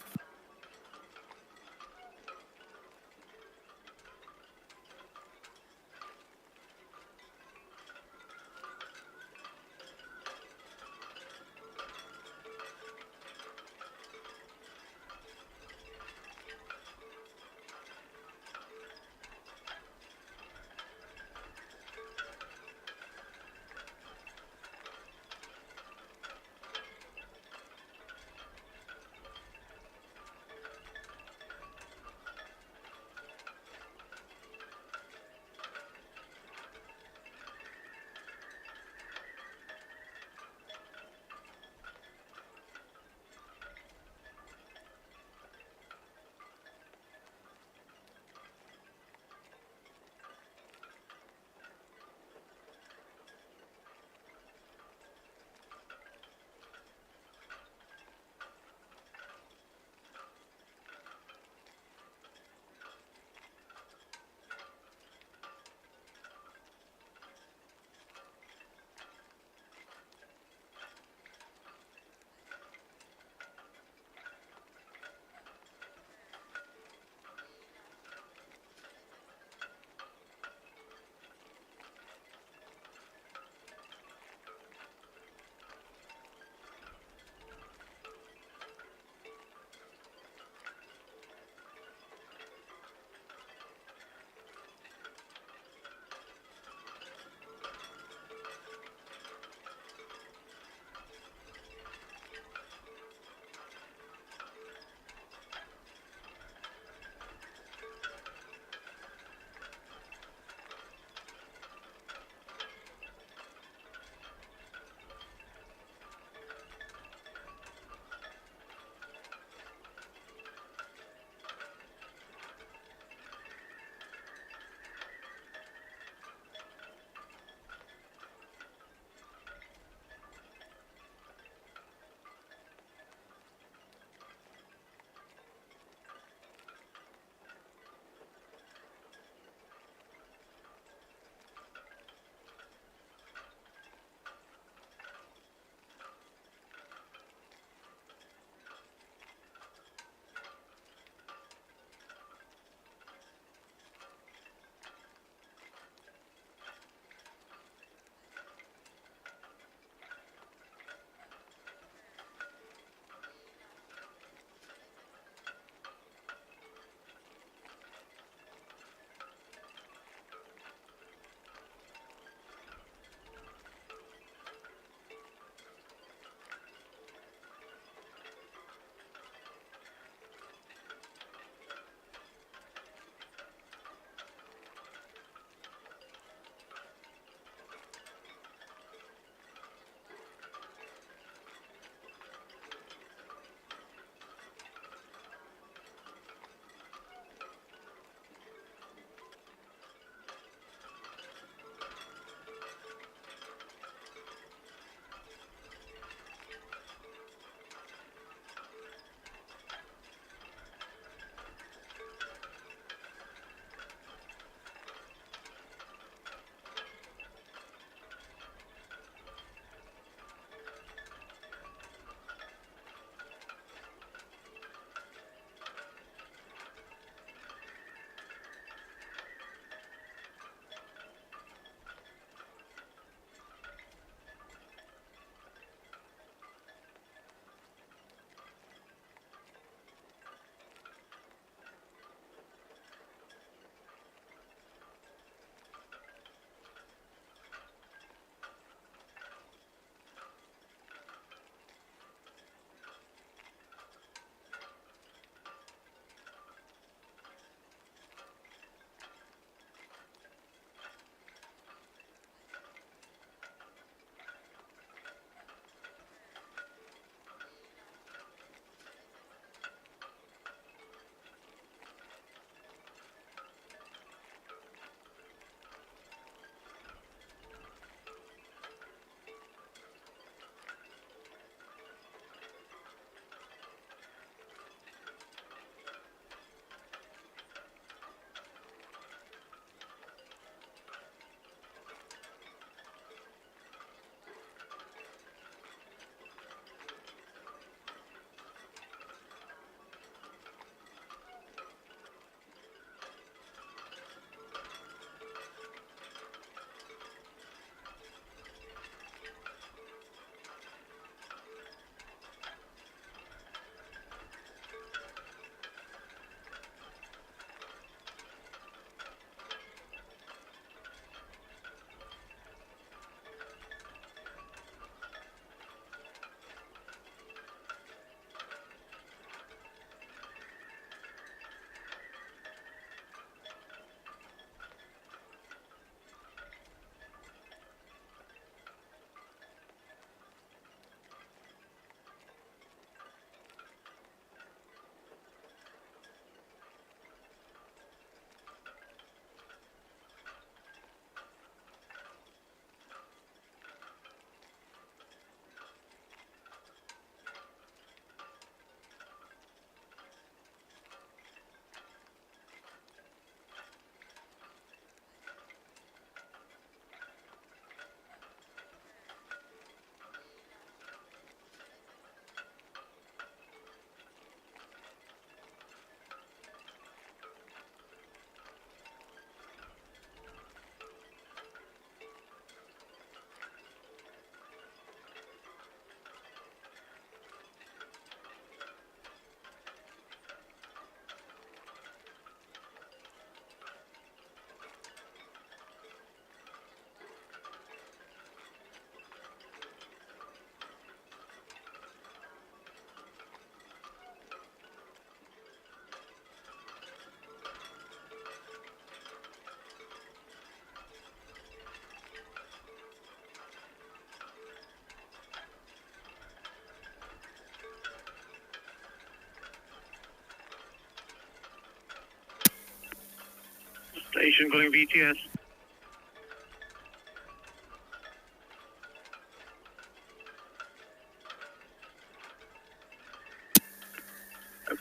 Station calling VTS.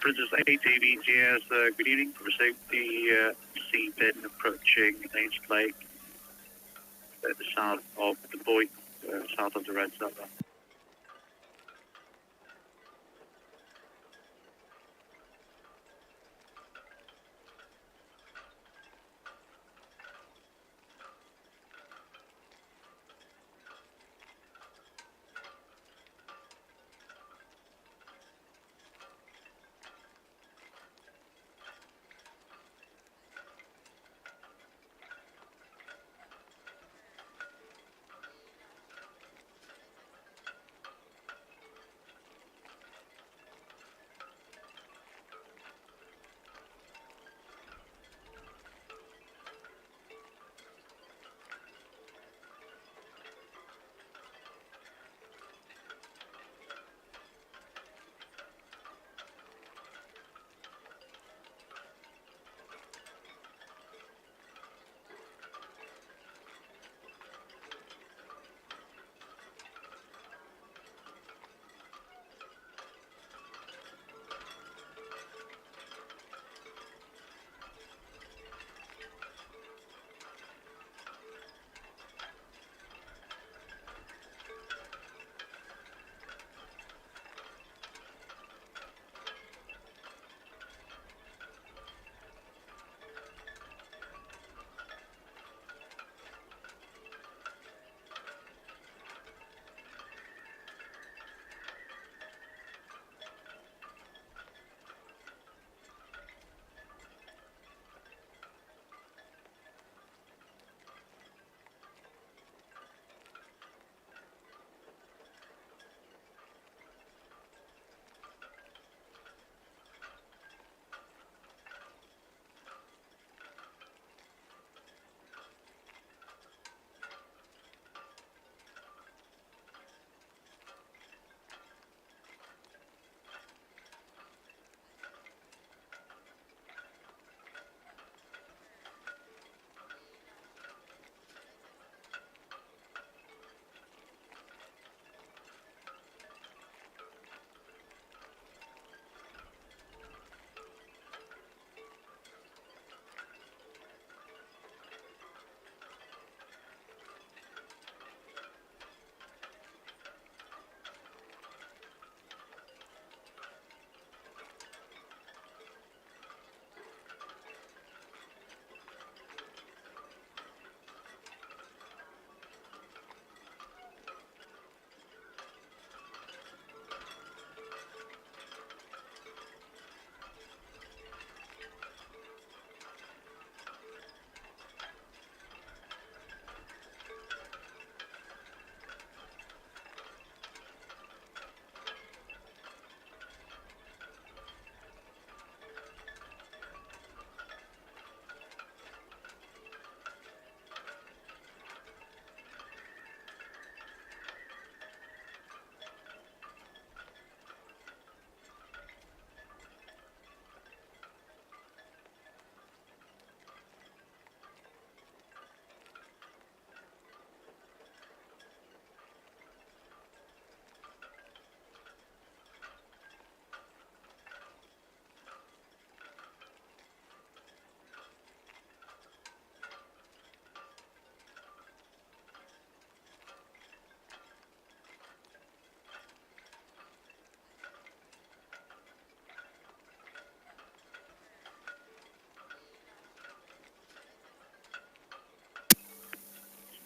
Princess 80 VTS, good evening. Received the seabed approaching Angel Lake at the south of the buoy, south of the Red Zone.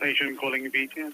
Station calling VTS.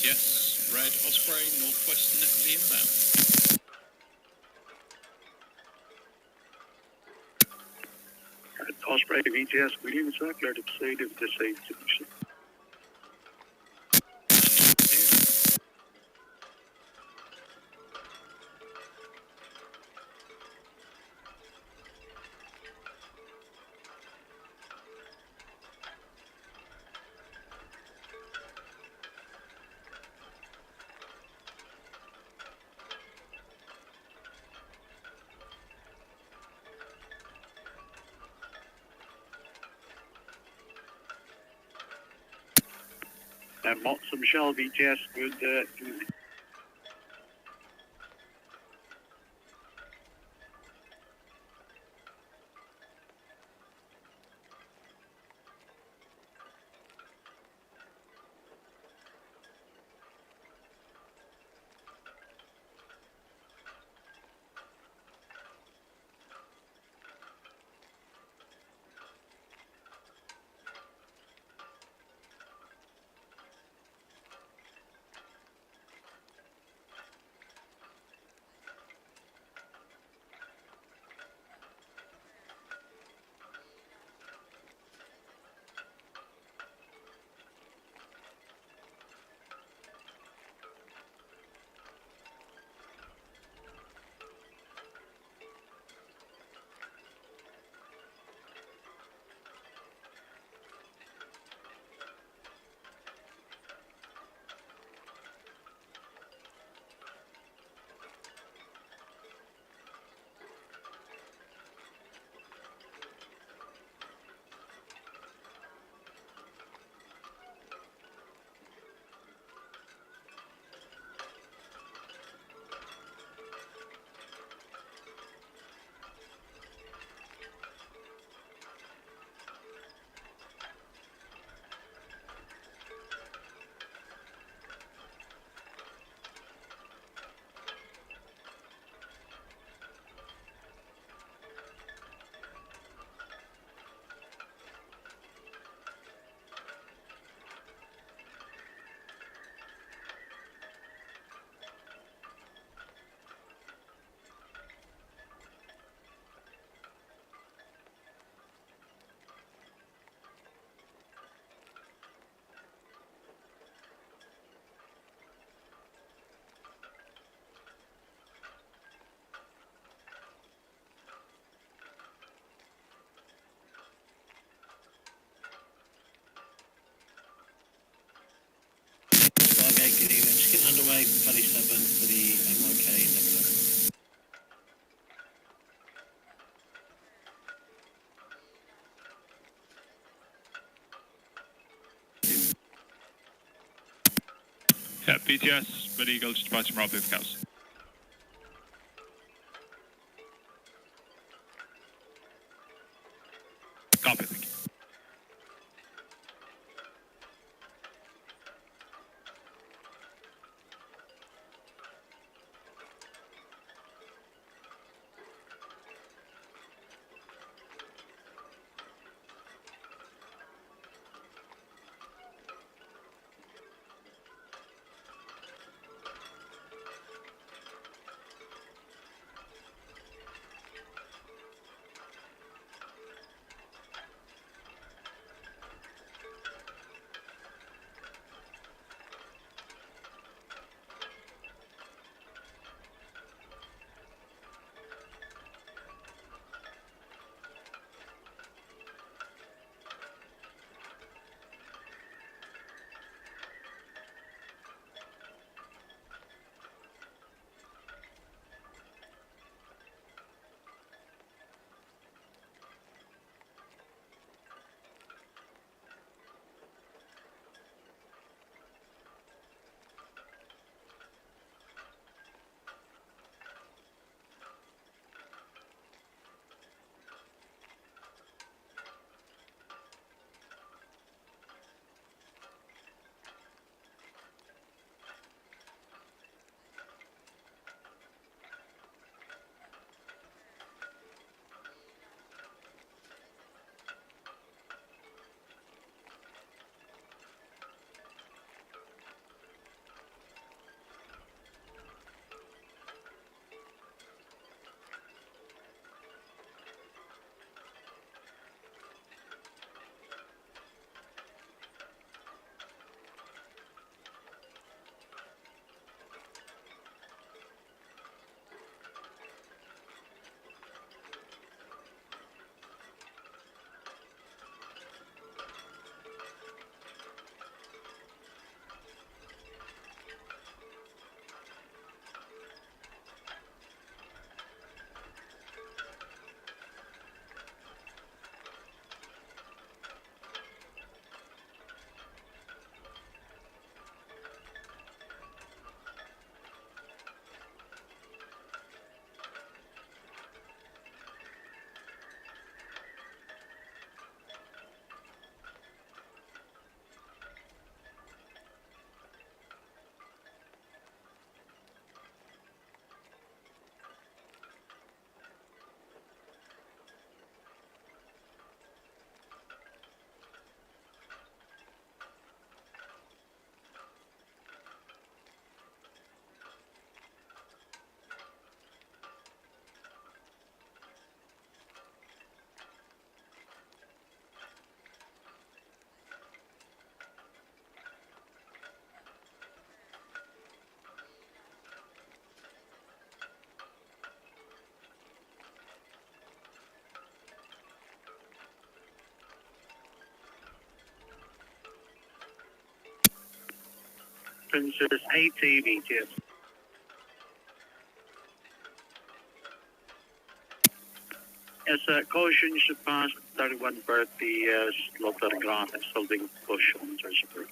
VTS, Red Osprey, northwest Netley inbound. Osprey VTS, we need to clear to proceed if the safe solution. Michelle VTS, good. Stargate, good evening. Just getting underway from Paddy 7 for the MYK Nebula. Yeah, VTS, Red Eagle, just departing from Rob Cows. Copy, thank you. Princess 80 VTS. Yes, caution should pass 31 berth, the slaughter ground is still being pushed on Treasury.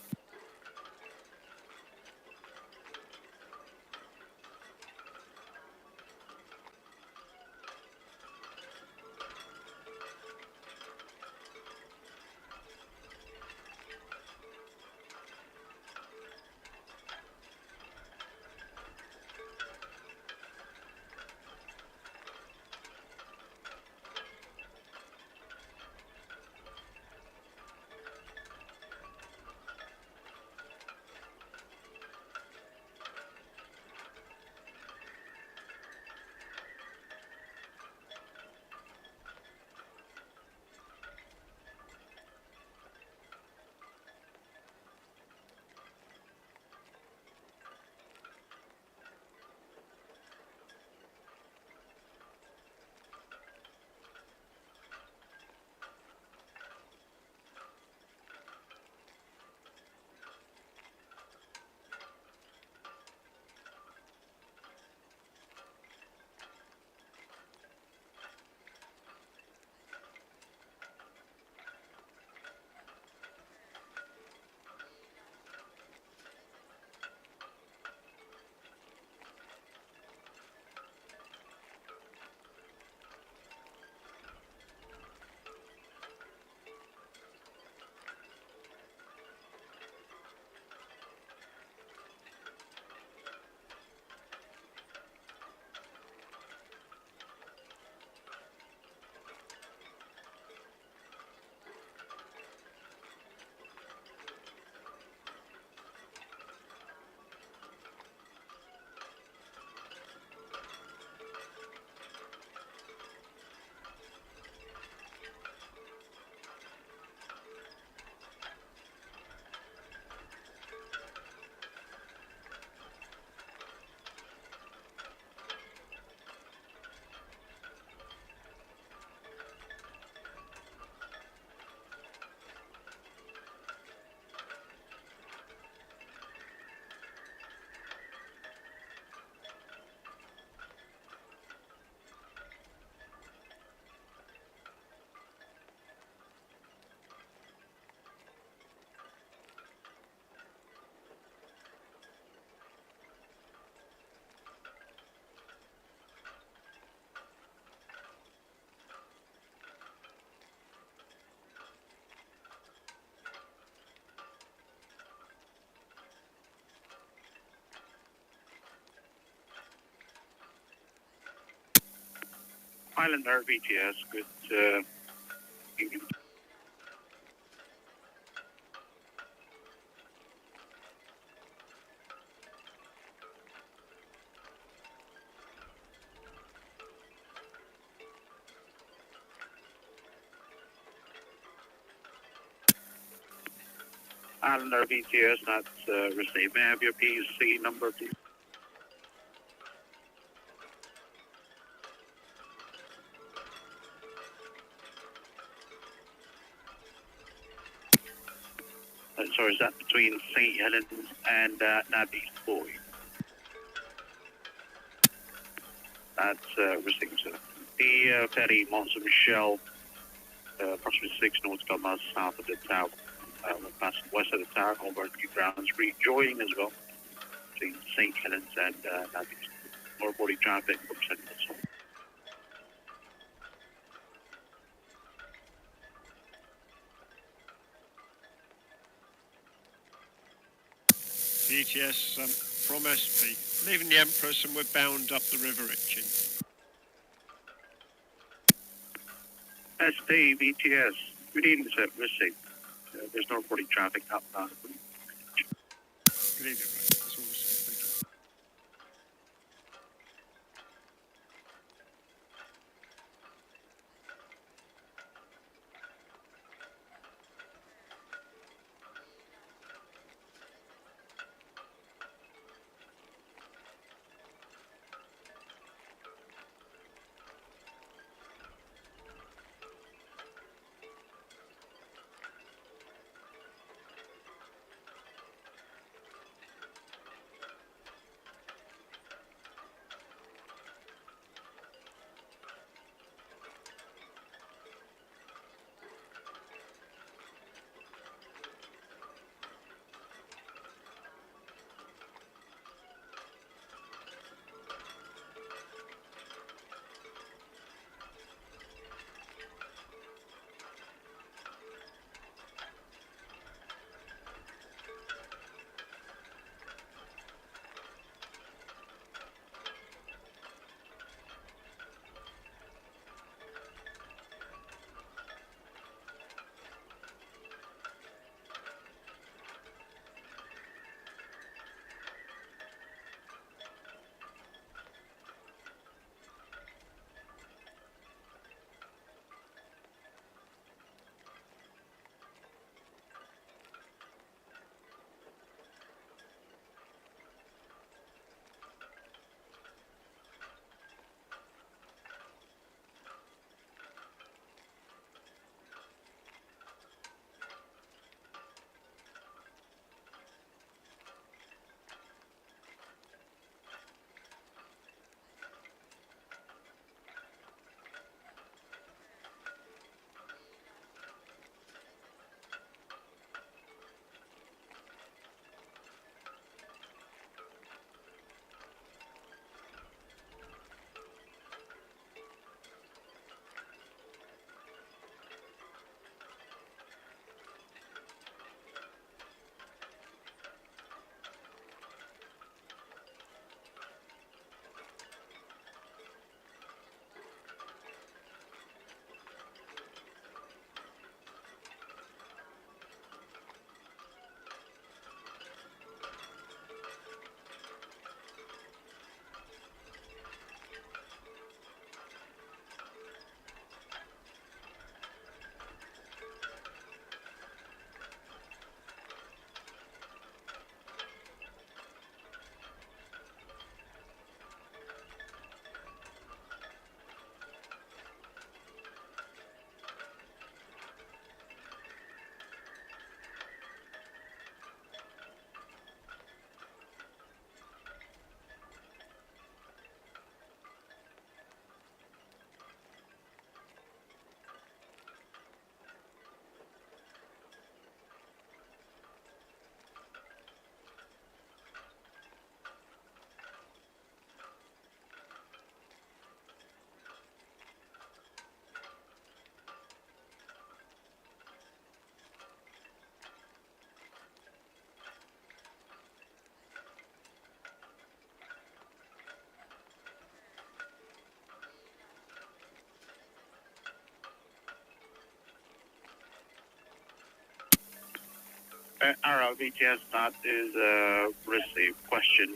Islander VTS, good evening. Islander VTS, that's received. May I have your PC number, please? Sorry, is that between St. Helens and Naby's Boy? That's received, sir. The ferry Mont Saint Michel, approximately 6 nautical miles south of the tower, past west of the tower, over new grounds, rejoining as well between St. Helens and Naby's. More body traffic from St. Helens. VTS from SP, leaving the Empress and we're bound up the River Itchen. SP, VTS, good evening, sir. Received. There's no reporting traffic outbound. Good evening, mate. That's all received. Thank you. Arrow VTS, that is a received question.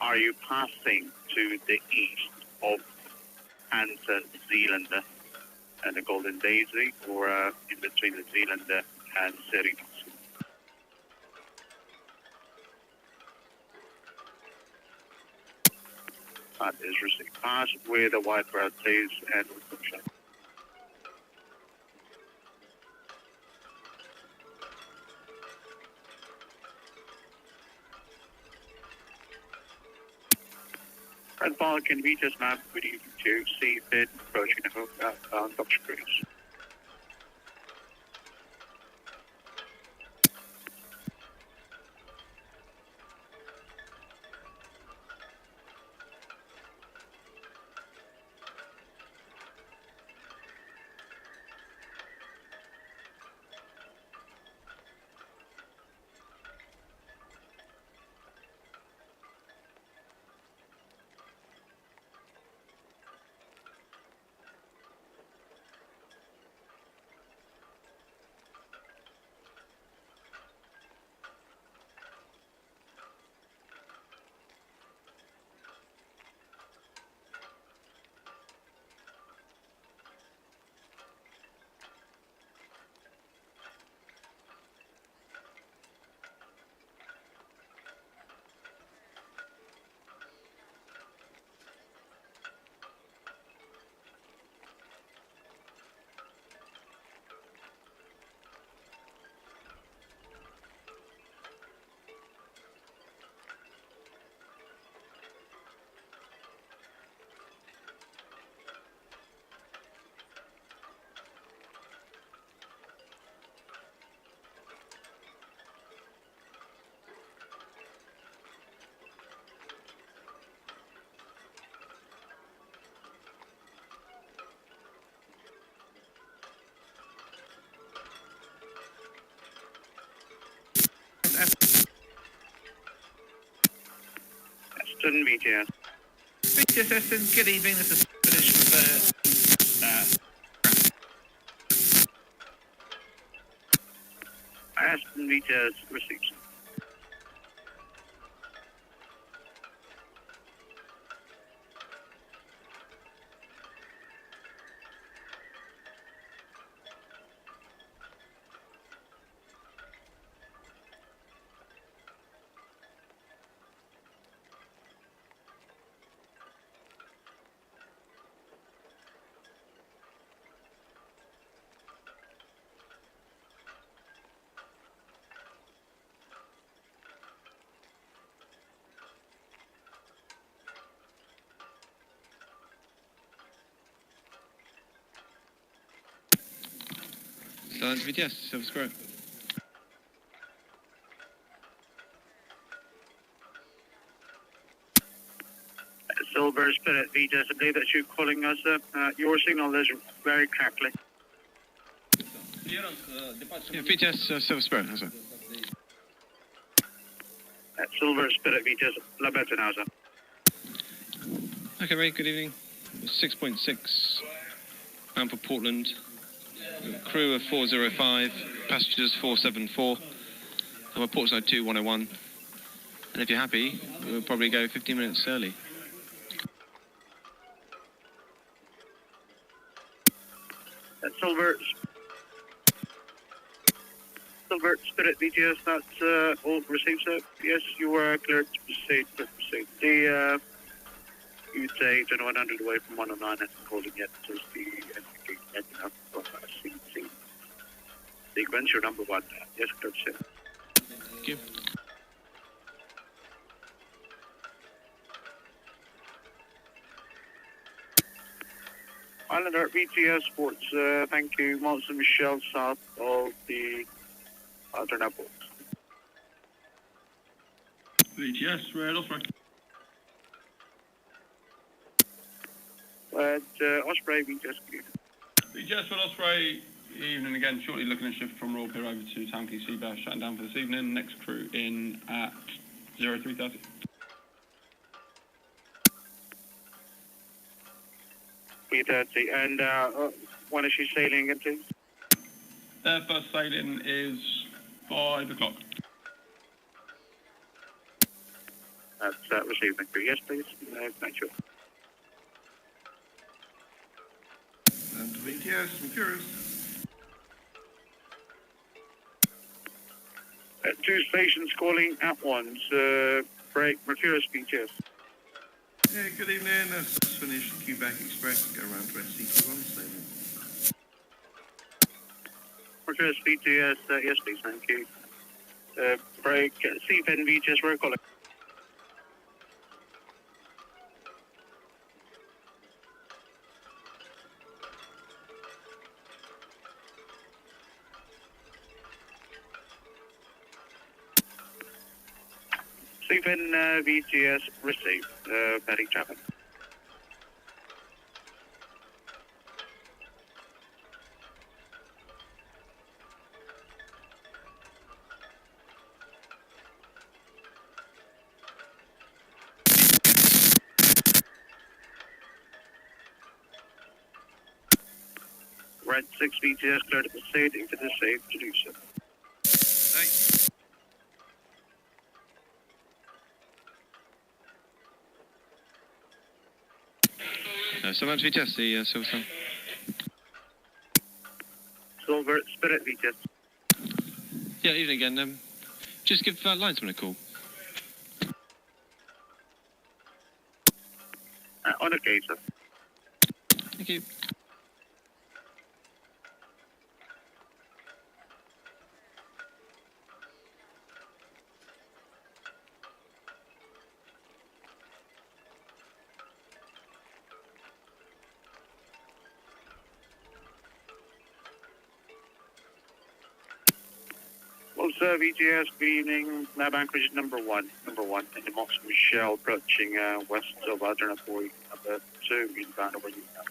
Are you passing to the east of Hansa Zealander and the Golden Daisy, or in between the Zealander and Sirius? That is received. Pass with a wide berth, please, and reception. Red Falcon, VTS map, good evening to Seafin, approaching the home outbound Dr. Cruise. Aston VTS. VTS Aston, good evening. This is British with Aston VTS received. Solent VTS, Silver Square. Silver Spirit VTS, I believe that's you calling us. Your signal is very crackly. Yeah, VTS, Silver Square, how's that? Silver Spirit VTS, La better now, sir. Okay, Ray, good evening. 6.6, bound for Portland. Crew of 405, passengers 474. I'm at Portside 2101. And if you're happy, we'll probably go 15 minutes early. Silver Spirit VTS, that's all received, sir. Yes, you are cleared to proceed. The you'd say turn 100 away from 109 and holding yet to the ending up of CC sequence. You're number one. Yes, cleared, sir. Thank you. Islander VTS Sports, thank you. Monson Michelle south of the Southern Airport. VTS, Red Osprey. Osprey VTS. VTS, Red Osprey. Evening again, shortly looking at shift from Royal Pier over to Town Quay Seabass, shutting down for this evening. Next crew in at 0330. B30. And when is she sailing again, please? First sailing is 5 o'clock. That's received, thank you. Yes, please. Thank you. And VTS, Mercurius. Two stations calling at once. Break, Mercurius, VTS. Yeah, good evening. That's just finished Quebec Express. Go around to SCT1 sailing. Mercurius, VTS, yes, please, thank you. Break, Seafen, VTS, roll calling. Seafen, VTS, received. Paddy Chapman. Red 6 VTS cleared to proceed into the safe to do so. Thanks. Solent VTS, the Silver Sun. Silver Spirit VTS. Yeah, evening again. Just give linesman a call. On a case, sir. Thank you. Well, sir, VTS, good evening. Nav anchorage number one in the Mox Michelle, approaching west of alternate buoy number 2, inbound over you now.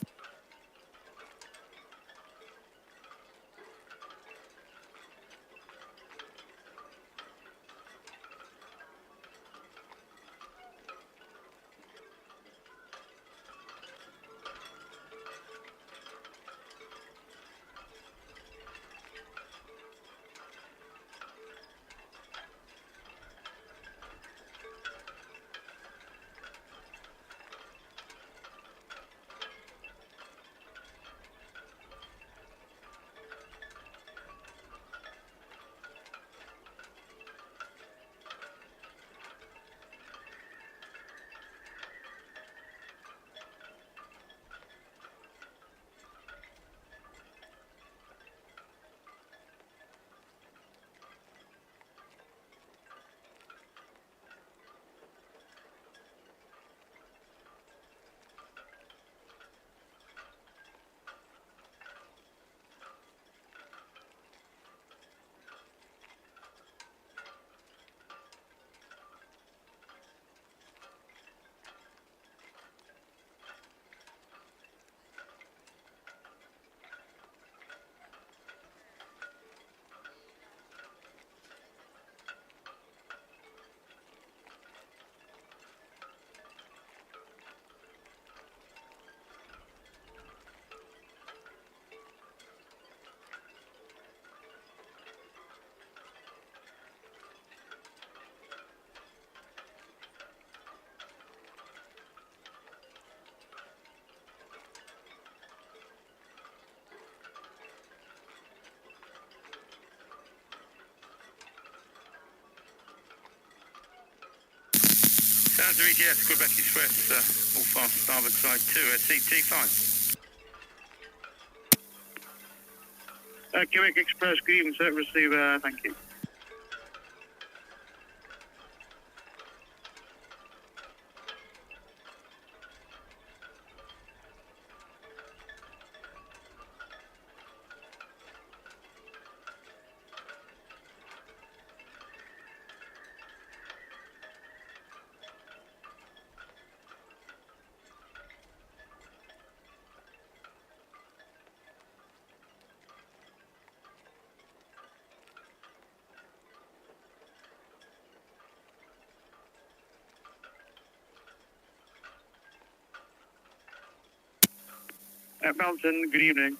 Sounds VTS, Quebec Express, all fast starboard side 2, CT5. Quebec Express, good evening, sir. Receive, thank you. Mountain, good evening.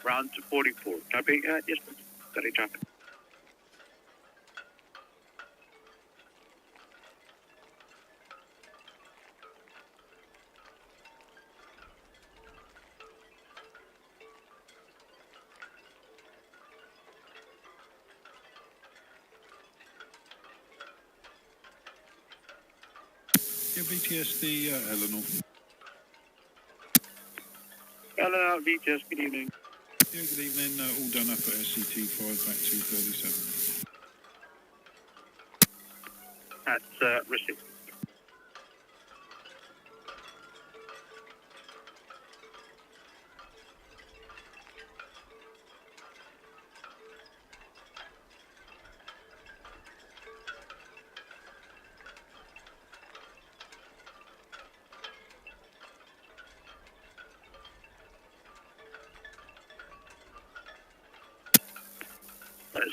round to 44. Copy, yes, steady traffic. Yeah, BTS, the Eleanor. Hello, VTS, good evening. Yeah, good evening. All done up at SCT 5 back to 37. That's received.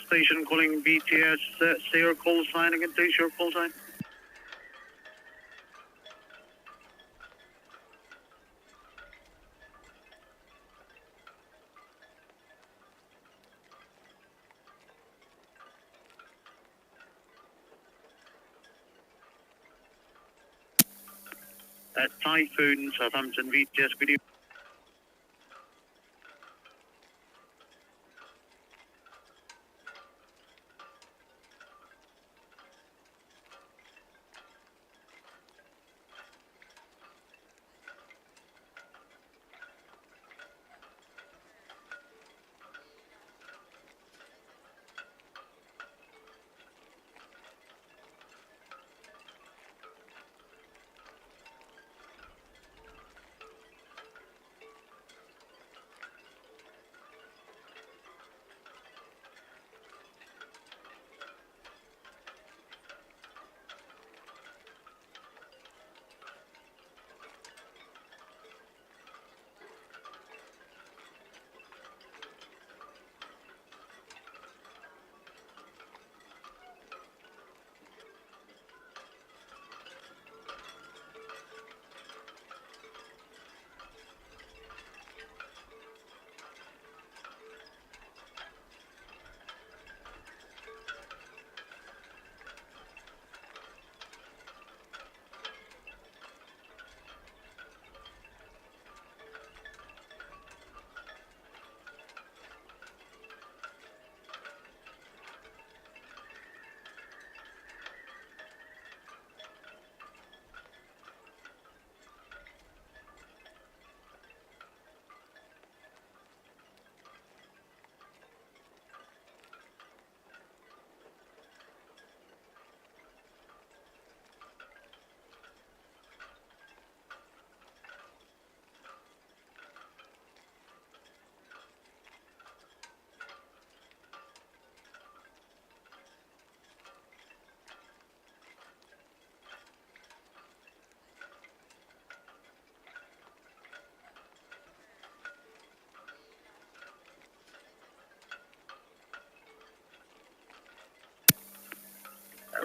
Station calling BTS, say your call sign again, please, your call sign. Typhoon, Southampton, VTS, good evening.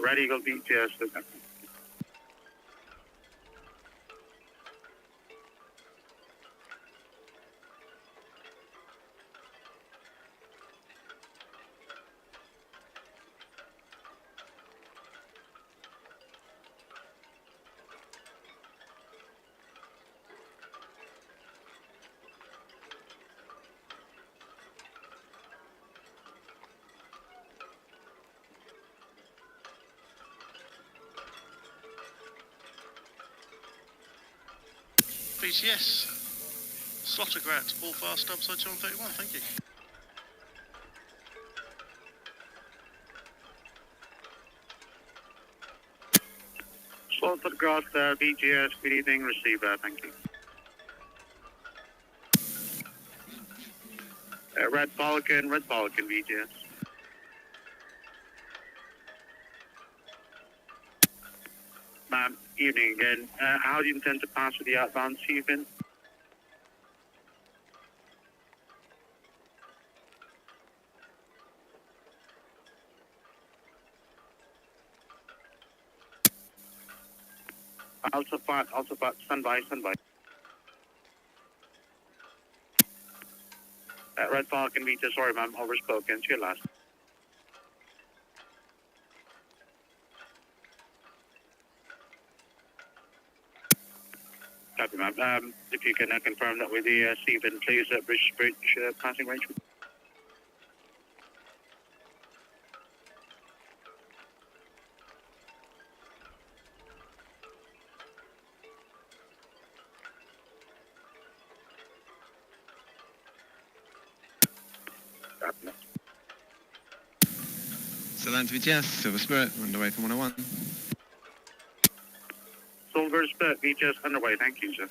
Ready, go BTS. BTS, Slottergrat, all fast upside 231, thank you. Slottergrat, BTS, good evening, receive that, thank you. Red Falcon, BTS. Ma'am, evening again. How do you intend to pass with the outbound Stephen? Alpha Part, stand by. Red Falcon VTS, sorry ma'am, overspoken. To your last. Copy ma'am. If you can confirm that with the Stephen, please, British Bridge passing range. Solent VTS, Silver Spirit, underway from 101. Silver Spirit, VTS, underway, thank you, sir.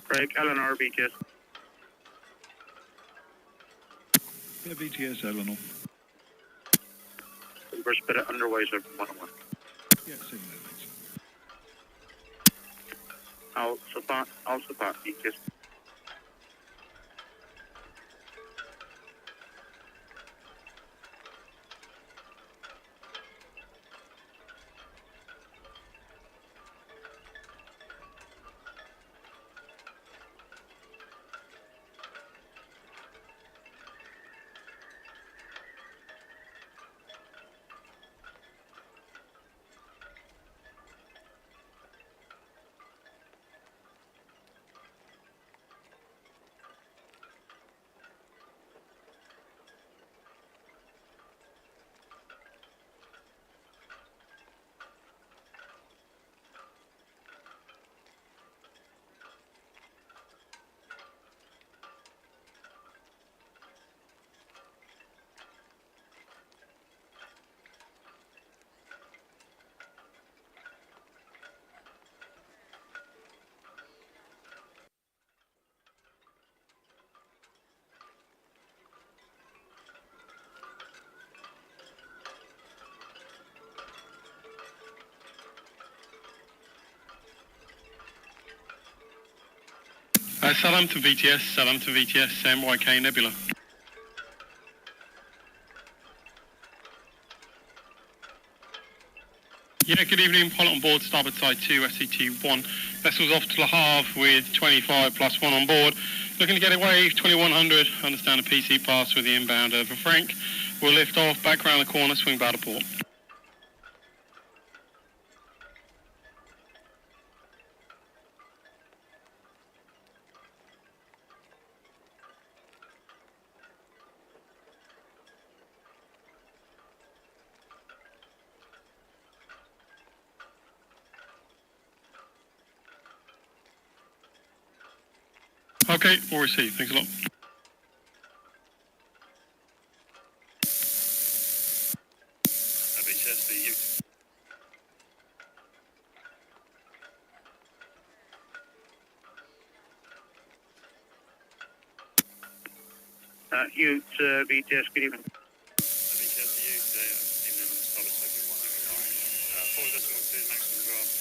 Craig, Eleanor, VTS. Yeah, VTS Eleanor. Silver Spirit, underway, sir, from 101. Yeah, same there, thanks. Al Sapat, VTS. Southampton VTS, MYK Nebula. Yeah, good evening, pilot on board, starboard side 2, SCT-1. Vessel's off to Le Havre with 25 plus 1 on board. Looking to get away, 2100, understand a PC pass with the inbound over Frank. We'll lift off, back around the corner, swing bow to port. Okay, we'll receive. Thanks a lot. VTS, the Ute, VTS, good evening. VTS, the Ute, evening, starboard side 109. 4 decimal 2, maximum draft,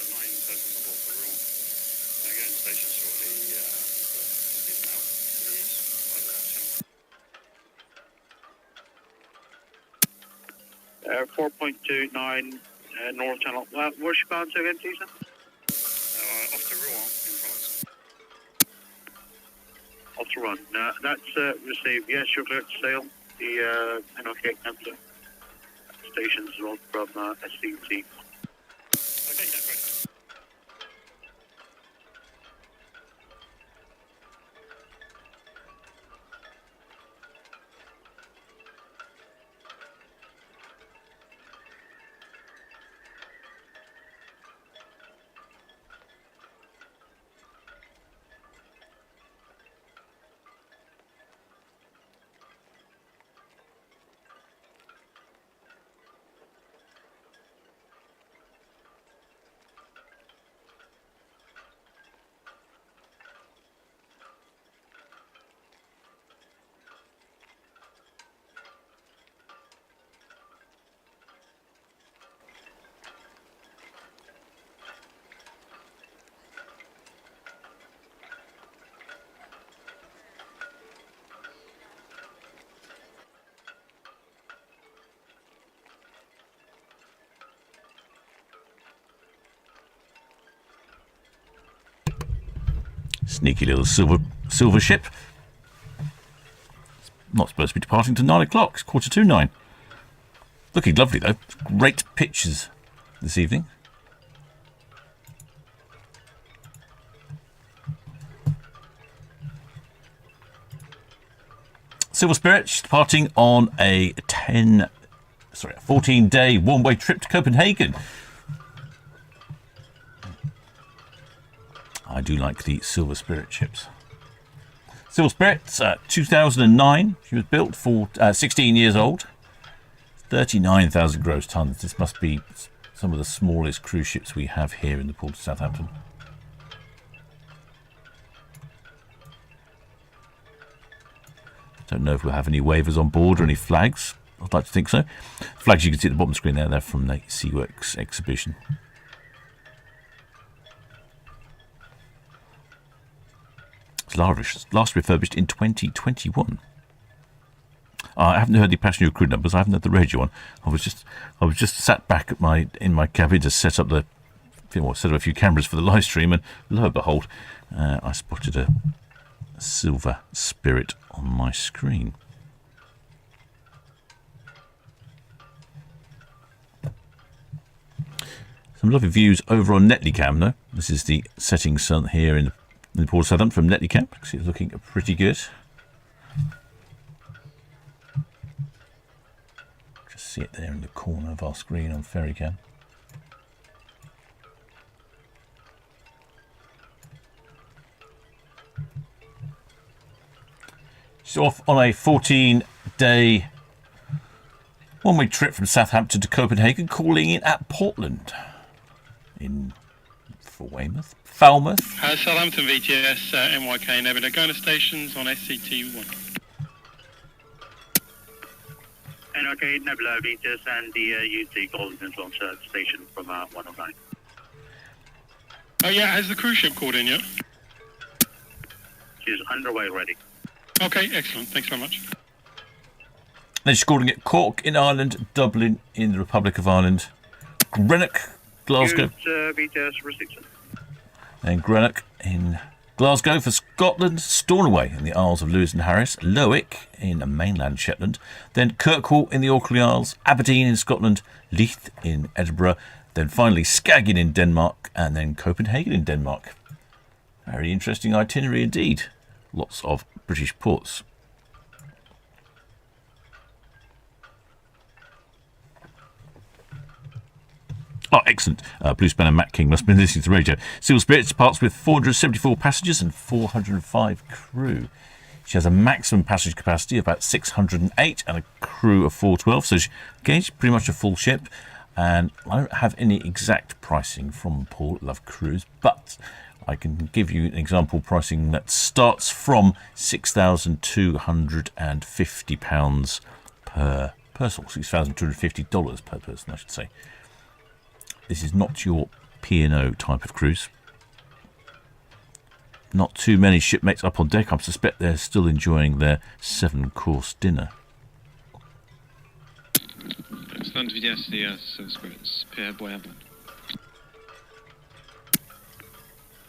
9 persons on board for the room. Going to station shortly, speeding out to the east, by the last channel. 4.29 North Channel. Where's she bound to again, please, sir? Off to Rouen in France. Off to Rouen. That's received. Yes, you're clear to sail. The NOK Templar stations as well from SCT. Okay, that's great. Sneaky little silver ship. Not supposed to be departing to 9 o'clock. It's 9:15. Looking lovely, though. Great pictures this evening. Silver Spirit departing on a 14-day one-way trip to Copenhagen. I do like the Silver Spirit ships. Silver Spirit, 2009. She was built for 16 years old. 39,000 gross tons. This must be some of the smallest cruise ships we have here in the port of Southampton. Don't know if we'll have any waivers on board or any flags. I'd like to think so. Flags you can see at the bottom of the screen there. They're from the SeaWorks exhibition. It's last refurbished in 2021. I haven't heard the passenger crew numbers. I haven't heard the radio one. I was just sat back at in my cabin to set up a few cameras for the live stream, and lo and behold, I spotted a Silver Spirit on my screen. Some lovely views over on Netley Cam, though. This is the setting sun here in the port of Southampton from Netley Cam. It's looking pretty good. Just see it there in the corner of our screen on Ferry Cam. She's off on a 14-day one-way trip from Southampton to Copenhagen, calling in at Portland for Weymouth. Falmouth. Southampton VTS, NYK, Nebula, going to stations on SCT1. NYK, Nebula, VTS, and the UT Golden launch station from 109. Oh yeah, has the cruise ship called in yet? She's underway ready. Okay, excellent. Thanks very much. Then she's calling at Cork in Ireland, Dublin in the Republic of Ireland, Greenock, Glasgow. VTS restriction. Then Greenock in Glasgow for Scotland, Stornoway in the Isles of Lewis and Harris, Lowick in mainland Shetland, then Kirkwall in the Orkney Isles, Aberdeen in Scotland, Leith in Edinburgh, then finally Skagen in Denmark, and then Copenhagen in Denmark. Very interesting itinerary indeed. Lots of British ports. Oh, excellent. Blue Spanner Matt King must have been listening to the radio. Silver Spirit departs with 474 passengers and 405 crew. She has a maximum passenger capacity of about 608 and a crew of 412. So she gauged pretty much a full ship. And I don't have any exact pricing from Port Love Cruise, but I can give you an example pricing that starts from £6,250 per person, $6,250 per person, I should say. This is not your P&O type of cruise. Not too many shipmates up on deck. I suspect they're still enjoying their 7-course dinner. Stand VTS, the Silver Spirits, Pierre Boyable.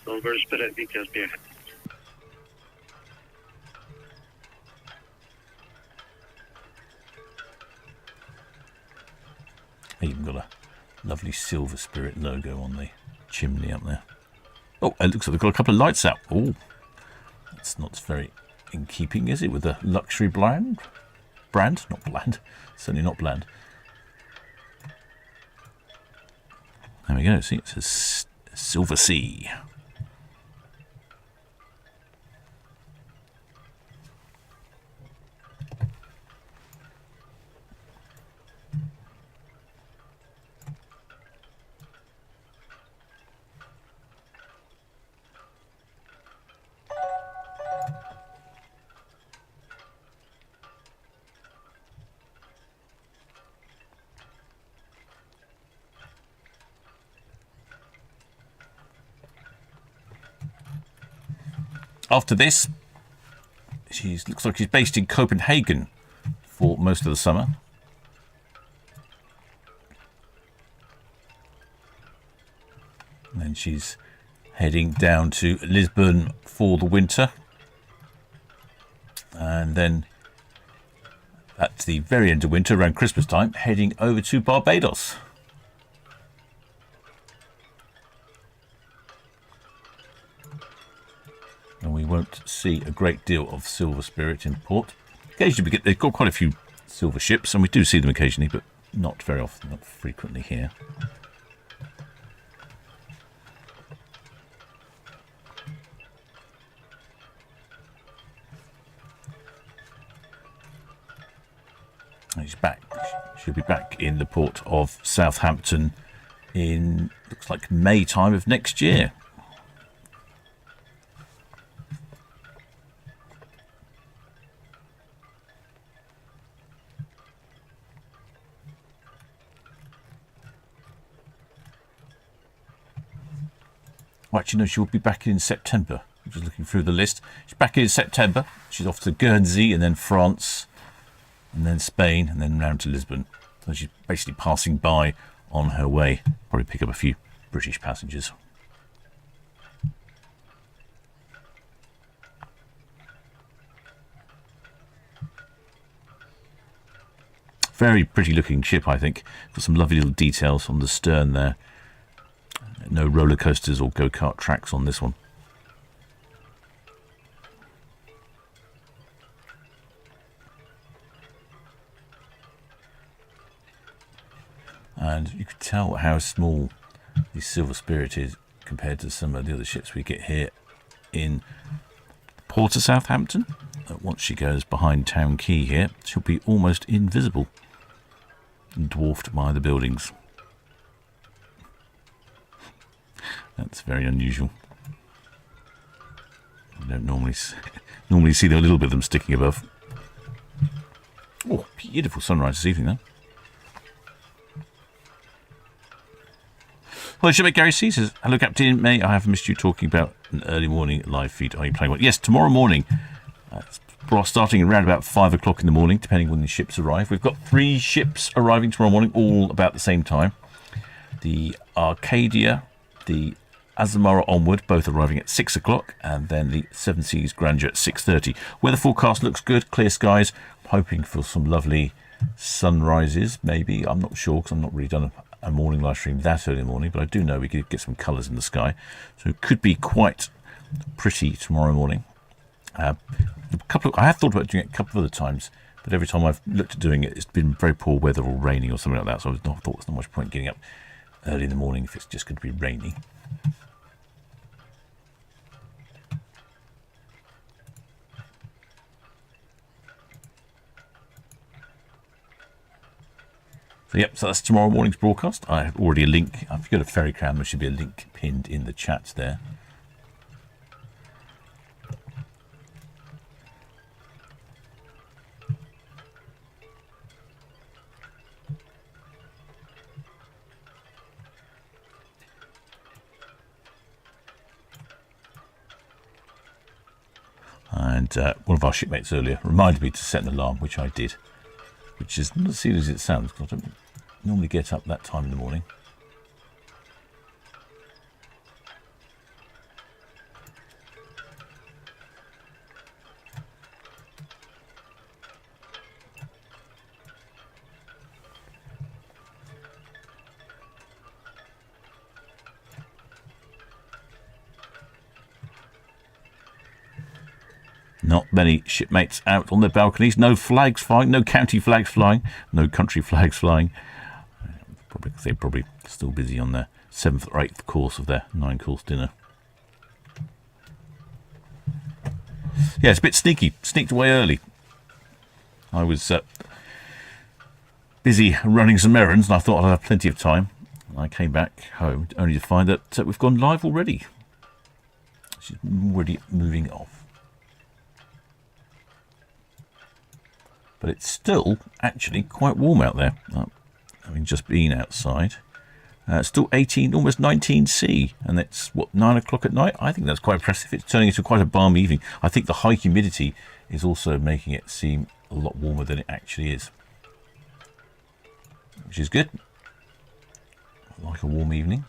Silver Spirit, VTS, Pierre. Even got a lovely Silver Spirit logo on the chimney up there. Oh, it looks like they've got a couple of lights out. Oh, that's not very in keeping, is it, with a luxury brand? Not bland. Certainly not bland. There we go. See, it says Silver Sea. After this, looks like she's based in Copenhagen for most of the summer. And then she's heading down to Lisbon for the winter. And then at the very end of winter, around Christmas time, heading over to Barbados. And we won't see a great deal of silver spirit in port. Occasionally they've got quite a few silver ships, and we do see them occasionally, but not very often, not frequently here. He's back. She'll be back in the port of Southampton in, looks like, May time of next year. Well, actually, no, she'll be back in September. I'm just looking through the list. She's back in September. She's off to Guernsey and then France and then Spain and then round to Lisbon. So she's basically passing by on her way. Probably pick up a few British passengers. Very pretty looking ship, I think. Got some lovely little details on the stern there. No roller coasters or go-kart tracks on this one. And you can tell how small the Silver Spirit is compared to some of the other ships we get here in Port of Southampton. Once she goes behind Town Quay here, she'll be almost invisible, dwarfed by the buildings. That's very unusual. I don't normally see a little bit of them sticking above. Oh, beautiful sunrise this evening, though. Hello, Shipmate Gary C says, hello, Captain. May I have missed you talking about an early morning live feed? Are you playing one? Yes, tomorrow morning. Starting around about 5 o'clock in the morning, depending when the ships arrive. We've got 3 ships arriving tomorrow morning, all about the same time. The Arcadia, the Azamara Onward, both arriving at 6 o'clock, and then the Seven Seas Grandeur at 6:30. Weather forecast looks good, clear skies. I'm hoping for some lovely sunrises, maybe. I'm not sure, because I'm not really done a morning live stream that early in the morning, but I do know we could get some colours in the sky. So it could be quite pretty tomorrow morning. I have thought about doing it a couple of other times, but every time I've looked at doing it, it's been very poor weather or raining or something like that. So I thought there's not much point getting up early in the morning if it's just going to be raining. So yep, so that's tomorrow morning's broadcast. I have already a link. If you go to Ferry Crown, there should be a link pinned in the chat there. And one of our shipmates earlier reminded me to set an alarm, which I did, which is not as silly as it sounds, because I don't normally get up that time in the morning. Not many shipmates out on their balconies. No flags flying, no county flags flying, no country flags flying. They're probably still busy on their 7th or 8th course of their 9-course dinner. Yeah, it's a bit sneaky. Sneaked away early. I was busy running some errands, and I thought I'd have plenty of time. I came back home only to find that we've gone live already. She's already moving off. But it's still actually quite warm out there. Having just been outside. Still 18, almost 19 C, and it's, what, 9 o'clock at night? I think that's quite impressive. It's turning into quite a balmy evening. I think the high humidity is also making it seem a lot warmer than it actually is, which is good. I like a warm evening.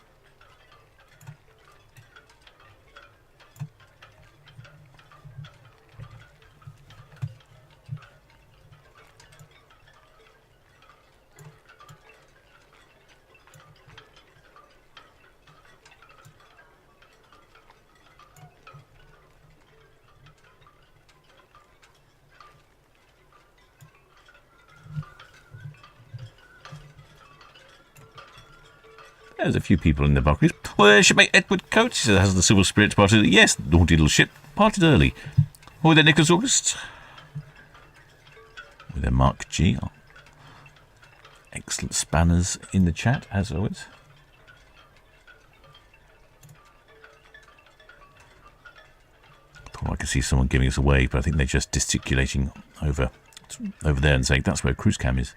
There's a few people in the balconies. Well, there's shipmate Edward Coates. He says, has the Silver Spirit departed? Yes, the naughty little ship parted early. Oh, there, Nicholas August. With their Mark G. Excellent spanners in the chat, as always. Thought I could see someone giving us a wave, but I think they're just gesticulating over there and saying that's where cruise cam is.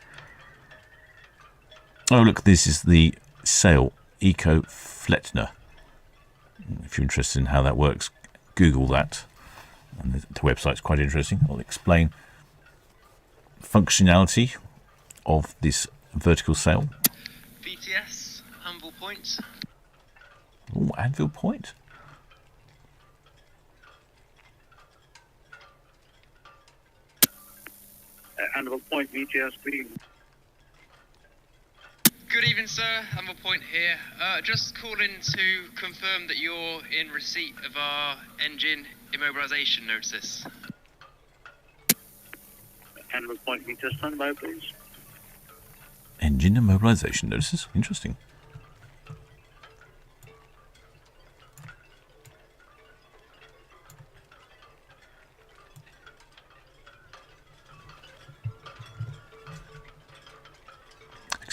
Oh, look, this is the sail, Eco Fletner. If you're interested in how that works, Google that. And the website's quite interesting. I'll explain functionality of this vertical sail. VTS, Anvil Point. Oh, Anvil Point. Anvil Point, VTS, please. Good evening, sir. Anvil Point here. Just calling to confirm that you're in receipt of our engine immobilisation notice. Anvil Point, VTS, standby, please. Engine immobilisation notices. Interesting.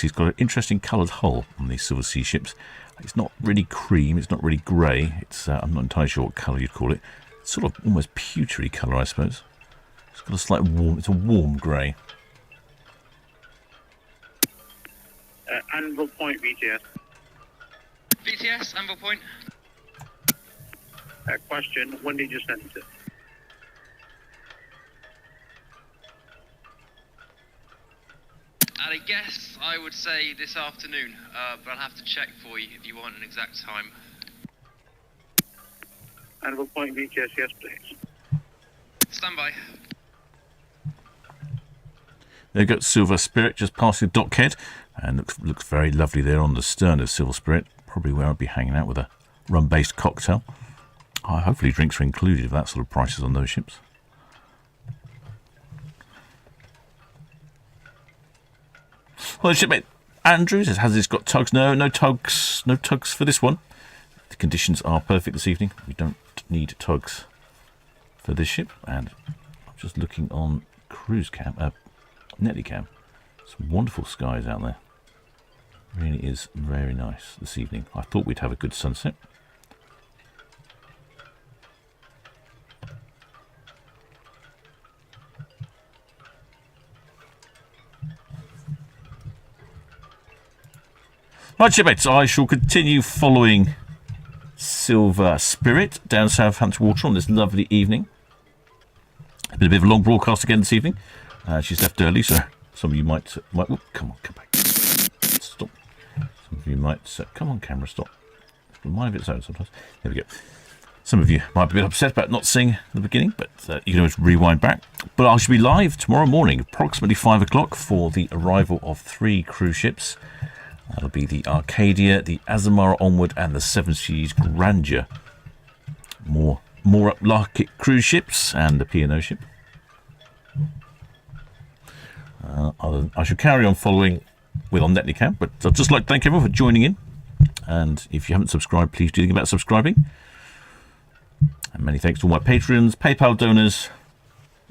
He's got an interesting coloured hull on these Silver Sea ships. It's not really cream, it's not really grey. It's I'm not entirely sure what colour you'd call it. It's sort of almost pewtery colour, I suppose. It's got a slight warm. It's a warm grey. Anvil Point, VTS. VTS, Anvil Point. Question: when did you send it? At a guess, I would say this afternoon, but I'll have to check for you if you want an exact time. Anvil Point, VTS, yes, please. Stand by. There you go, Silver Spirit just past the dockhead, and looks very lovely there on the stern of Silver Spirit. Probably where I'd be hanging out with a rum-based cocktail. Hopefully drinks are included if that sort of prices on those ships. Well, shipmate Andrew says, has this got tugs? No, no tugs. No tugs for this one. The conditions are perfect this evening. We don't need tugs for this ship. And I'm just looking on cruise cam, Netley cam. Some wonderful skies out there. Really is very nice this evening. I thought we'd have a good sunset. Right, shipmates, I shall continue following Silver Spirit down Southampton water on this lovely evening. Been a bit of a long broadcast again this evening. She's left early, so some of you might oh, come back. Stop. Some of you might come on, camera, stop. It's got a mind of its own sometimes. There we go. Some of you might be a bit upset about not seeing the beginning, but you can always rewind back. But I shall be live tomorrow morning, approximately 5 o'clock, for the arrival of 3 cruise ships. That'll be the Arcadia, the Azamara Onward, and the Seven Seas Grandeur. More upmarket cruise ships and the P&O ship. I shall carry on following with on Netley Cam, but I'd just like to thank everyone for joining in. And if you haven't subscribed, please do think about subscribing. And many thanks to all my Patreons, PayPal donors,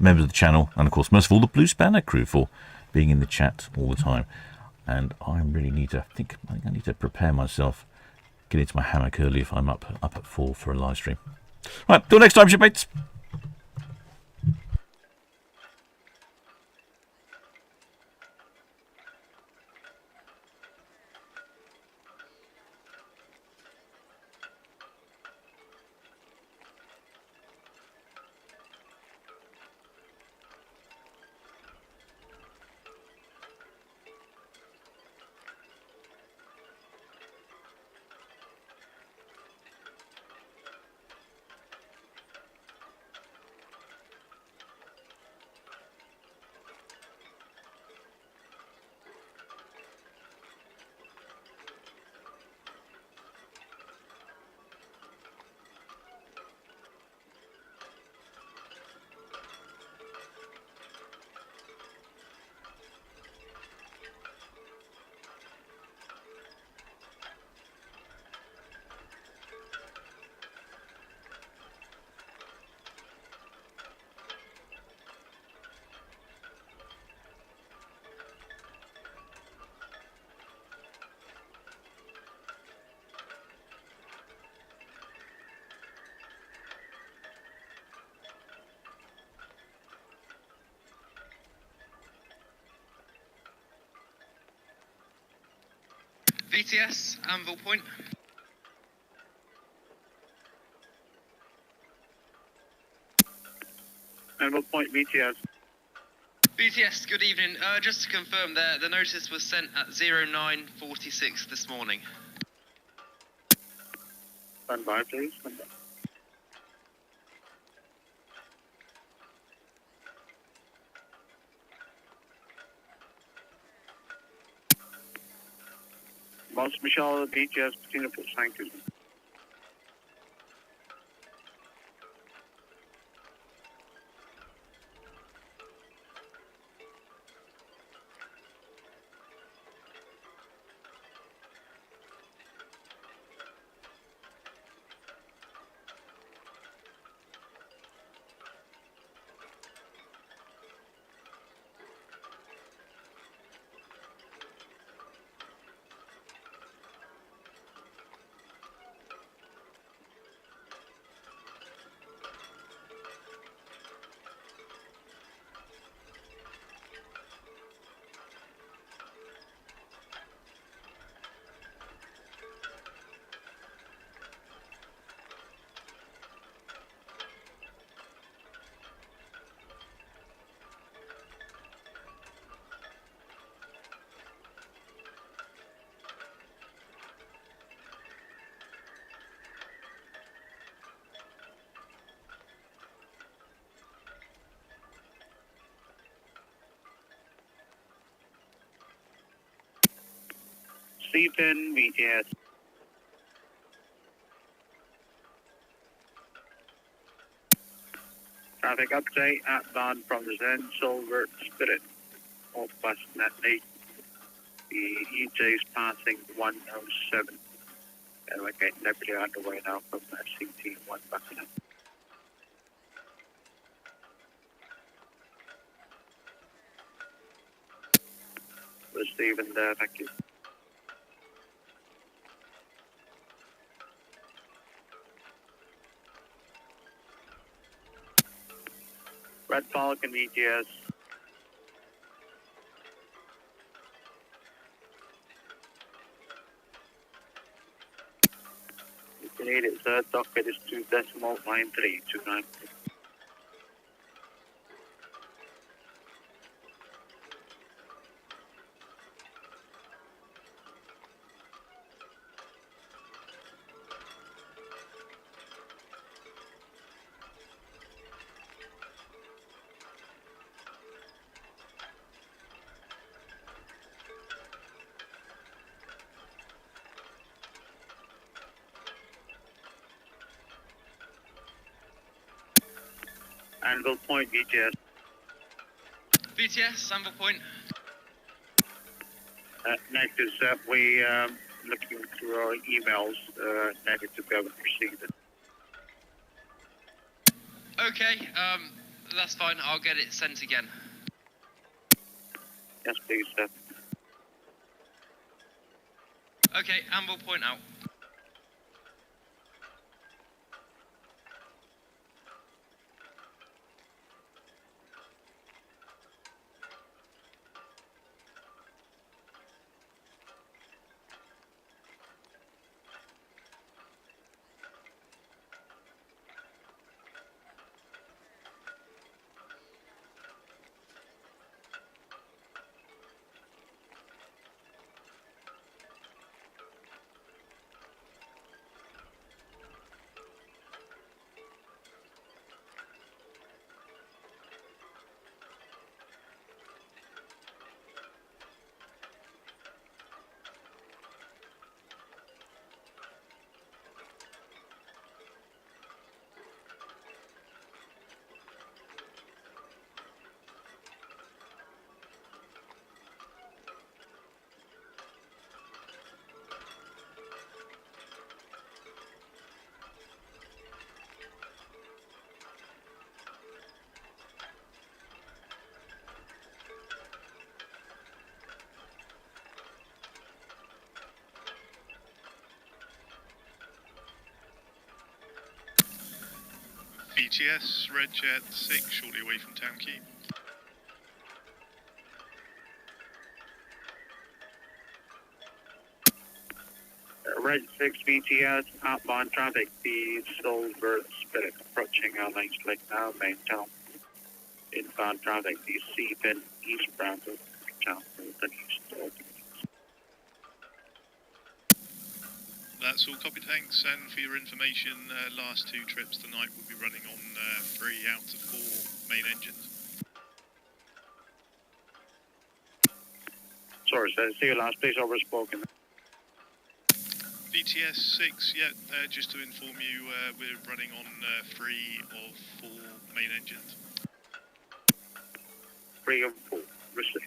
members of the channel, and of course, most of all, the Blue Spanner crew for being in the chat all the time. And I really need to think I need to prepare myself, get into my hammock early if I'm up at 4 for a live stream. Right, till next time, shipmates. VTS, Anvil Point. Anvil Point, VTS. VTS, good evening. Just to confirm, the notice was sent at 09:46 this morning. Stand by, please. Stand by. Boss Michelle, VTS, Patina, thank you. Stephen, VTS. Traffic update, outbound from the Zen, Solent Spirit, Northwest Netley. The EJ is passing 107. And we're getting everybody underway now from CT1 back in. With Stephen there, thank you. Red Falcon ETS. If you need it, sir, docket is 2.9329. Anvil Point, VTS. VTS, Anvil Point. Next is that we looking through our emails, negative, we haven't received it. Okay, that's fine. I'll get it sent again. Yes, please, sir. Okay, Anvil Point out. VTS, Red Jet 6, shortly away from Town Quay. Red 6 VTS, outbound traffic, the Silver Spirit approaching our main slate now, main town. Inbound traffic, the Seafin eastbound to town. That's all copy, thanks. And for your information, last 2 trips tonight will be running on 3 out of 4 main engines. Sorry, sir. See you last, please, overspoken. VTS 6, yeah, just to inform you, we're running on 3 of 4 main engines. 3 of 4, received.